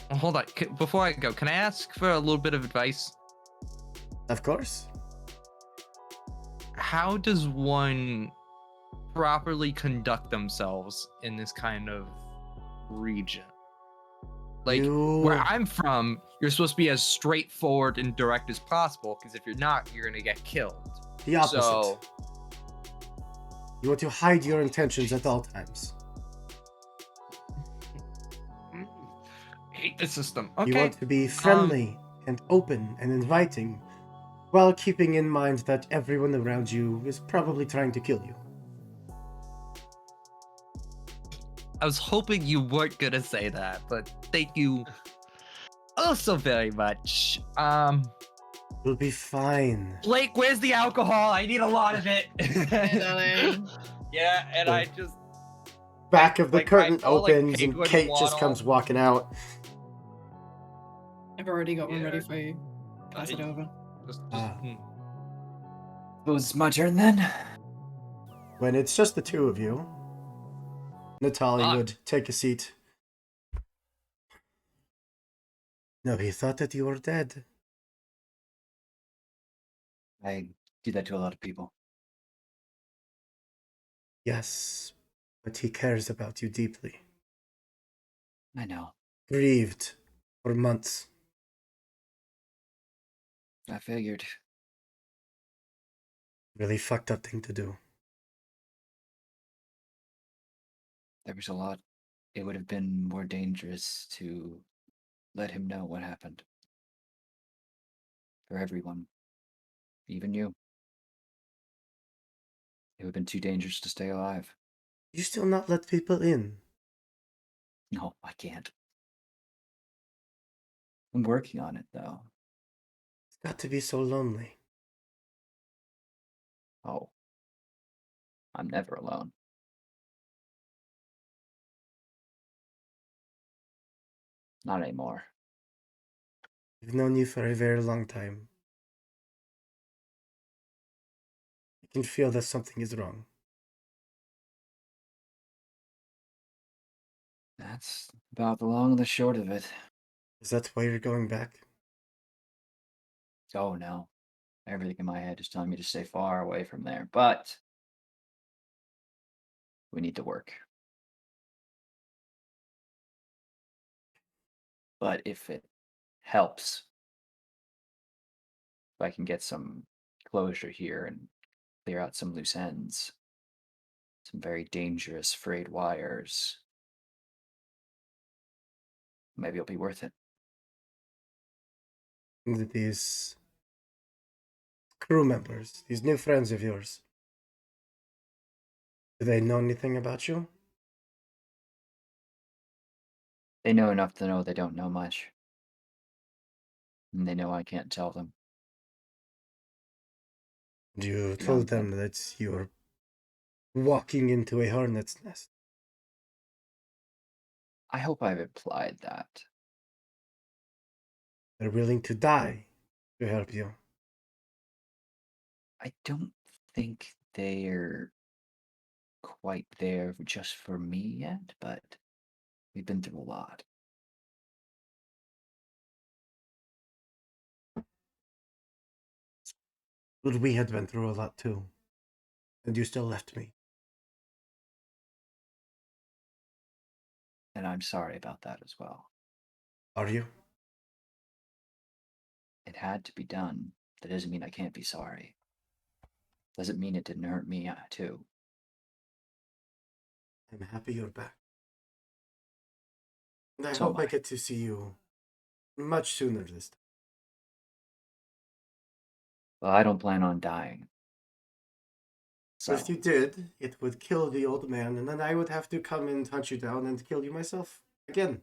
Well, hold on, before I go, can I ask for a little bit of advice? Of course. How does one properly conduct themselves in this kind of region? Like where I'm from, you're supposed to be as straightforward and direct as possible, because if you're not, you're gonna get killed. The opposite. So you want to hide your intentions at all times. hate the system. Okay. You want to be friendly and open and inviting, while keeping in mind that everyone around you is probably trying to kill you. I was hoping you weren't gonna say that, but thank you oh so very much. You'll be fine. Blake, where's the alcohol? I need a lot of it. Hey, darling. Yeah, and I just Back of the like, curtain I felt like opens Kate and would Kate just waddle. comes walking out. I've already got one Yeah. ready for you. Pass it over. Just, Ah. Suppose it's my turn then. When it's just the two of you, Natalie Ah. would take a seat. No, he thought that you were dead. I do that to a lot of people. Yes, but he cares about you deeply. I know. Grieved for months. I figured. Really fucked up thing to do. There was a lot. It would have been more dangerous to let him know what happened. For everyone. Even you. It would have been too dangerous to stay alive. You still not let people in. No, I can't. I'm working on it, though. It's got to be so lonely. Oh. I'm never alone. Not anymore. I've known you for a very long time. I can feel that something is wrong. That's about the long and the short of it. Is that why you're going back? Oh no. Everything in my head is telling me to stay far away from there, but we need to work. But if it helps, if I can get some closure here and clear out some loose ends, some very dangerous frayed wires, maybe it'll be worth it. And these crew members, these new friends of yours, do they know anything about you? They know enough to know they don't know much. And they know I can't tell them. You Yeah, told them that you're walking into a hornet's nest. I hope I've implied that. They're willing to die to help you. I don't think they're quite there just for me yet, but we've been through a lot. But we had been through a lot too. And you still left me. And I'm sorry about that as well. Are you? It had to be done. That doesn't mean I can't be sorry. Doesn't mean it didn't hurt me too. I'm happy you're back. And I So hope am I I. get to see you much sooner this time. Well, I don't plan on dying. But So if you did, it would kill the old man, and then I would have to come and hunt you down and kill you myself again.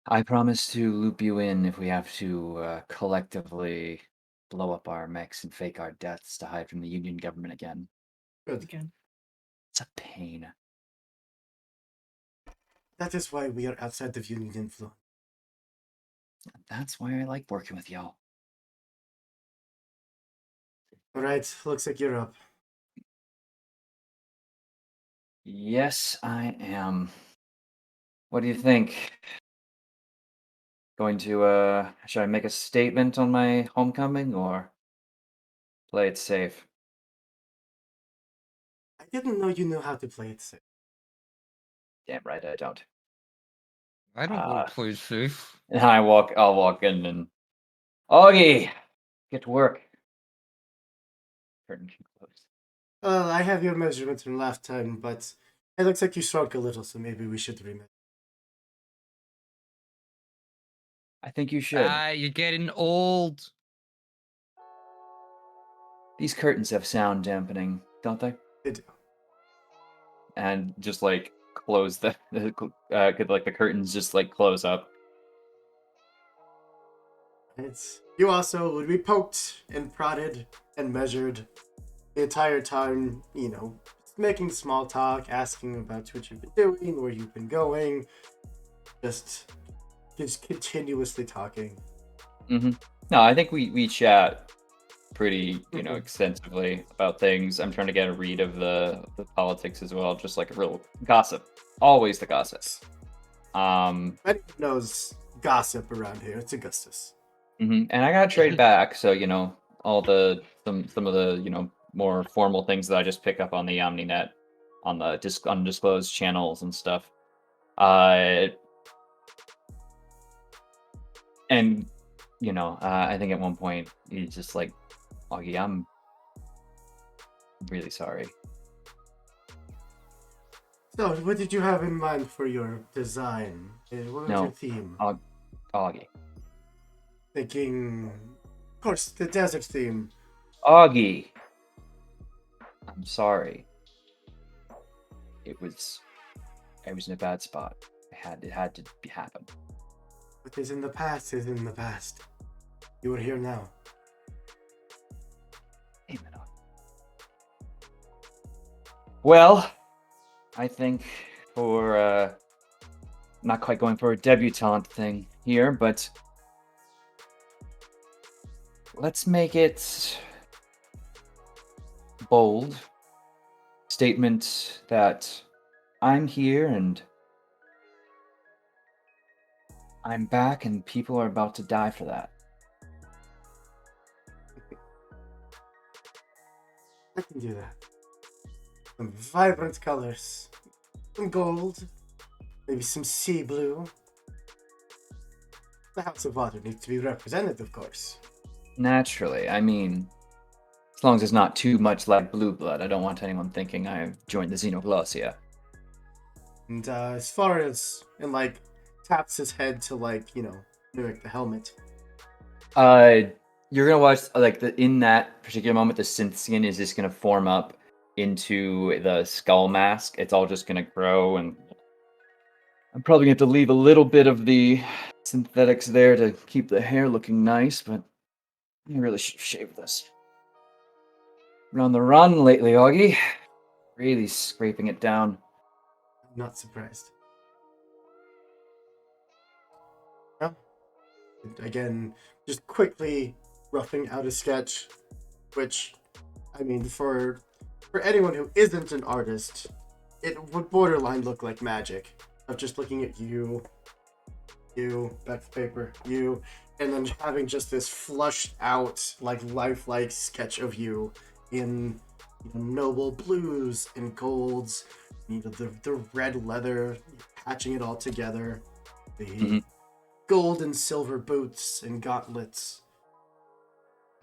I promise to loop you in if we have to collectively blow up our mechs and fake our deaths to hide from the Union government again. Good. Again. It's a pain. That is why we are outside of Union influence. That's why I like working with y'all. All right, looks like you're up. Yes, I am. What do you think? Going to should I make a statement on my homecoming or play it safe? I didn't know you knew how to play it safe. Damn right I don't. I don't want to play safe. And I'll walk in and Augie, get to work. Curtain can close. I have your measurements from last time, but it looks like you shrunk a little, so maybe we should remit. I think you should. You're getting old. These curtains have sound dampening, don't they? They do. And just like close could like the curtains just like close up. You also would be poked and prodded and measured the entire time, making small talk, asking about what you've been doing, where you've been going, just continuously talking. Mm-hmm. No, I think we chat pretty, Mhm. extensively about things. I'm trying to get a read of the politics as well, just like a real gossip. Always the gossip. Anyone knows gossip around here. It's Augustus. And I gotta trade back, so all some of the more formal things that I just pick up on the OmniNet, on the undisclosed channels and stuff. And I think at one point he's just like, Augie, I'm really sorry. So, what did you have in mind for your design? What was No, your theme? Augie. Thinking, of course, the desert theme. Augie. I'm sorry. I was in a bad spot. It had to happen. What is in the past is in the past. You are here now. Amen. Well, I think for not quite going for a debutante thing here, but let's make it bold. Statement that I'm here and I'm back and people are about to die for that. I can do that. Some vibrant colors. Some gold. Maybe some sea blue. The House of Water needs to be represented, of course. Naturally, I mean, as long as it's not too much like blue blood, I don't want anyone thinking I've joined the Xenoglossia. And as far as, taps his head to, mimic the helmet. You're gonna watch in that particular moment, the synth skin is just gonna form up into the skull mask. It's all just gonna grow, and I'm probably gonna have to leave a little bit of the synthetics there to keep the hair looking nice, but I really should shave this. Been on the run lately, Augie. Really scraping it down. I'm not surprised. No? Again, just quickly roughing out a sketch, which, I mean, for anyone who isn't an artist, it would borderline look like magic. Of just looking at you, back to paper, you, and then having just this flushed out, lifelike sketch of you in noble blues and golds, the red leather, patching it all together, the gold and silver boots and gauntlets,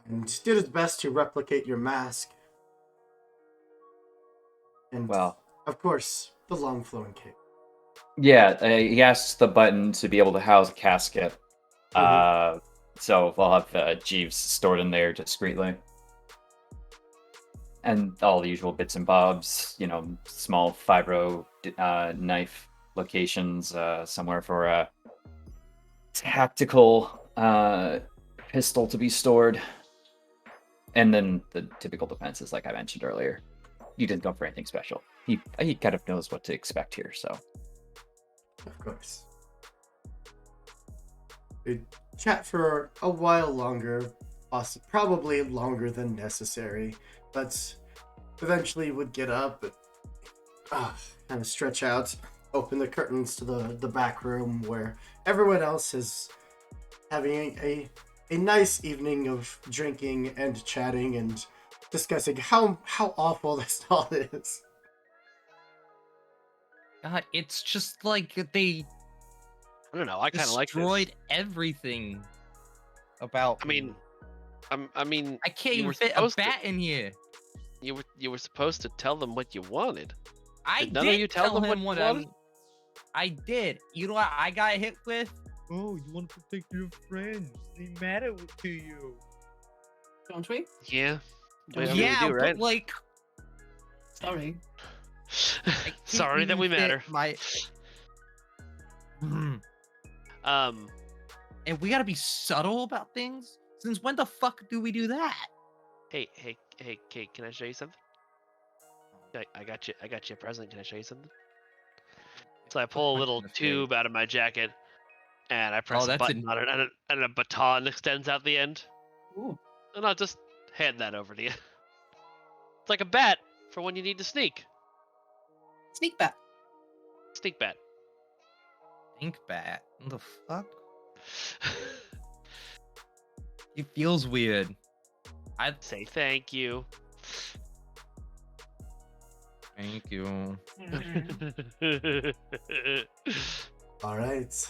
and did his best to replicate your mask. And Well, Of course, the long flowing cape. Yeah, he asks the button to be able to house a casket. So we'll have Jeeves stored in there discreetly. And all the usual bits and bobs, small fibro knife locations, somewhere for a tactical pistol to be stored. And then the typical defenses, like I mentioned earlier. You didn't go for anything special. He kind of knows what to expect here, so. Of course. We chat for a while longer, probably longer than necessary, but eventually would get up and kind of stretch out, open the curtains to the back room where everyone else is having a nice evening of drinking and chatting and discussing how awful this stall is. God, it's just like they I don't know. I kind of like this. destroyed everything about. I mean, I can't you even were fit a supposed to- bat in here. You were supposed to tell them what you wanted. I Did none of did you tell them him what what you wanted? I did. You know what I got hit with? Oh, you want to protect your friends? They matter to you. Don't we? Yeah. Don't Yeah, we? Yeah, do, right? but like, Sorry. I can't Sorry that even we fit matter. My. And we gotta be subtle about things. Since when the fuck do we do that? Hey, Kate, can I show you something? I got you a present. Can I show you something? So I pull a little tube out of my jacket, and I press a that's button on it, and a baton extends out the end. Ooh. And I'll just hand that over to you. It's like a bat for when you need to sneak. Sneak bat. Sneak bat. Think bat. What the fuck? It feels weird. I'd Say thank you. thank you. All right.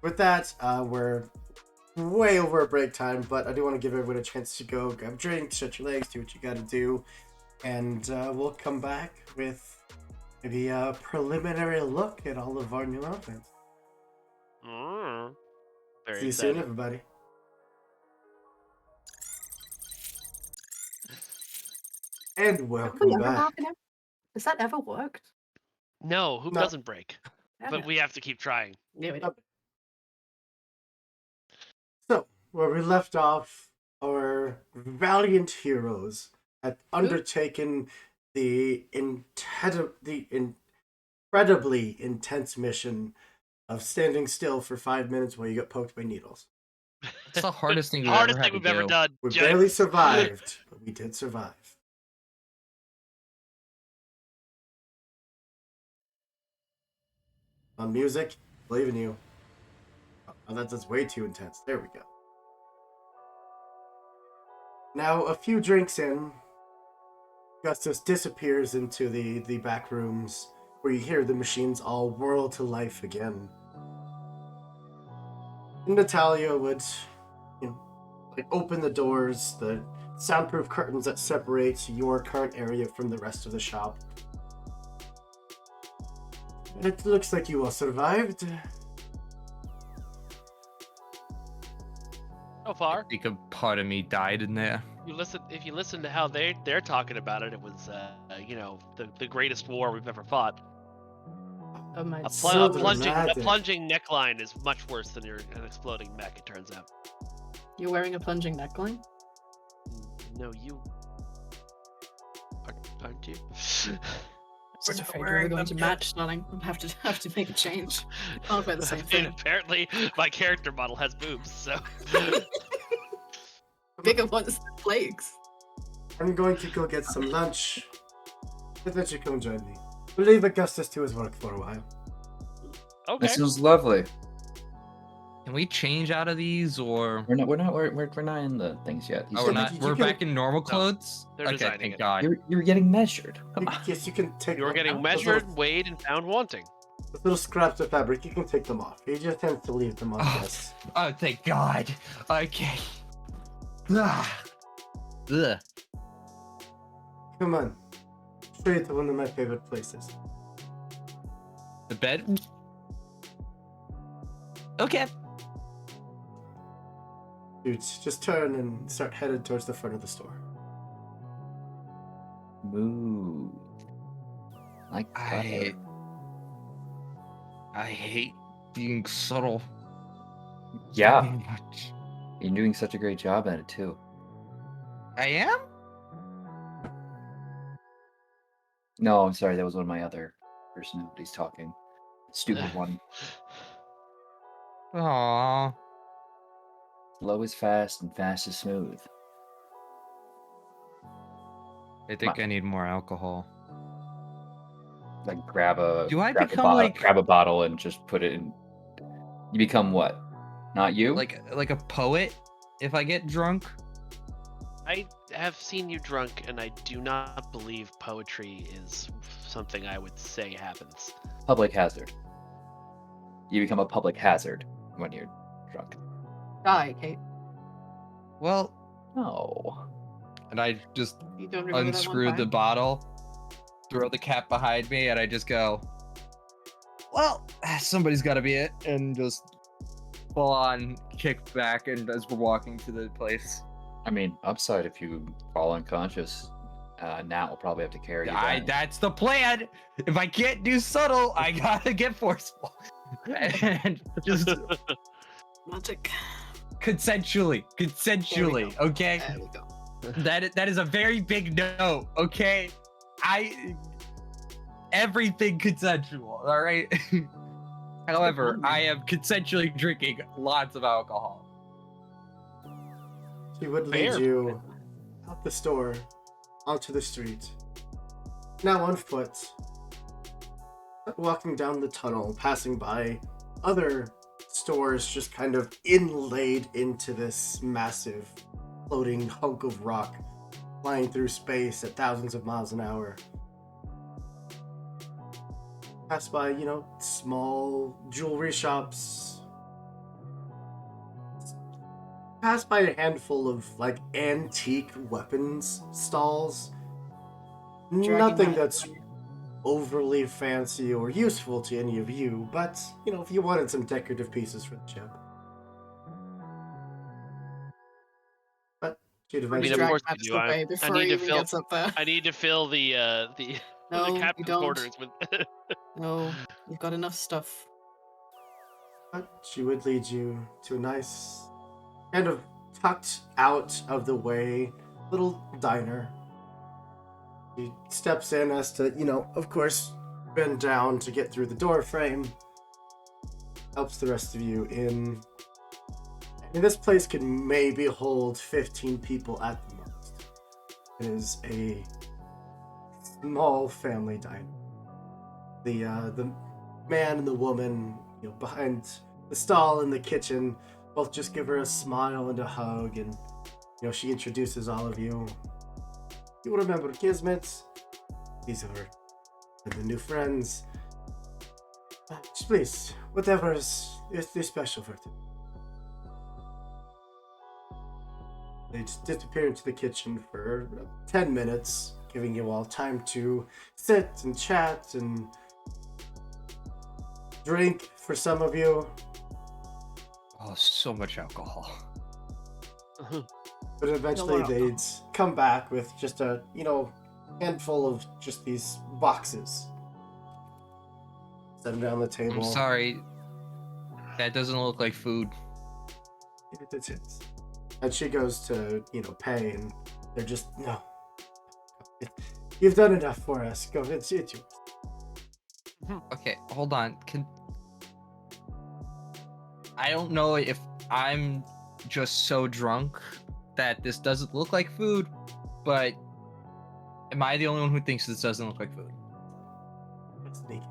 With that, we're way over break time, but I do want to give everyone a chance to go grab drinks, stretch your legs, do what you got to do, and we'll come back with maybe a preliminary look at all of our new outfits. Very See you exciting. soon, everybody. And welcome back. Has that ever worked? No, hoop No. doesn't break. Damn But it. we have to keep trying. Yeah, we do. So, where we left off, our valiant heroes had undertaken the incredibly intense mission of standing still for 5 minutes while you get poked by needles. It's the hardest thing we've Hardest ever had thing to we've ever do. done. We Jenks. barely survived, but we did survive. On music, believe in you. Oh, that's way too intense. There we go. Now, a few drinks in, Gustus disappears into the back rooms where you hear the machines all whirl to life again. And Natalia would, open the doors, the soundproof curtains that separate your current area from the rest of the shop. It looks like you all survived. So far, I think a part of me died in there. if you listen to how they're talking about it, it was the greatest war we've ever fought. Oh my. A So plunging dramatic. neckline is much worse than an exploding mech. It turns out. You're wearing a plunging neckline? No, you aren't you? I was afraid we were going to match, darling. Have to make a change. Can't wear the same And thing. apparently, my character model has boobs, so. Bigger ones than plagues. I'm going to go get some lunch. But then you come join me. We'll leave Augustus to his work for a while. Okay. This was lovely. Can we change out of these or? We're not in the things yet. Oh, we're not. you We're can- back in normal clothes. they're Okay, designing thank it. God. You're getting measured. Come on. Yes, you can take You were them getting out. measured, weighed, and found wanting. Those little scraps of fabric, you can take them off. He just tends to leave them on Oh. desks. Oh, thank God. Okay. Ugh. Ugh. Come on. show you to one of my favorite places. The bed? Okay. Dude, just turn and start headed towards the front of the store. Move. Like butter. I hate being subtle. Yeah, so much. you're doing such a great job at it too. I am? No, I'm sorry, that was one of my other personalities talking. Stupid one. Aww. Slow is fast and fast is smooth. I think I need more alcohol. Like grab a Do I become like grab a bottle and just put it in. You become what? Not you? like a poet if I get drunk? I have seen you drunk, and I do not believe poetry is something I would say happens. Public hazard. You become a public hazard when you're drunk. Die, Kate. Well, No. and I just You don't remember that unscrew one the time? bottle, throw the cap behind me, and I just go, well, somebody's got to be it, and just full on kick back and as we're walking to the place. I mean, upside if you fall unconscious, Nat will probably have to carry you down. That's the plan. If I can't do subtle, I gotta get forceful. And just Magic. consensually, okay? There we go. That is a very big no, okay? Everything consensual, all right? However, I am consensually drinking lots of alcohol. She would lead Fair. you out the store, onto the street. Now on foot, walking down the tunnel, passing by other stores just kind of inlaid into this massive floating hunk of rock flying through space at thousands of miles an hour. Pass by, small jewelry shops. Pass by a handful of antique weapons stalls. Nothing that's overly fancy or useful to any of you, but if you wanted some decorative pieces for the ship. But she'd I eventually. mean, of Drag course that you do. stuff I away before need he to even fill. gets up there. I need to fill the No, the you captain's don't. quarters with. No, you've got enough stuff. But she would lead you to a nice, kind of tucked out of the way little diner. She steps in as to, of course, bend down to get through the door frame. Helps the rest of you in. And this place can maybe hold 15 people at the most. It is a small family diner. The man and the woman, behind the stall in the kitchen, both just give her a smile and a hug, and she introduces all of you. You remember Kismet? These are the new friends. Just please, whatever is special for them. They just disappear into the kitchen for 10 minutes, giving you all time to sit and chat and drink for some of you. Oh, so much alcohol. But eventually they'd come back with just a, handful of just these boxes. Set them down on the table. I'm sorry. That doesn't look like food. It is. And she goes to, pay, and they're just, no. You've done enough for us. Go, it's yours. Okay, hold on. I don't know if I'm just so drunk that this doesn't look like food, but am I the only one who thinks this doesn't look like food? Sneaky.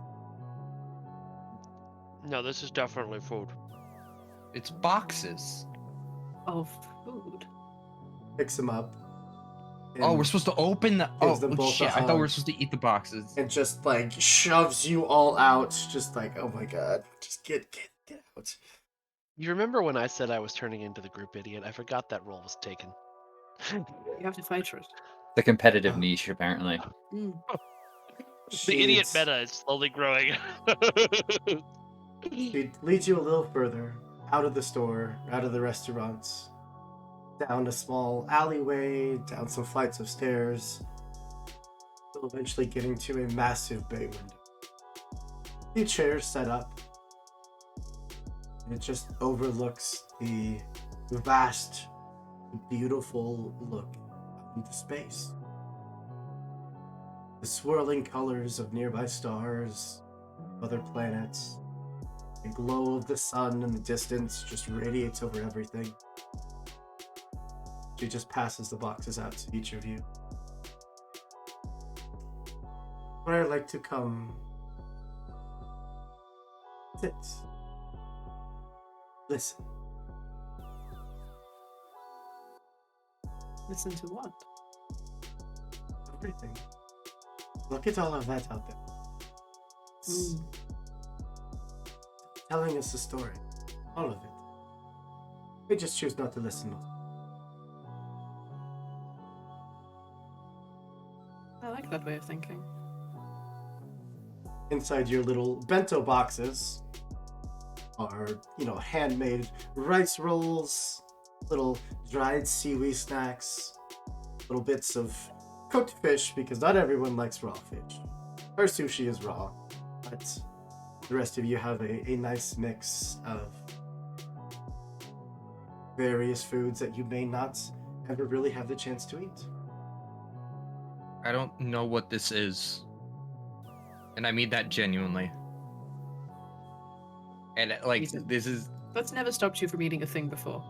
No, this is definitely food. It's boxes. Of food. Picks them up. Oh, we're supposed to open the. gives Oh, them both shit! a I thought we were hug. supposed to eat the boxes. And just shoves you all out. Just oh my god. Just get out. You remember when I said I was turning into the group idiot? I forgot that role was taken. You have to fight for it. The competitive niche, apparently. Mm. The idiot She's- meta is slowly growing. She leads you a little further, out of the store, out of the restaurants, down a small alleyway, down some flights of stairs, till eventually getting to a massive bay window. The chairs set up, and it just overlooks the vast, beautiful look into space. The swirling colors of nearby stars, other planets, the glow of the sun in the distance just radiates over everything. She just passes the boxes out to each of you. But I'd like to come sit. Listen. Listen to what? Everything. Look at all of that out there. It's telling us a story. All of it. We just choose not to listen. I like that way of thinking. Inside your little bento boxes are, handmade rice rolls, little dried seaweed snacks, little bits of cooked fish, because not everyone likes raw fish. Her sushi is raw, but the rest of you have a nice mix of various foods that you may not ever really have the chance to eat. I don't know what this is. And I mean that genuinely. And Jesus. this is That's never stopped you from eating a thing before.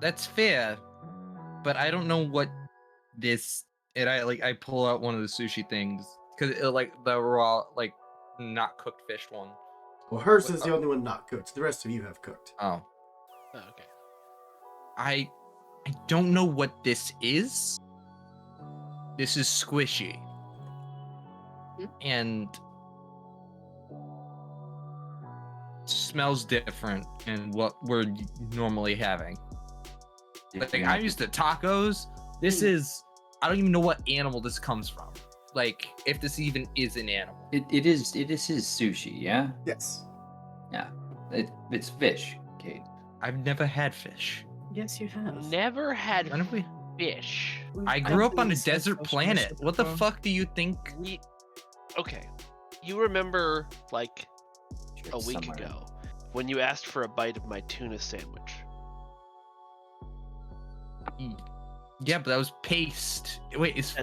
that's fair. But I don't know what this, and I pull out one of the sushi things because the raw, not cooked fish one. Well, hers is the only one not cooked. The rest of you have cooked. Oh, Oh, okay. I don't know what this is. This is squishy. And smells different than what we're normally having. I'm used to tacos. This is, I don't even know what animal this comes from. If this even is an animal. It is his sushi, yeah? Yes. Yeah. It's fish, Kate. I've never had fish. Yes, you have. Never had When have we? fish. I grew up on a desert planet. What the fuck do you think? Okay. You remember Sure, a it's week somewhere. ago when you asked for a bite of my tuna sandwich? Yeah, but that was Wait, is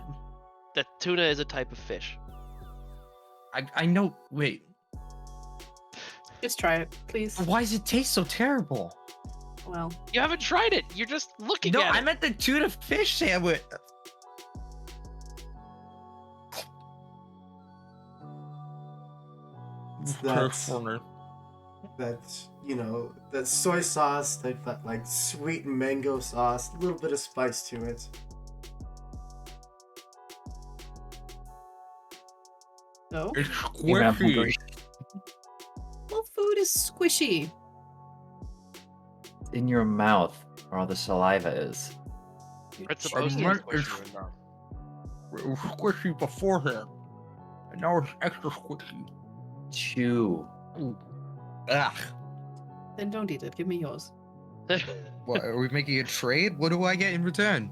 That tuna is a type of fish. I know. Wait, Just try it, please. why does it taste so terrible? Well, You haven't tried it. You're just looking No, at I it. meant the tuna fish sandwich. That soy sauce, that sweet mango sauce, a little bit of spice to it. no. It's Even I'm squishy. hungry. Well, food is squishy. In your mouth, where all the saliva is. It's supposed to be Mark squishy is- right now. It was squishy beforehand, and now it's extra squishy. Chew. Ugh. Then don't eat it. Give me yours. What, are we making a trade? What do I get in return?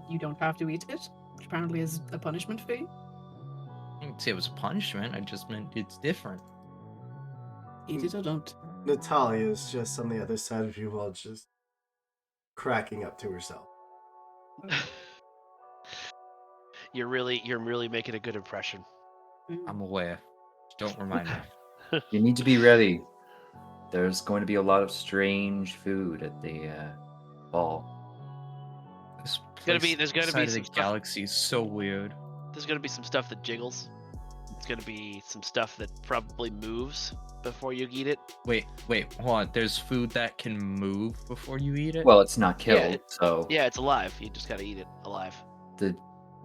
You don't have to eat it, which apparently is a punishment for you. I didn't say it was a punishment. I just meant it's different. Eat it or don't. Natalia is just on the other side of you while just cracking up to herself. You're really making a good impression. I'm aware. Don't remind me. You need to be ready. There's going to be a lot of strange food at the ball. This gonna place be- there's gonna be side of some the stuff- galaxy is so weird. There's gonna be some stuff that jiggles. There's gonna be some stuff that probably moves before you eat it. Wait, hold on. There's food that can move before you eat it? Well, it's not killed, Yeah, so Yeah, it's alive. You just gotta eat it alive.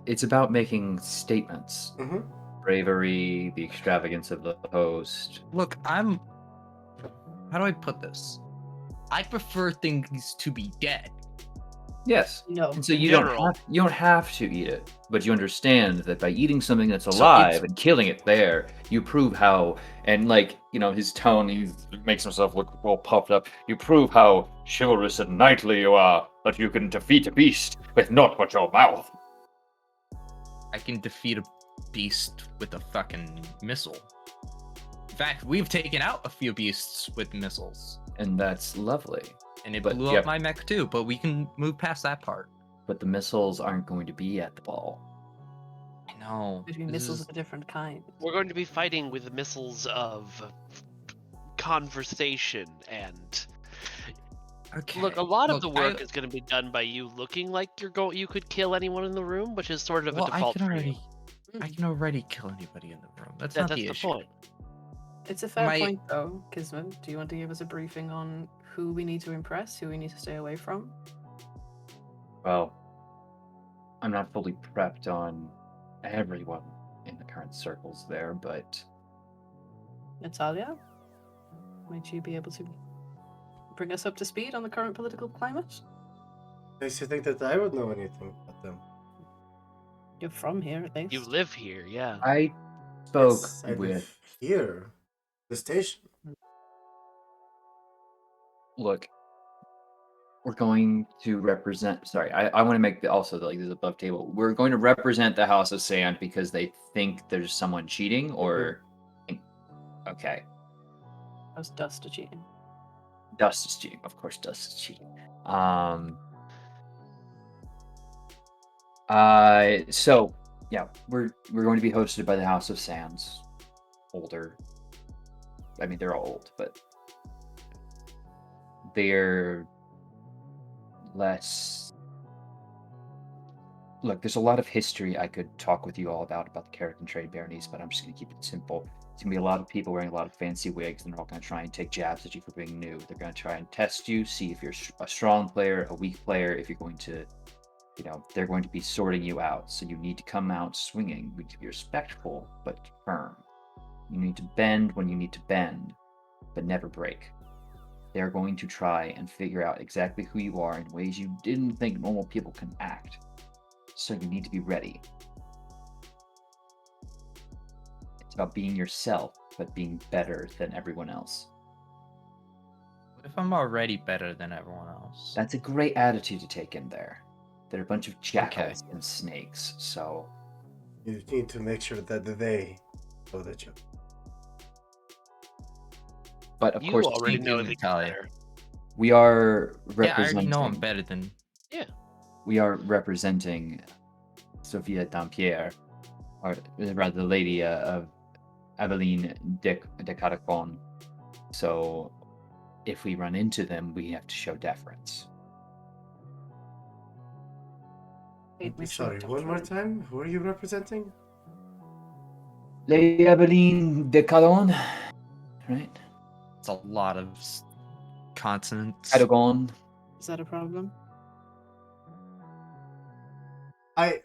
it's about making statements. Mm-hmm. Bravery, the extravagance of the host. Look, how do I put this? I prefer things to be dead. Yes. No. And so in you general. don't have to eat it, but you understand that by eating something that's So alive it's- and killing it there, you prove how, and like, his tone, he makes himself look all puffed up. You prove how chivalrous and knightly you are, that you can defeat a beast with naught but your mouth. I can defeat a beast with a fucking missile. In fact, we've taken out a few beasts with missiles. And that's lovely. And it But blew yeah. up my mech too, but we can move past that part. But the missiles aren't going to be at the ball. I know. Between This missiles is- of a different kind. We're going to be fighting with missiles of conversation and Okay. look. A lot of Look, the work is going to be done by you looking like you could kill anyone in the room, which is sort of a default for you. I can already kill anybody in the room. That's Yeah, not that's the the issue. point. It's a fair My- point, though, Kismet. Do you want to give us a briefing on who we need to impress, who we need to stay away from? Well, I'm not fully prepped on everyone in the current circles there, but Natalia? Might you be able to bring us up to speed on the current political climate? Makes you think that I would know anything about them. You're from here, at least. You live here, yeah. I spoke Yes, I with. live here, the station. Look, we're going to represent. Sorry, I want to make also like this above table. We're going to represent the House of Sand because they think there's someone cheating, or okay, How's Dust cheating? Dust is cheating. Of course, Dust is cheating. So yeah, we're going to be hosted by the House of Sands. Older. I mean, they're all old, but they're less. Look, there's a lot of history I could talk with you all about the Carrick and Trade Baronies, but I'm just going to keep it simple. It's going to be a lot of people wearing a lot of fancy wigs, and they're all going to try and take jabs at you for being new. They're going to try and test you, see if you're a strong player, a weak player, if you're going to, they're going to be sorting you out. So you need to come out swinging. You need to be respectful, but firm. You need to bend when you need to bend, but never break. They're going to try and figure out exactly who you are in ways you didn't think normal people can act. So you need to be ready. It's about being yourself, but being better than everyone else. What if I'm already better than everyone else? That's a great attitude to take in there. They're a bunch of jackals and snakes, so... You need to make sure that they know that you... But of You course, already Thank know you, the Natalia. better. we are Yeah, I already representing... know I'm better than... We are representing Sophia Dampierre, or rather the lady of Aveline de Catacon. So if we run into them, we have to show deference. Hate my Sorry, short one more doctrine. time? Who are you representing? Lady Aveline de Catacon, right? It's a lot of consonants. Catacon. Is that a problem?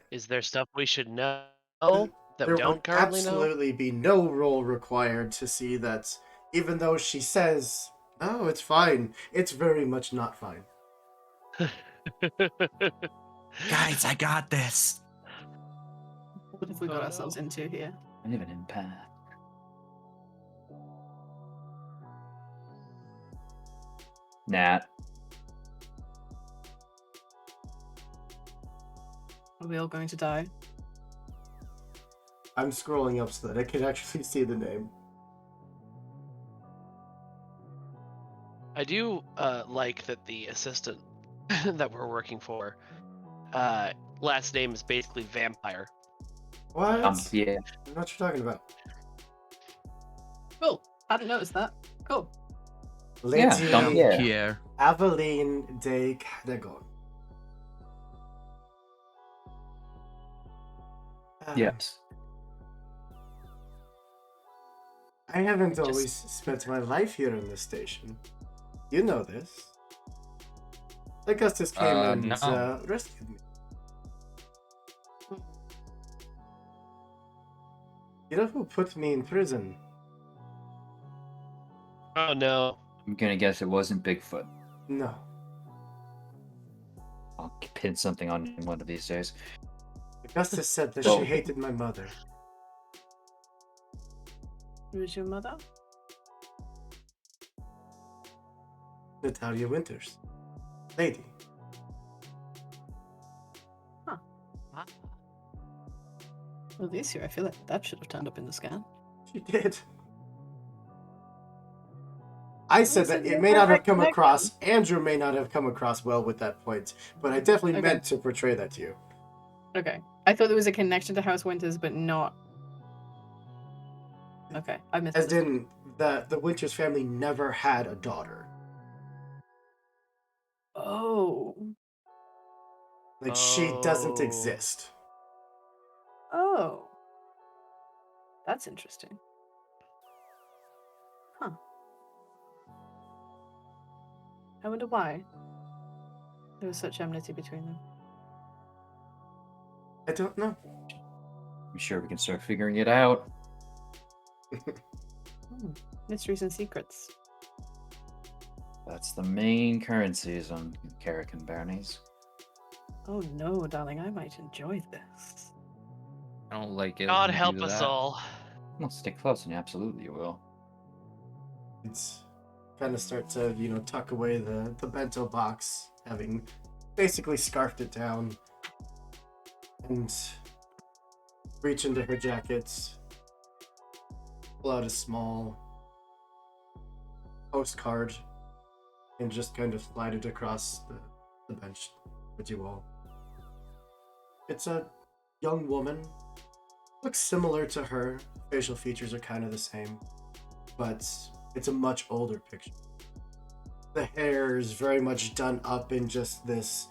Is there stuff we should know that There we would don't currently know? absolutely be no role required to see that even though she says, oh, it's fine, it's very much not fine. Guys, I got this. What have we got Oh, ourselves no. into here? I live an empath. Nat. Are we all going to die? I'm scrolling up so that I can actually see the name. I do like that the assistant that we're working for, last name is basically vampire. What? Yeah. I know what you're talking about. Cool. Hadn't noticed that. Cool. Lady Yeah. Pierre. Aveline de Cadagon. Yes. I haven't always spent my life here in this station. You know this. Augustus came and no. rescued me. You know who put me in prison? Oh no. I'm gonna guess it wasn't Bigfoot. No. I'll pin something on him one of these days. Augustus said that Well- she hated my mother. Who's your mother? Natalia Winters. Lady. Well, this year I feel like that should have turned up in the scan. She did. I said said that it no may not have direct come connection. across, Andrew may not have come across well with that point, but I definitely Okay. meant to portray that to you. Okay. I thought there was a connection to House Winters, but not. Okay, I missed As this. in, the Winters family never had a daughter. Oh. Like, she doesn't Oh. exist. Oh. That's interesting. Huh. I wonder why there was such enmity between them. I don't know. I'm sure we can start figuring it out. Mysteries and secrets. That's the main currencies on Carrick and Barney's. Oh no, darling, I might enjoy this. I don't like it. God when you help do us that. all. Well, stick close and absolutely you will. It's kind of start to, tuck away the bento box, having basically scarfed it down, and reach into her jackets, pull out a small postcard, and just kind of slide it across the bench with you all. It's a young woman. Looks similar to her. Facial features are kind of the same, but it's a much older picture. The hair is very much done up in just this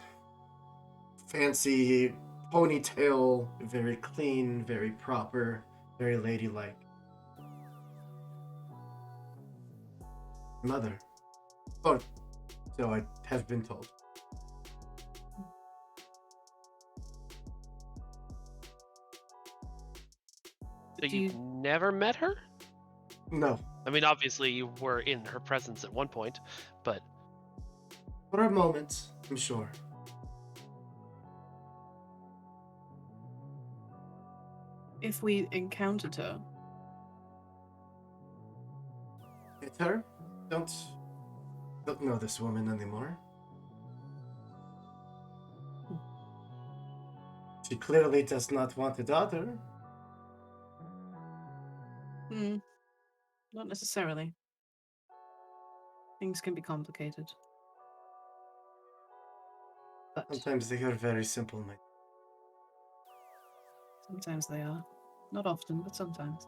fancy ponytail, very clean, very proper, very ladylike. Mother. Oh, so I have been told. So Do you've you- never met her? No. I mean, obviously you were in her presence at one point, but For a moment, I'm sure. If we encountered her, It's her? Don't know this woman anymore. She clearly does not want a daughter. not necessarily. Things can be complicated. But Sometimes they are very simple, my. sometimes they are. Not often, but sometimes.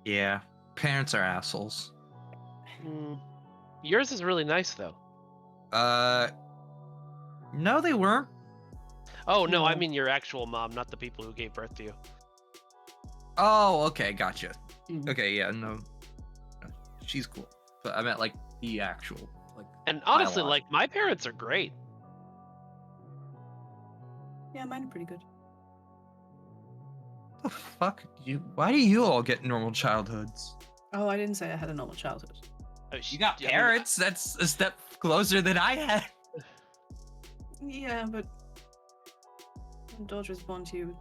Yeah, parents are assholes. yours is really nice though. No, they weren't. Oh no, I No. mean your actual mom, not the people who gave birth to you. Oh, okay, gotcha. Mhm. Okay, yeah, no, she's cool. But I meant like the actual, like. And honestly, biological. like my parents are great. Yeah, mine are pretty good. The fuck you? Why do you all get normal childhoods? Oh, I didn't say I had a normal childhood. You got I mean, parents. That's a step closer than I had. Yeah, but when daughter is born to you,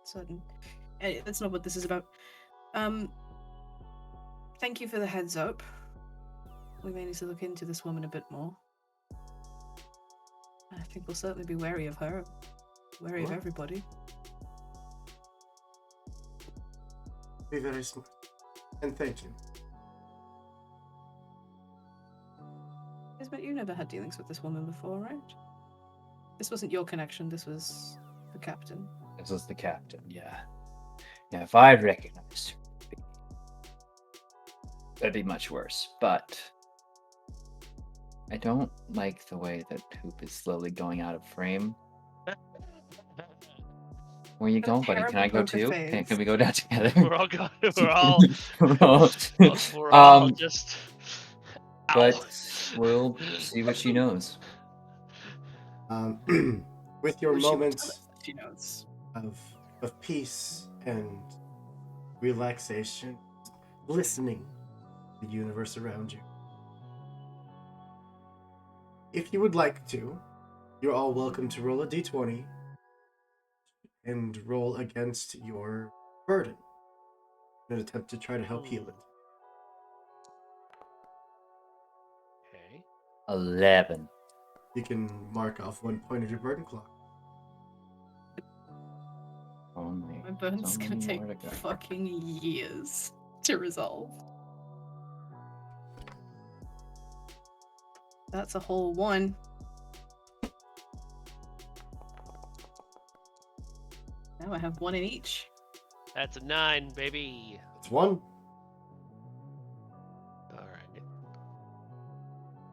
certain. That's not what this is about. Thank you for the heads up. We may need to look into this woman a bit more. I think we'll certainly be wary of her, wary of What? everybody. Be very smart. And thank you. Ismet, you never had dealings with this woman before, right? This wasn't your connection. This was the captain. This was the captain, yeah. Yeah, if I'd recognized her, that'd be much worse. But I don't like the way that Hoop is slowly going out of frame. Where you A going, buddy? Can I go terrible too? poker Can face. we go down together? We're all going. We're all just. Ow. But we'll see what she knows. With your Wish she would moment tell us that she knows. of peace and relaxation, listening to the universe around you. If you would like to, You're all welcome to roll a d20 and roll against your burden in an attempt to try to help heal it. Okay. 11. You can mark off 1 point of your burden clock. Only. My burden's so gonna many take more to go. fucking years to resolve. That's a whole 1. Now I have 1 in each. That's a 9, baby. It's 1. All right.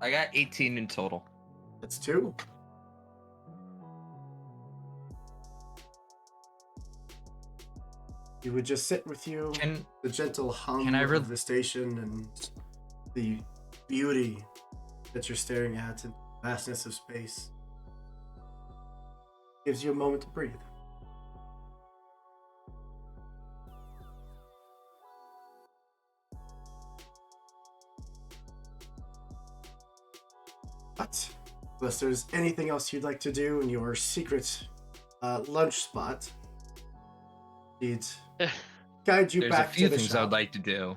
I got 18 in total. That's 2. He would just sit with you, Can the gentle hum Can I re- of the station and the beauty that you're staring at and the vastness of space. Gives you a moment to breathe. But unless there's anything else you'd like to do in your secret lunch spot, he'd guide you there's a back few to the things shop. I would like to do.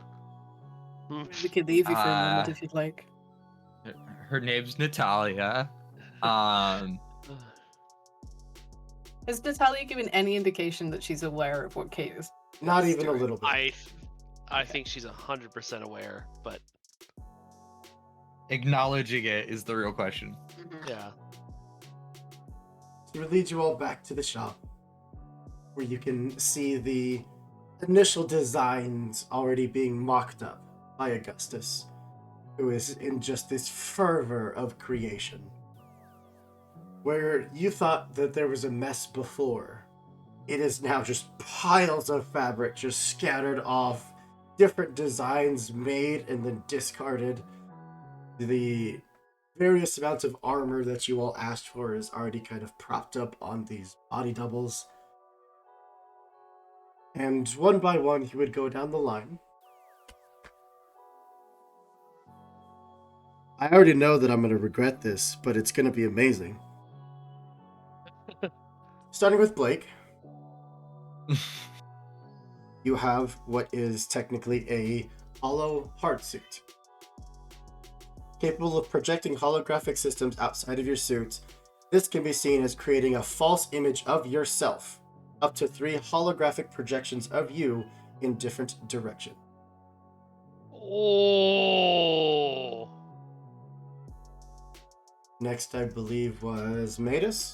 We could leave you for a moment Uh, if you'd like. Her name's Natalia. Um, Has Natalia given any indication that she's aware of what Kate is? Not is even a doing? little bit. I think she's 100% aware, but acknowledging it is the real question. yeah. He would lead you all back to the shop, where you can see the initial designs already being mocked up by Augustus, who is in just this fervor of creation. Where you thought that there was a mess before, it is now just piles of fabric just scattered off, different designs made and then discarded. The various amounts of armor that you all asked for is already kind of propped up on these body doubles. And one by one, he would go down the line. I already know that I'm going to regret this, but it's going to be amazing. Starting with Blake, you have what is technically a hollow heart suit. Capable of projecting holographic systems outside of your suit, this can be seen as creating a false image of yourself, up to 3 holographic projections of you in different directions. Oh. Next, I believe, was Matus.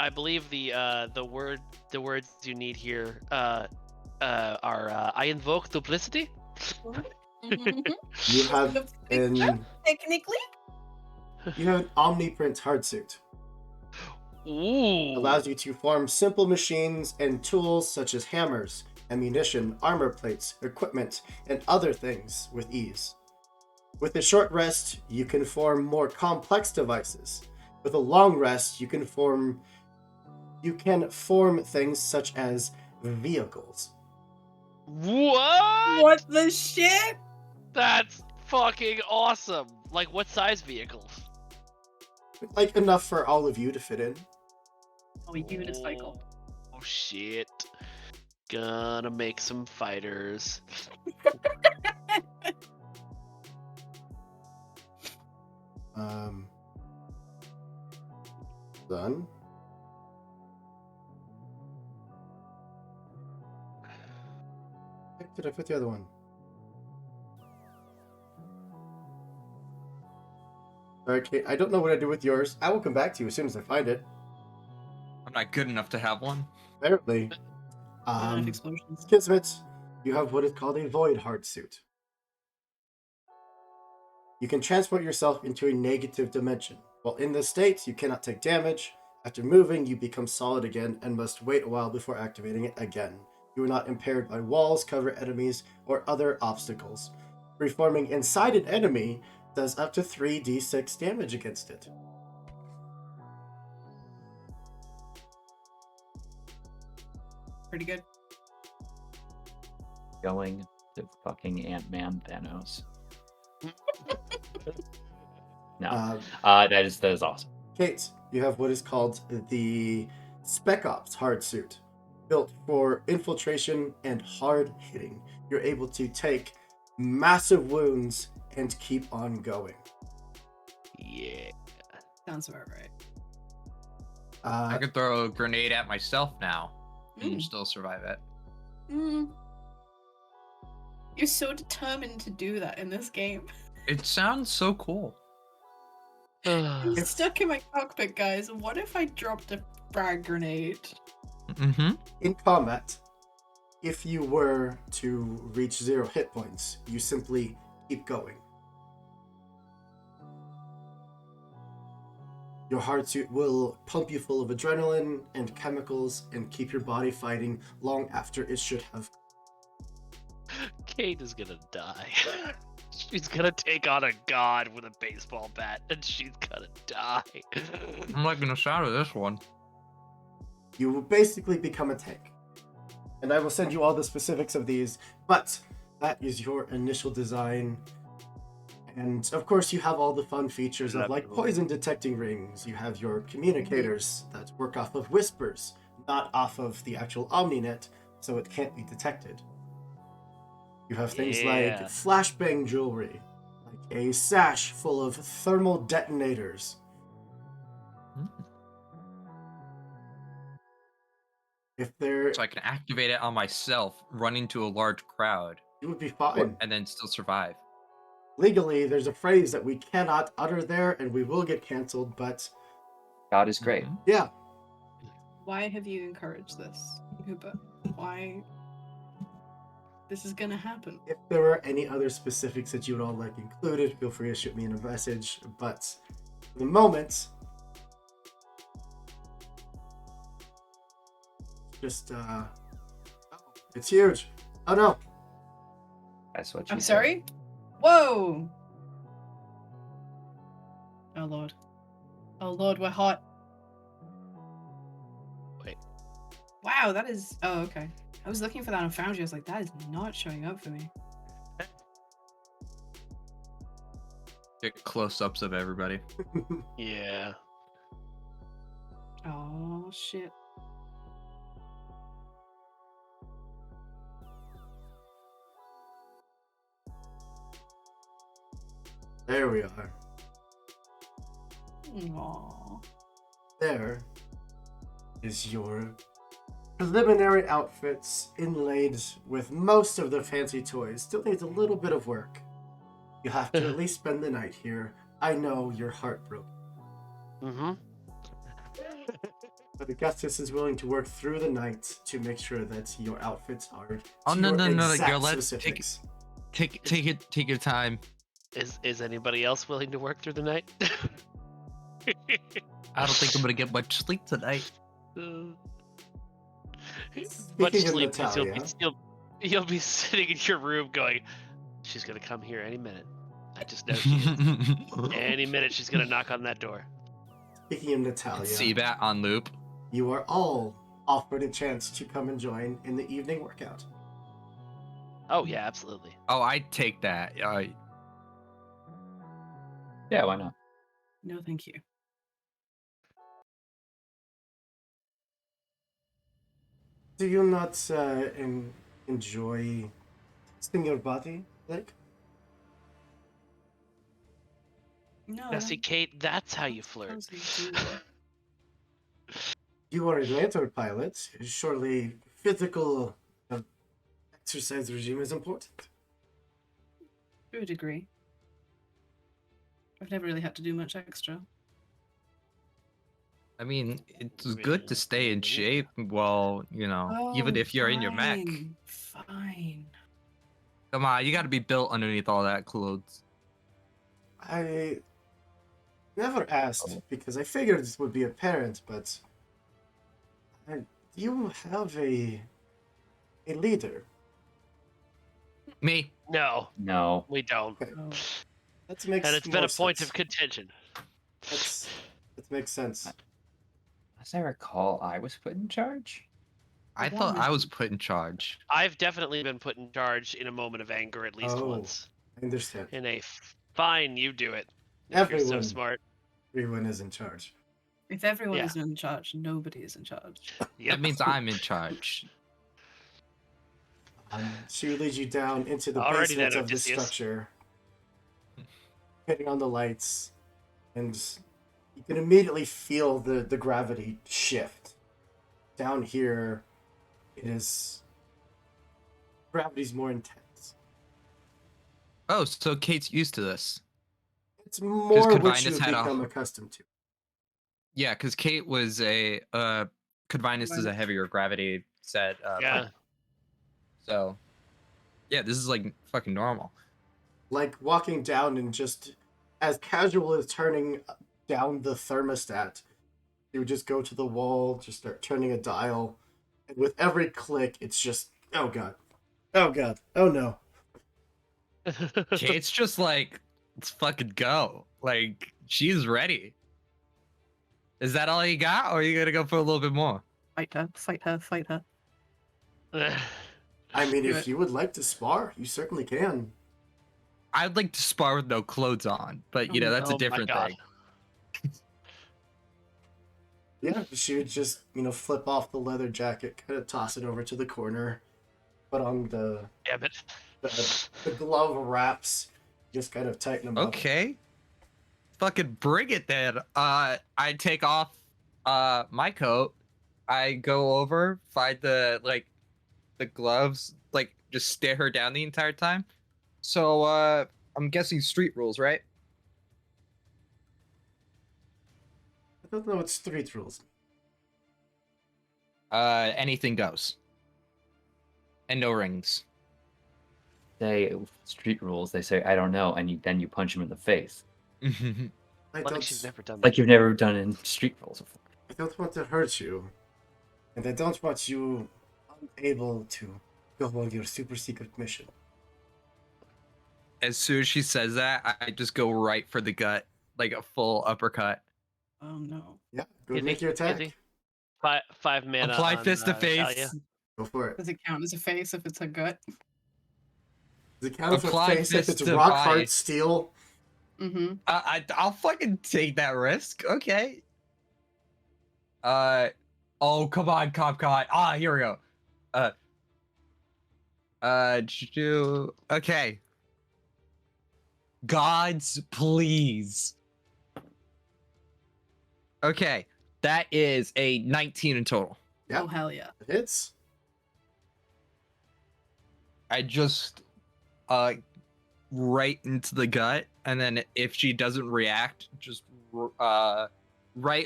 I believe the words you need here are I invoke duplicity. You have an Technically? omniprint hard suit. Ooh. Allows you to form simple machines and tools such as hammers, ammunition, armor plates, equipment, and other things with ease. With a short rest, you can form more complex devices. With a long rest, you can form things such as vehicles. What? What the shit? That's fucking awesome. Like, what size vehicles? Like enough for all of you to fit in. Oh, a unicycle. Oh shit. Gonna make some fighters. Done. Where did I put the other one? Okay, I don't know what I do with yours. I will come back to you as soon as I find it. I'm not good enough to have one. Apparently. Explosions. Kismet, you have what is called a void heart suit. You can transport yourself into a negative dimension. While in this state, you cannot take damage. After moving, you become solid again and must wait a while before activating it again. You are not impaired by walls, cover enemies, or other obstacles. Reforming inside an enemy does up to 3d6 damage against it. Pretty good. Going to fucking Ant-Man Thanos. No, that is awesome. Kate, you have what is called the Spec Ops hard suit, built for infiltration and hard hitting. You're able to take massive wounds and keep on going. Yeah. Sounds about right. I could throw a grenade at myself now and Mm. still survive it. You're so determined to do that in this game. It sounds so cool. I'm stuck in my cockpit, guys. What if I dropped a frag grenade? Mm-hmm. In combat, if you were to reach 0 hit points, you simply keep going. Your hard suit will pump you full of adrenaline and chemicals and keep your body fighting long after it should have. Kate is gonna die. She's gonna take on a god with a baseball bat, and she's gonna die. I'm liking the sound of this one. You will basically become a tank. And I will send you all the specifics of these, but that is your initial design. And of course, you have all the fun features of like poison detecting rings. You have your communicators that work off of whispers, not off of the actual OmniNet, so it can't be detected. You have things like flashbang jewelry, like a sash full of thermal detonators. If there, So I can activate it on myself, run into a large crowd, you would be fine. and then still survive. Legally, there's a phrase that we cannot utter there, and we will get canceled, but God is great. Mhm. yeah. Why have you encouraged this, Hooper? Why? This is gonna happen. If there are any other specifics that you would all like included, feel free to shoot me in a message. But for the moment, just it's huge. Oh no. That's what she I'm said. sorry? Whoa! Oh lord. Oh lord, we're hot. Wait. Wow, that is... Oh, okay. I was looking for that on Foundry. I was like, that is not showing up for me. Get close-ups of everybody. Yeah. Oh, shit. There we are. Aww. There is your preliminary outfits inlaid with most of the fancy toys. Still needs a little bit of work. You have to at least spend the night here. I know you're heartbroken. Mm-hmm. But Augustus is willing to work through the night to make sure that your outfits are Oh, to no, your no, no, exact girl, let's specifics. take your time. Is anybody else willing to work through the night? I don't think I'm gonna get much sleep tonight. Much Speaking of sleep, 'cause Natalia, you'll be sitting in your room going, she's gonna come here any minute. I just know she is. Any minute she's gonna knock on that door. speaking of Natalia, See that on loop. you are all offered a chance to come and join in the evening workout. Oh yeah, absolutely. Oh, I'd take that. Yeah, why not? No, thank you. Do you not enjoy testing your body, like? No. Now see, Kate, that's how you flirt. You are a lantern pilot. Surely physical exercise regime is important. To a degree. I've never really had to do much extra. I mean, it's good to stay in shape while, even if you're in your mech. Fine. Come on, you gotta be built underneath all that clothes. I never asked because I figured this would be apparent, but do you have a leader? Me? No, No. we don't. Okay. Oh. That makes And it's been more a point sense. of contention. That makes sense. As I recall, I was put in charge. I thought I was put in charge. I've definitely been put in charge in a moment of anger at least Oh. once. I understand. In a fine, you do it. If you're so Everyone. smart. Everyone is in charge. If everyone Yeah. is in charge, nobody is in charge. Yep. That means I'm in charge. She would lead you down into the Already basement then, of this Odysseus. structure, hitting on the lights, and you can immediately feel the gravity shift. Down here, gravity's more intense. Oh, so Kate's used to this. It's more what Convinus you have had a- become accustomed to. Yeah, because Kate was a Convinus is a heavier gravity set. Yeah. So, yeah, this is like fucking normal. Like walking down and just as casual as turning down the thermostat, you would just go to the wall, just start turning a dial, and with every click, it's just oh god, oh no. Kate's just like, let's fucking go. Like, she's ready. Is that all you got, or are you gonna go for a little bit more? Fight her, fight her, fight her. I mean, Do if it. you would like to spar, you certainly can. I'd like to spar with no clothes on, but you know that's Oh a my different God. thing. Yeah, she would just, flip off the leather jacket, kind of toss it over to the corner, put on Damn it. the glove wraps, just kind of tighten them up. Okay, fucking bring it then. I take off my coat. I go over, find the gloves, like just stare her down the entire time. So I'm guessing street rules, right? I don't know what street rules. Anything goes. And no rings. Say street rules. They say I don't know, and then you punch him in the face, I Like she's don't, never done like that. you've never done in street rules before. I don't want to hurt you, and I don't want you unable to go on your super secret mission. As soon as she says that, I just go right for the gut, like a full uppercut. Oh no. Yeah, go Kizzy, make your attack. Kizzy. Five mana Apply on, fist to Talia. face. Go for it. Does it count as a face if it's a gut? Does it count as a Apply face if fist it's to rock body. hard steel? Mm-hmm. I'll fucking take that risk. Okay. Oh, come on, Copcot. Ah, here we go. Okay. Gods, please. Okay, that is a 19 in total. Yeah. Oh hell yeah. It hits. I just right into the gut, and then if she doesn't react, just right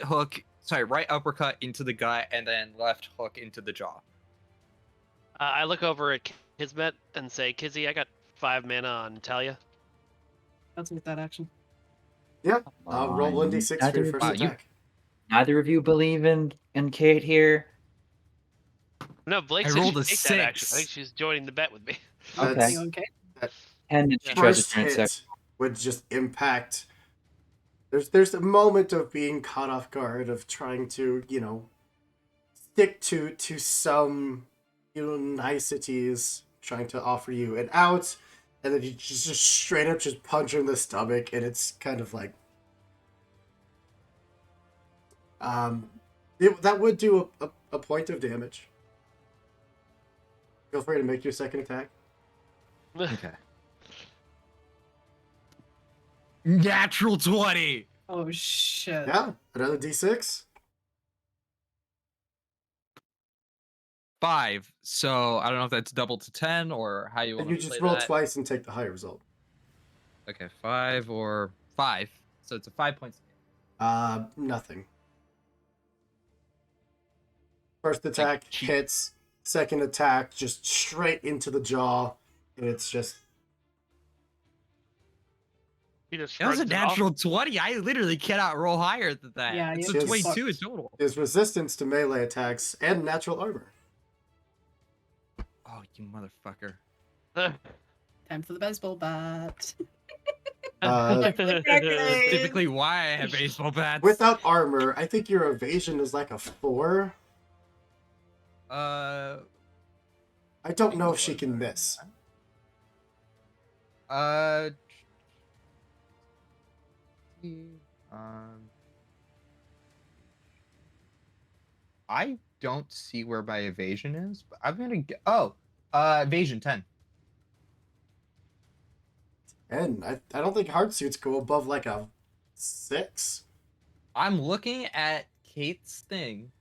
uppercut into the gut, and then left hook into the jaw. I look over at Kismet and say, Kizzy, I got 5 mana on Talia. That's with that action. Yeah. Roll 1d6 for your first Wow, you- attack. Neither of you believe in Kate here. No, Blake I said rolled she'd a take that action. I 6. think she's joining the bet with me. Okay. Okay. And then she tries First to turn hit second. would just impact. There's a moment of being caught off guard, of trying to, stick to some, niceties, trying to offer you an out, and then you just straight up just punch her in the stomach, and it's kind of like, that would do a point of damage. Feel free to make your second attack. Okay. Natural 20. Oh shit. Yeah, another d6. 5. So I don't know if that's double to 10 or how you want And to you play just roll that. twice and take the higher result. Okay, 5 or 5. So it's a 5 points. Nothing. First attack she- hits. Second attack just straight into the jaw, and it's just He just That was a shrugs it off. natural 20. I literally cannot roll higher than that. Yeah, It's you a just 22 in sucked. total. his resistance to melee attacks and natural armor. Oh, you motherfucker. Time for the baseball bat. Typically why I have baseball bats. Without armor, I think your evasion is like a 4. Uh, I don't know if she can miss. um, I don't see where my evasion is, but I'm gonna get. Oh, evasion 10. And I don't think hard suits go above like a 6. I'm looking at Kate's thing,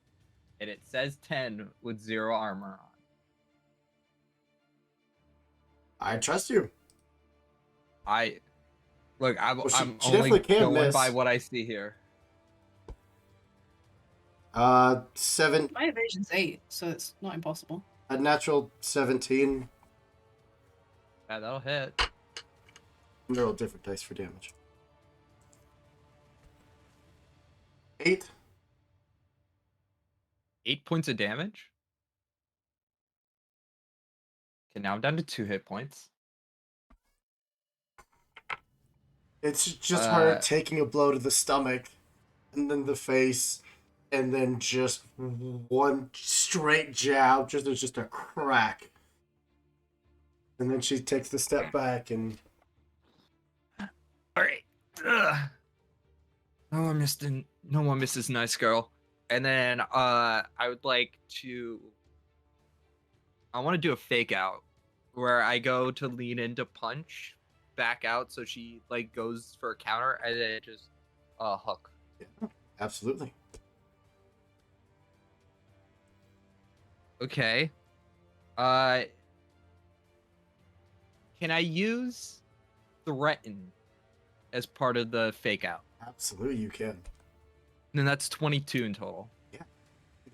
and it says 10 with 0 armor on. I trust you. I look. I'm Well, I'm she only definitely can't going miss. by what I see here. 7, My evasion's 8, so it's not impossible. a natural 17. Yeah, that'll hit. They're all different dice for damage. 8. 8 points of damage. Okay, now I'm down to 2 hit points. It's just her Uh, taking a blow to the stomach, and then the face, and then just one straight jab. There's just a crack, and then she takes the step back and. All right. Ugh. No one misses nice girl. And then I would like to. I want to do a fake out where I go to lean into punch, back out so she like goes for a counter and then just hook. Yeah, absolutely. Okay. Can I use threaten as part of the fake out? Absolutely, you can. Then that's 22 in total.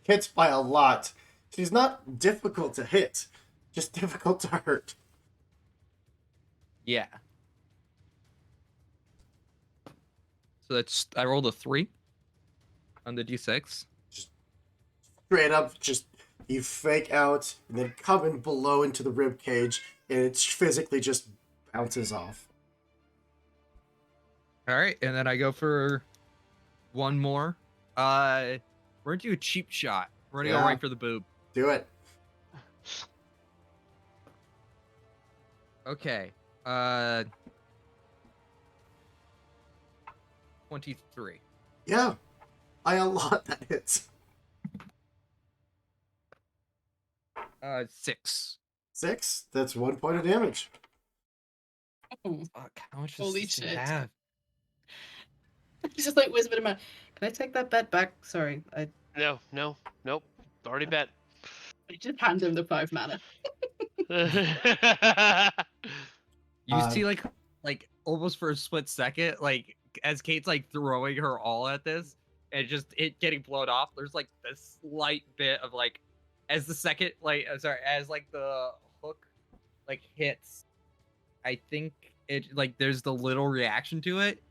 Hits by a lot. She's not difficult to hit, just difficult to hurt. Yeah. So that's I rolled a 3 on the d6. Straight up, just you fake out and then come in below into the rib cage, and it physically just bounces off. All right, and then I go for one more. We're gonna do a cheap shot. We're gonna go Yeah. right for the boob. Do it. Okay. 23. Yeah, by a lot that hits. 6. 6. That's 1 point of damage. Fuck, how much does Holy this thing shit. have? He's just like whispered in my. Can I take that bet back? Sorry, I Nope. Already bet. just handed him the 5 mana. You see, like almost for a split second, like as Kate's like throwing her all at this, and just it getting blown off. There's like this slight bit of like, as the second as like the hook like hits, I think it like there's the little reaction to it.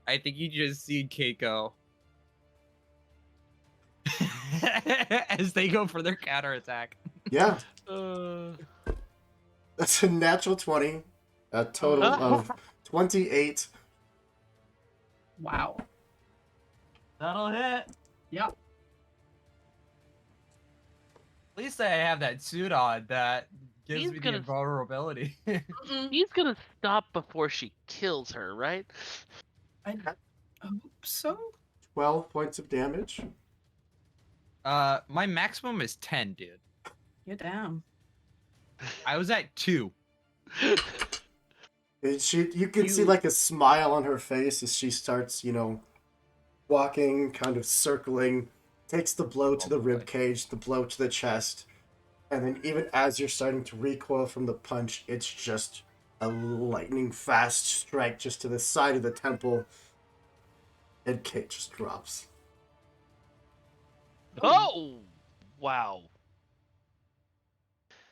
I think you just see Kate go as they go for their counterattack. Yeah, Uh, that's a natural 20. A total of 28. Wow. That'll hit. Yep. At least I have that suit on that gives He's me the gonna- invulnerability. he's gonna stop before she kills her, right? I hope so. 12 points of damage. My maximum is 10, dude. You're down. I was at 2. You can see like a smile on her face as she starts, walking, kind of circling, takes the blow to the rib cage, the blow to the chest, and then even as you're starting to recoil from the punch, it's just a lightning fast strike just to the side of the temple, and Kate just drops. Oh, wow.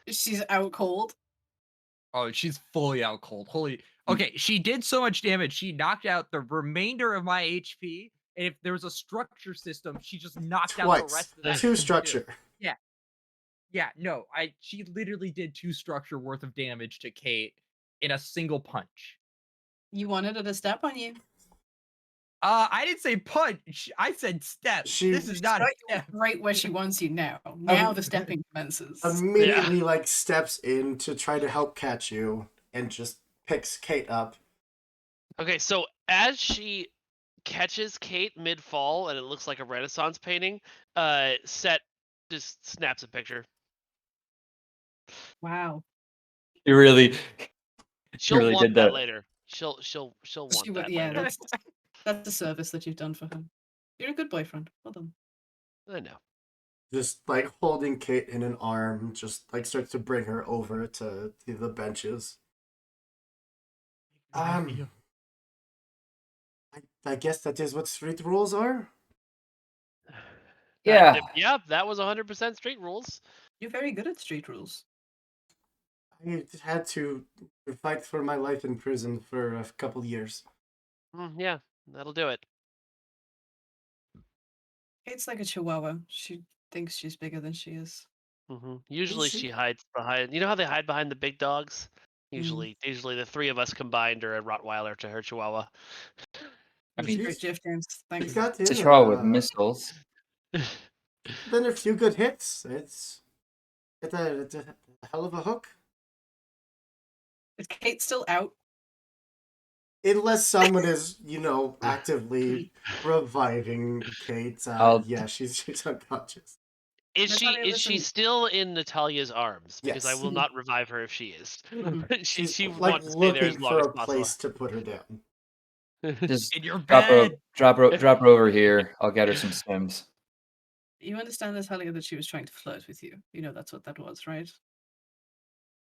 She's out cold. Oh, she's fully out cold. Holy. Okay, she did so much damage. She knocked out the remainder of my HP. And if there was a structure system, she just knocked out the Twice. rest of that. 2 too. structure. Yeah, no. She literally did 2 structure worth of damage to Kate in a single punch. You wanted her to step on you. I didn't say punch. I said step. This is not a step. Right where she wants you now. Now the stepping commences. Immediately steps in to try to help catch you and just picks Kate up. Okay, so as she catches Kate mid-fall and it looks like a Renaissance painting, Set just snaps a picture. Wow. You really, She'll really want did that that. later. She'll want She, that yeah, later. that's a service that you've done for her. You're a good boyfriend. Well done. I know. Just like holding Kate in an arm, just like starts to bring her over to the benches. I guess that is what street rules are. Yeah. Yeah, that was 100% street rules. You're very good at street rules. I had to fight for my life in prison for a couple years. Yeah, that'll do it. Kate's like a chihuahua. She thinks she's bigger than she is. Usually she? she hides behind. You know how they hide behind the big dogs? Mm. Usually the three of us combined are a Rottweiler to her Chihuahua. I mean, Great GIF, James. She Thanks. got it's a in chihuahua with missiles. then a few good hits. It's a hell of a hook. Is Kate still out? Unless someone is, actively reviving Kate. I'll- Yeah, she's unconscious. Natalia, Is she listen. still in Natalia's arms? Because I Yes. will not revive her if she is. She's she like wants to stay there as looking long for as a possible. place to put her down. Just In your drop her, bed. drop her over here. I'll get her some Sims. You understand, Natalia, that she was trying to flirt with you. You know that's what that was, right?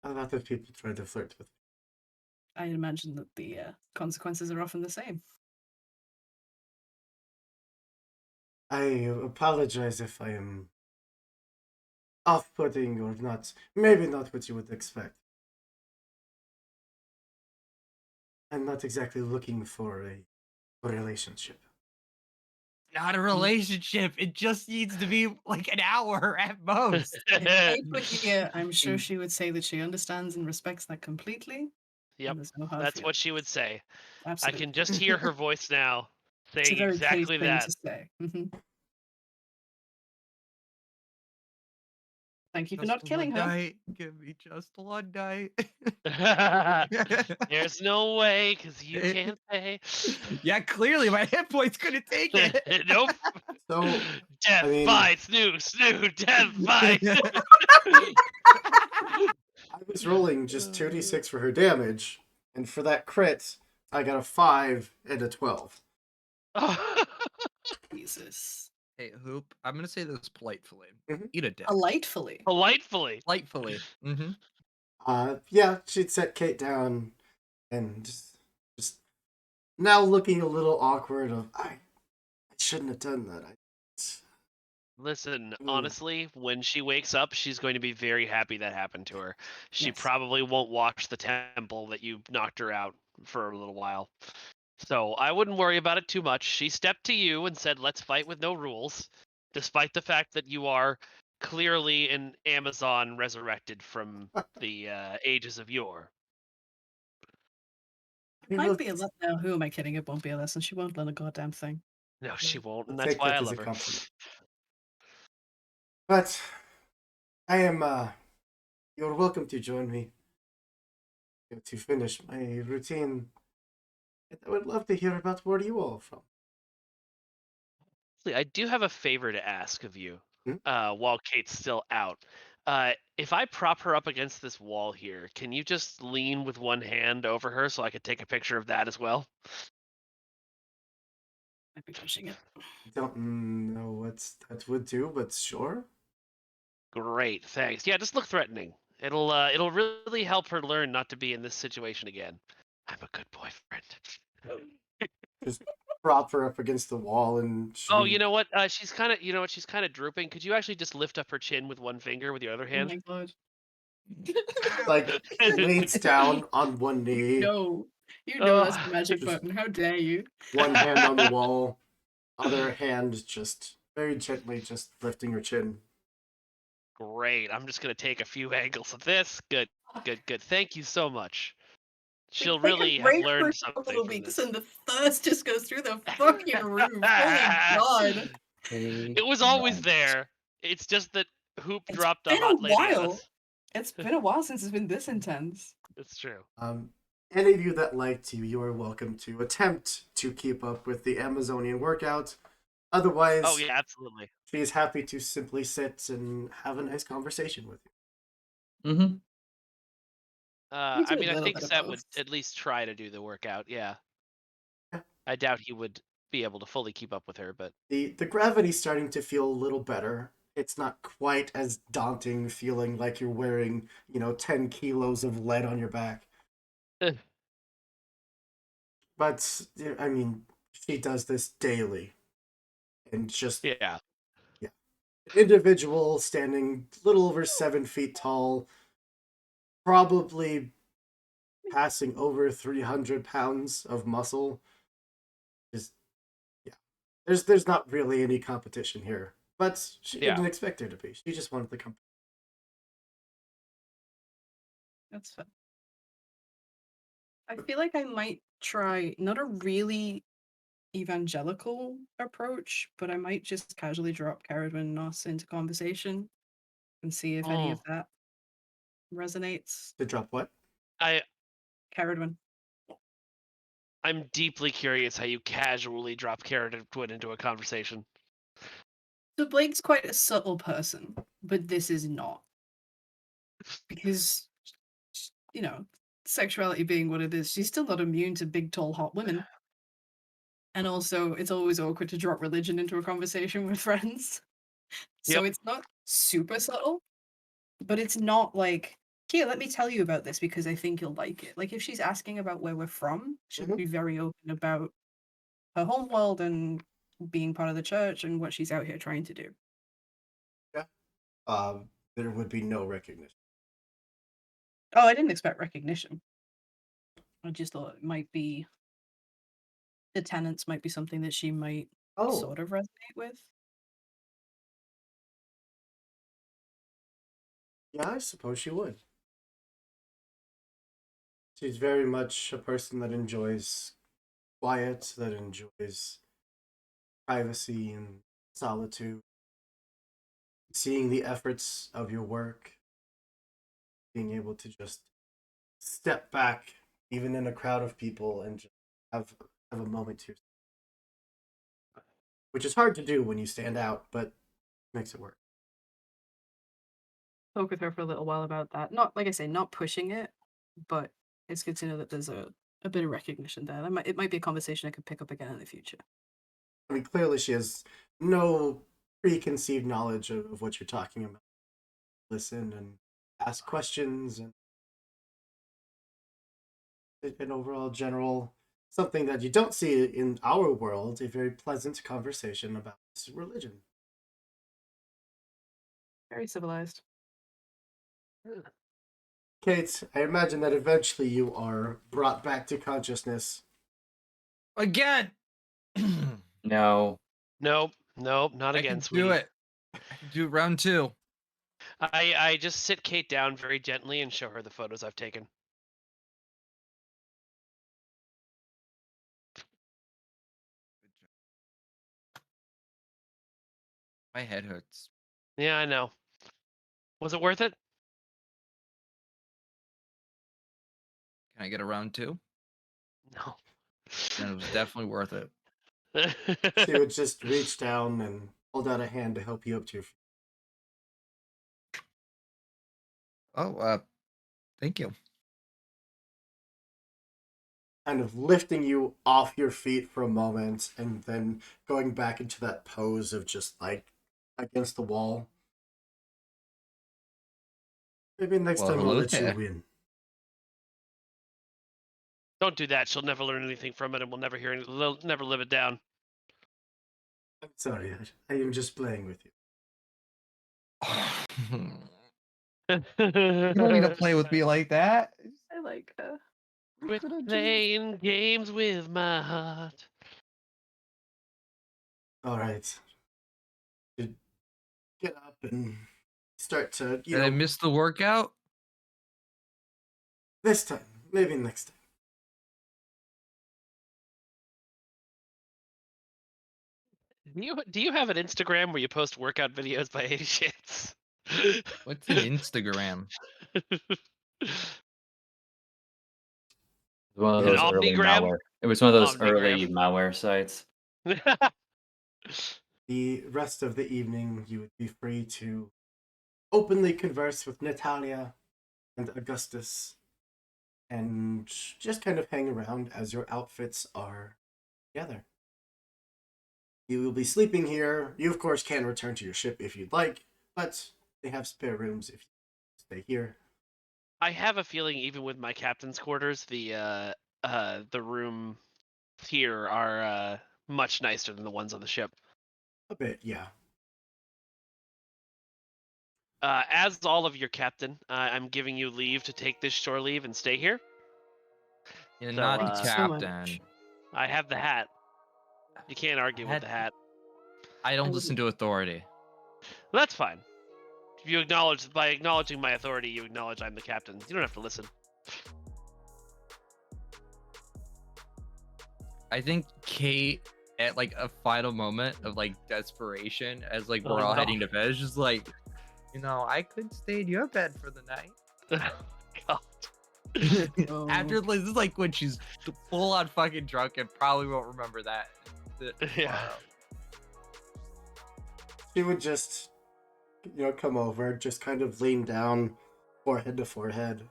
A lot of people try to flirt with me. I imagine that the consequences are often the same. I apologize if I am off-putting or not. Maybe not what you would expect. I'm not exactly looking for a relationship. Not a relationship. It just needs to be like an hour at most. If Kate were here, I'm sure she would say that she understands and respects that completely. Yep, And there's no hard that's what feelings. she would say. Absolutely. I can just hear her voice now It's a saying very Kate exactly thing that. to say. Thank you for Just not killing one her. night. Give me just one night. There's no way, because you can't pay. Yeah, clearly my hit points couldn't take it. Nope. So, Death I mean- by snoo, death by I was rolling just 2d6 for her damage, and for that crit, I got a 5 and a 12. Jesus. Hey, Hoop, I'm gonna say this politely. Mhm. Eat a dick. Delightfully. Politely. Politely. Yeah, she'd set Kate down, and just now looking a little awkward of, I shouldn't have done that. Listen, Ooh. honestly, when she wakes up, she's going to be very happy that happened to her. She Yes. probably won't watch the temple that you knocked her out for a little while. So I wouldn't worry about it too much. She stepped to you and said, let's fight with no rules, despite the fact that you are clearly an Amazon resurrected from the ages of yore. It might be a lesson. No, who am I kidding? It won't be a lesson. She won't learn a goddamn thing. No, she won't, and I'll that's take why that I as love a her. compliment. But I am, you're welcome to join me to finish my routine. And I would love to hear about where you all are from. I do have a favor to ask of you Hmm? while Kate's still out. If I prop her up against this wall here, can you just lean with one hand over her so I could take a picture of that as well? Might be pushing it. Don't know what that would do, but sure. Great, thanks. Yeah, just look threatening. It'll really help her learn not to be in this situation again. I'm a good boyfriend. Just prop her up against the wall and she... Oh, you know what? She's kind of, she's kind of drooping. Could you actually just lift up her chin with one finger with your other Oh hand? my god. like leans down on one knee, No. You know that's the magic Just- button. How dare you? one hand on the wall, other hand just very gently just lifting her chin. Great. I'm just gonna take a few angles of this. Good. Thank you so much. She'll Take a really have break for learned a something couple of from weeks this. and the thirst just goes through the fucking roof. Holy god. It was always there. It's just that Hoop It's dropped a been a hot lady on while. us. It's been a while since it's been this intense. It's true. Any of you that like to, you are welcome to attempt to keep up with the Amazonian workout. Otherwise, Oh yeah, absolutely. she's happy to simply sit and have a nice conversation with you. Mm-hmm. We I do a mean, I little think bit of Set would both. at least try to do the workout. Yeah, Yeah. I doubt he would be able to fully keep up with her, but The gravity's starting to feel a little better. It's not quite as daunting feeling like you're wearing, 10 kilos of lead on your back. But, I mean, she does this daily. And just, yeah. yeah. Individual standing a little over 7 feet tall, probably passing over 300 pounds of muscle. Just, yeah. There's not really any competition here. But she Yeah. didn't expect there to be. She just wanted the company. That's fun. I feel like I might try not a really evangelical approach, but I might just casually drop Caradwin and Nos into conversation and see if any of that resonates. To drop what? I Caradwin. I'm deeply curious how you casually drop Caradwin into a conversation. So Blake's quite a subtle person, but this is not. Because, sexuality being what it is, she's still not immune to big, tall, hot women. And also, it's always awkward to drop religion into a conversation with friends. So Yep. it's not super subtle, but it's not like, here, let me tell you about this because I think you'll like it. Like, if she's asking about where we're from, she'll Mhm. be very open about her homeworld and being part of the church and what she's out here trying to do. Yeah. There would be no recognition. Oh, I didn't expect recognition. I just thought it might be the tenants might be something that she might Oh, sort of resonate with. yeah, I suppose she would. She's very much a person that enjoys quiet, that enjoys privacy and solitude, seeing the efforts of your work, being able to just step back, even in a crowd of people, and just have a moment to, which is hard to do when you stand out, but makes it work. Spoke with her for a little while about that. Not like I say, not pushing it, but it's good to know that there's a bit of recognition there. It might be a conversation I could pick up again in the future. I mean, clearly she has no preconceived knowledge of what you're talking about. Listen and ask questions and an overall general something that you don't see in our world, a very pleasant conversation about religion. Very civilized. Kate, I imagine that eventually you are brought back to consciousness. Again. No. Nope, not I again, can sweetie. do it. I can do round 2. I just sit Kate down very gently and show her the photos I've taken. My head hurts. Yeah, I know. Was it worth it? Can I get a round 2? No. Then it was definitely worth it. She would just reach down and hold out a hand to help you up to your feet. Oh, thank you. Kind of lifting you off your feet for a moment and then going back into that pose of just like against the wall. Maybe next Well, time I'll hello let you there. win. Don't do that. She'll never learn anything from it, and we'll never never live it down. I'm sorry, I am just playing with you. You don't need to play with me like that. I like her. Quit playing games with my heart. All right. You get up and start to, Did I miss the workout? this time, maybe next time. Do you have an Instagram where you post workout videos by any chance? What's an Instagram? One of An Yeah. those early Omnigram? malware. It was one of those Omnigram. early malware sites. the rest of the evening, you would be free to openly converse with Natalia and Augustus and just kind of hang around as your outfits are together. You will be sleeping here. You, of course, can return to your ship if you'd like, but they have spare rooms if you stay here. I have a feeling, even with my captain's quarters, the room here are much nicer than the ones on the ship. A bit, yeah. As all of your captain, I'm giving you leave to take this shore leave and stay here. You're So, not the Thank you so much. captain. I have the hat. You can't argue with the hat. I don't listen to authority. Well, that's fine. If you acknowledge, by acknowledging my authority, you acknowledge I'm the captain. You don't have to listen. I think Kate, at like a final moment of like desperation, as like we're Oh, all no. heading to bed, is just like, I could stay in your bed for the night. God. Oh. After this is like when she's full on fucking drunk and probably won't remember that. Yeah. She would just, come over, just kind of lean down, forehead to forehead.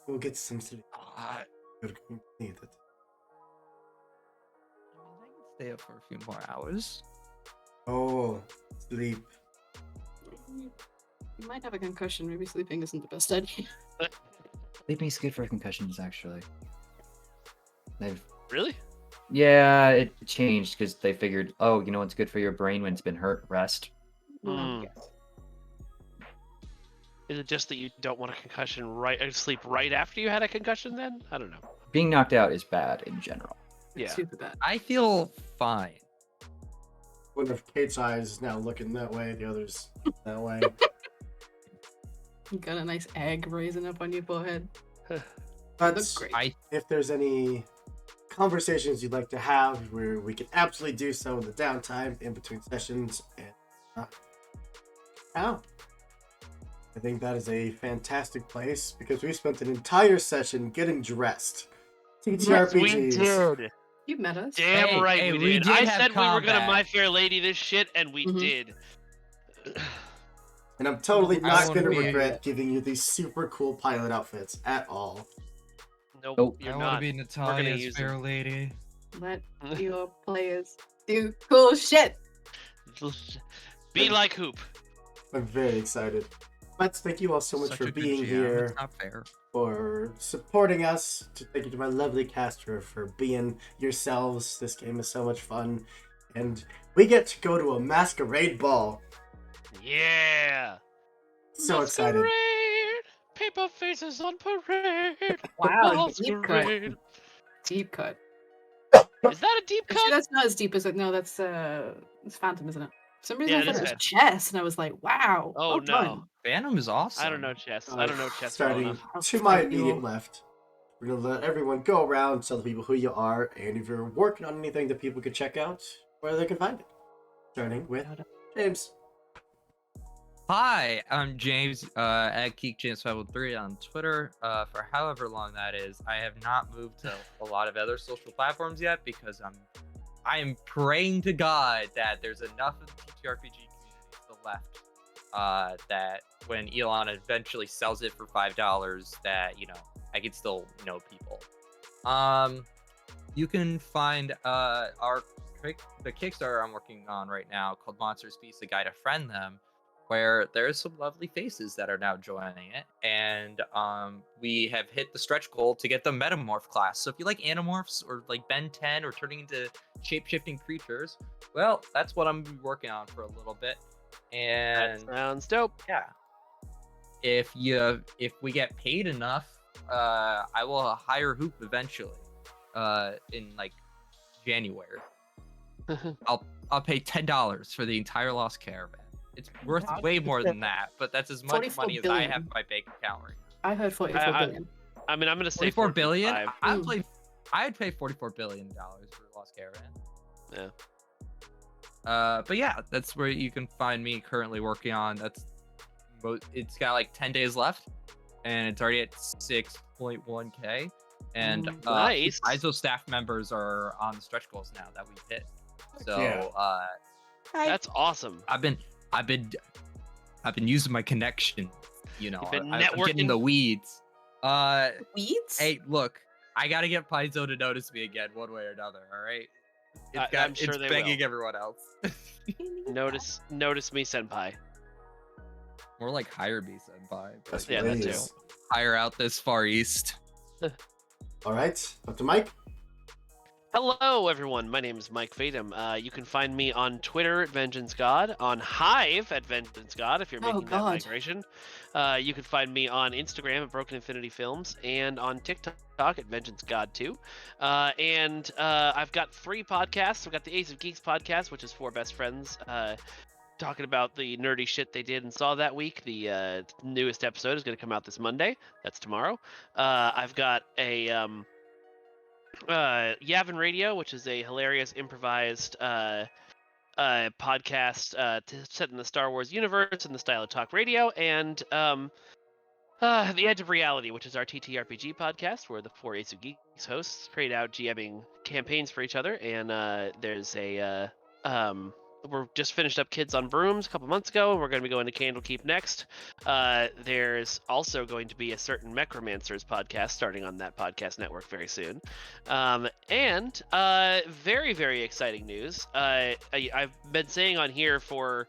We'll get some sleep. I Good need it. can stay up for a few more hours. Oh, sleep. You might have a concussion. Maybe sleeping isn't the best idea. Sleeping is good for concussions, actually. Really? Yeah, it changed because they figured, oh, you know what's good for your brain when it's been hurt? Rest. Mm. Is it just that you don't want a concussion sleep right after you had a concussion then? I don't know. Being knocked out is bad in general. Yeah. Super bad. I feel fine. One of Kate's eyes is now looking that way, the other's that way. You got a nice egg raising up on your forehead. But Looks great. if there's any conversations you'd like to have where we can absolutely do so in the downtime in between sessions and I think that is a fantastic place because we spent an entire session getting dressed. TTRPGs. We did. You met us. Damn Hey, right hey, we we did. did I have said we were gonna combat. My Fair Lady this shit, and we Mhm. did. And I'm totally I not wanna going to be- regret giving you these super cool pilot outfits at all. Nope, Nope. you're I not. want to be gonna Natalia's use fair them. lady. Let your players do cool shit. Be like Hoop. I'm very excited. But thank you all so much Such for a good being GM, here, It's not fair. for supporting us. Thank you to my lovely caster for being yourselves. This game is so much fun. And we get to go to a masquerade ball. Yeah. So excited. Masquerade, paper faces on parade. Wow, deep cut. Masquerade. Deep cut. Is that a deep Actually, cut? that's not as deep as it. No, that's it's Phantom, isn't it? For some reason, Yeah, I it thought is it was Phantom. chess, and I was like, "Wow, Oh well no. done." Phantom is awesome. I don't know chess. I don't know chess well Starting enough. I'll to my fight you. immediate left. We're going to let everyone go around, tell the people who you are, and if you're working on anything that people could check out, where they can find it. Starting with James. Hi, I'm James at GeekJames503 on Twitter. For however long that is, I have not moved to a lot of other social platforms yet because I am praying to God that there's enough of the TTRPG community still left that when Elon eventually sells it for $5, that I could still know people. You can find the Kickstarter I'm working on right now called Monsters Beasts: A Guide to Friend Them, where there's some lovely faces that are now joining it, and we have hit the stretch goal to get the Metamorph class. So if you like Animorphs or like Ben 10 or turning into shape-shifting creatures, well, that's what I'm working on for a little bit. And That sounds dope. yeah, if we get paid enough, I will hire Hoop eventually in like January. I'll pay $10 for the entire Lost Caravan. It's worth way more than that, but that's as much 44 money as I have billion. in my bank account right now. I heard 44 I- billion. I mean, I'm gonna say 44 billion? 45. I'd pay $44 billion for Lost Caravan. Yeah. But yeah, that's where you can find me currently working on. It's got like 10 days left, and it's already at 6.1k. And Nice. ISO staff members are on the stretch goals now that we've hit. So Yeah. Hi. That's awesome. I've been using my connection. You know, You've been I'm getting in the networking? weeds. Weeds? Hey, look, I gotta get Paizo to notice me again, one way or another. All right, I'm sure it's they begging will. everyone else. Notice me, senpai. More like hire me, senpai. Yes, Yeah, that too. please. Hire out this far east. All right, Dr. Mike. Hello, everyone. My name is Mike Fatum. You can find me on Twitter at Vengeance God, on Hive at Vengeance God if you're Oh, making that God. migration. You can find me on Instagram at Broken Infinity Films and on TikTok at Vengeance God 2. And I've got 3 podcasts. I've got the Ace of Geeks podcast, which is 4 best friends talking about the nerdy shit they did and saw that week. The newest episode is going to come out this Monday. That's tomorrow. I've got a Yavin Radio, which is a hilarious improvised podcast set in the Star Wars universe in the style of talk radio, and The Edge of Reality, which is our TTRPG podcast, where the 4 Ace of Geeks hosts trade out GMing campaigns for each other, and there's a we're just finished up Kids on Brooms a couple months ago, and we're going to be going to Candlekeep next. There's also going to be a certain MechRomancers podcast starting on that podcast network very soon. And very, very exciting news. I've been saying on here for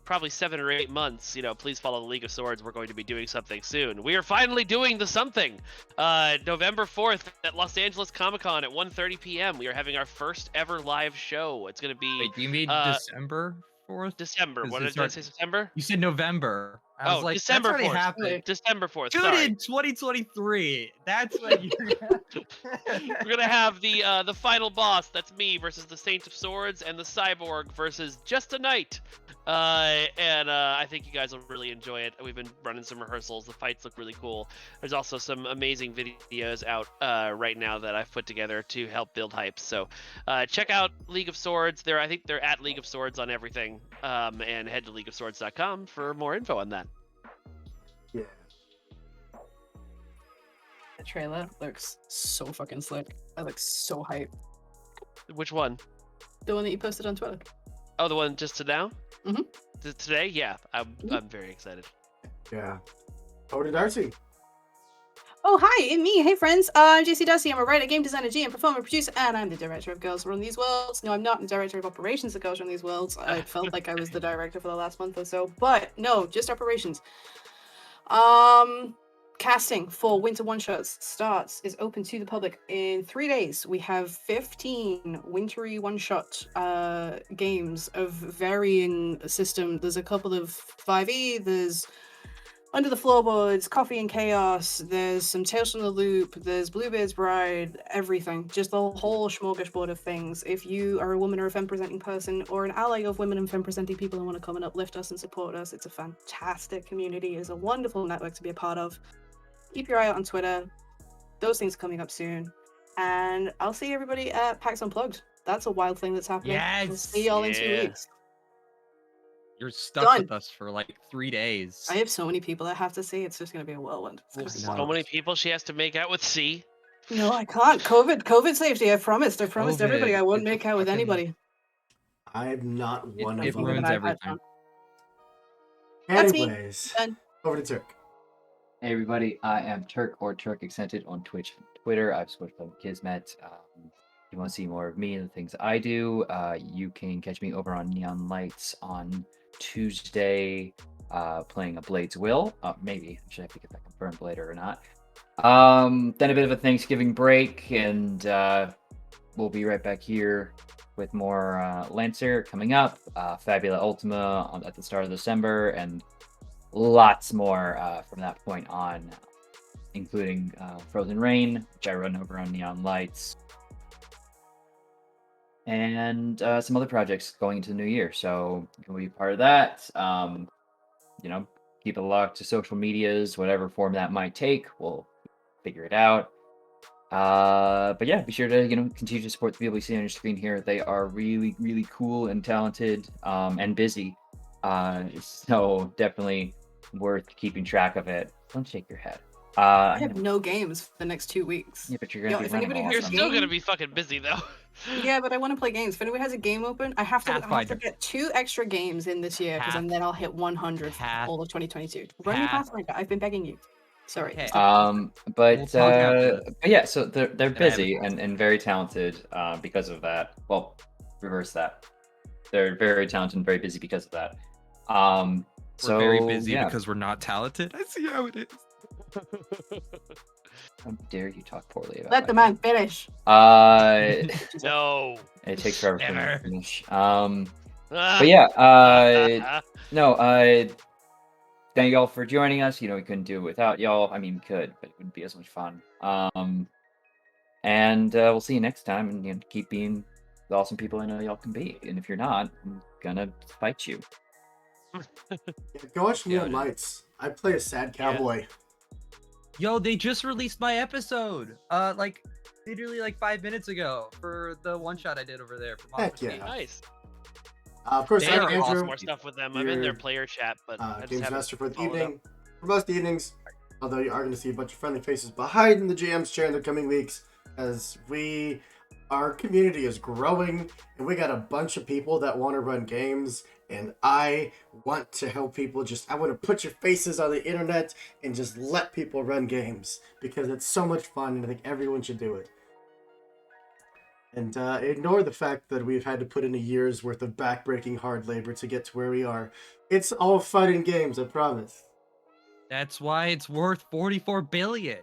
probably 7 or 8 months, please follow the League of Swords. We're going to be doing something soon. We are finally doing the something. November 4th at Los Angeles Comic-Con at 1:30 p.m. We are having our first ever live show. It's going to be Wait, do you mean December 4th? December. 'Cause What did I say? September? You said November. I was like, December that's already 4th. happened. December 4th. Dude, Sorry. in 2023. That's when you. We're gonna have the final boss. That's me versus the Saint of Swords and the Cyborg versus Just a Knight. And I think you guys will really enjoy it. We've been running some rehearsals. The fights look really cool. There's also some amazing videos out right now that I've put together to help build hype. So check out League of Swords. I think they're at League of Swords on everything. And head to leagueofswords.com for more info on that. Yeah. The trailer looks so fucking slick. I look so hyped. Which one? The one that you posted on Twitter. Oh, the one just to now? Mhm. Today? Yeah, I'm very excited. Yeah. Over to Darcy. Oh, hi, it's me. Hey, friends. I'm JC Darcy. I'm a writer, game designer, GM, performer, producer, and I'm the director of Girls Run These Worlds. No, I'm not the director of operations at Girls Run These Worlds. I felt like I was the director for the last month or so, but no, just operations. Casting for Winter One Shots is open to the public in 3 days. We have 15 wintry one shot games of varying system. There's a couple of 5e, there's Under the Floorboards, Coffee and Chaos, there's some Tales from the Loop, there's Bluebeard's Bride, everything. Just the whole smorgasbord of things. If you are a woman or a femme-presenting person, or an ally of women and femme-presenting people and want to come and uplift us and support us, it's a fantastic community. It's a wonderful network to be a part of. Keep your eye out on Twitter. Those things coming up soon. And I'll see everybody at PAX Unplugged. That's a wild thing that's happening. Yes! We'll see y'all in 2 Yeah. weeks. You're stuck Done. with us for like 3 days. I have so many people I have to see. It's just going to be a whirlwind. It's gonna be So wild. many people she has to make out with C. No, I can't. COVID safety. I promised everybody I wouldn't It's a make out with fucking- anybody. I'm not one It of them. ruins iPad everything. on. That's me. Anyways, Done. over to Turk. Hey everybody, I am Turk or Turk Accented on Twitch and Twitter. I've switched on Kismet. If you want to see more of me and the things I do, you can catch me over on Neon Lights on Tuesday, playing a Blade's Will. Maybe. I should have to get that confirmed later or not. Then a bit of a Thanksgiving break, and we'll be right back here with more Lancer coming up, Fabula Ultima at the start of December, and lots more from that point on, including Frozen Rain, which I run over on Neon Lights, and some other projects going into the new year. So you can be part of that. Keep it locked to social medias, whatever form that might take. We'll figure it out. But yeah, be sure to continue to support the people you see on your screen here. They are really, really cool and talented and busy. So definitely worth keeping track of it. Don't shake your head. I have no games for the next 2 weeks. Yeah, but you're gonna be if running anybody all has You're of a them. still gonna game, be fucking busy though. yeah, but I want to play games. If anybody has a game open, I have to Pathfinder. get 2 extra games in this year, because Path- then I'll hit 100 for Path- all of 2022. Run your Path- Pathfinder. I've been begging you. Sorry. Okay. But, We'll talk after this. but yeah, so they're I have a busy and very talented because of that. Well, reverse that. They're very talented and very busy because of that. We're So very busy yeah. because we're not talented. I see how it is. How dare you talk poorly about Let the my man finish. No. It takes forever for me Never. to finish. But But yeah, no, thank y'all for joining us. We couldn't do it without y'all. I mean, we could, but it wouldn't be as much fun. And we'll see you next time, and keep being the awesome people I know y'all can be. And if you're not, I'm gonna fight you. Yeah, go watch Yeah, Neon dude. Lights. I play a sad cowboy. Yo, they just released my episode. Like literally like 5 minutes ago for the one shot I did over there. For Heck Monster yeah. nice. Of course, They I'm are Andrew, awesome. More stuff with them. I'm in Your, their player chat, but I just Games haven't Master for the followed evening. For most evenings, although you are going to see a bunch of friendly faces behind the GM's chair in the coming weeks, as our community is growing, and we got a bunch of people that want to run games, and I want to help people. I want to put your faces on the internet and just let people run games, because it's so much fun, and I think everyone should do it. And ignore the fact that we've had to put in a year's worth of backbreaking hard labor to get to where we are. It's all fun and games, I promise. That's why it's worth 44 billion.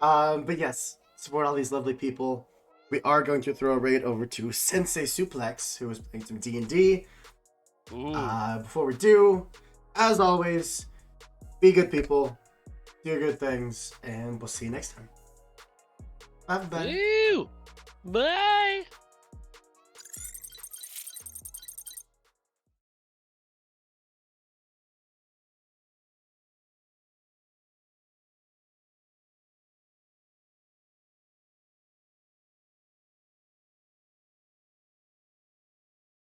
But yes, support all these lovely people. We are going to throw a raid over to Sensei Suplex, who is playing some D&D. Ooh. Before we do, as always, be good people, do good things, and we'll see you next time. Bye-bye. Ooh. Bye.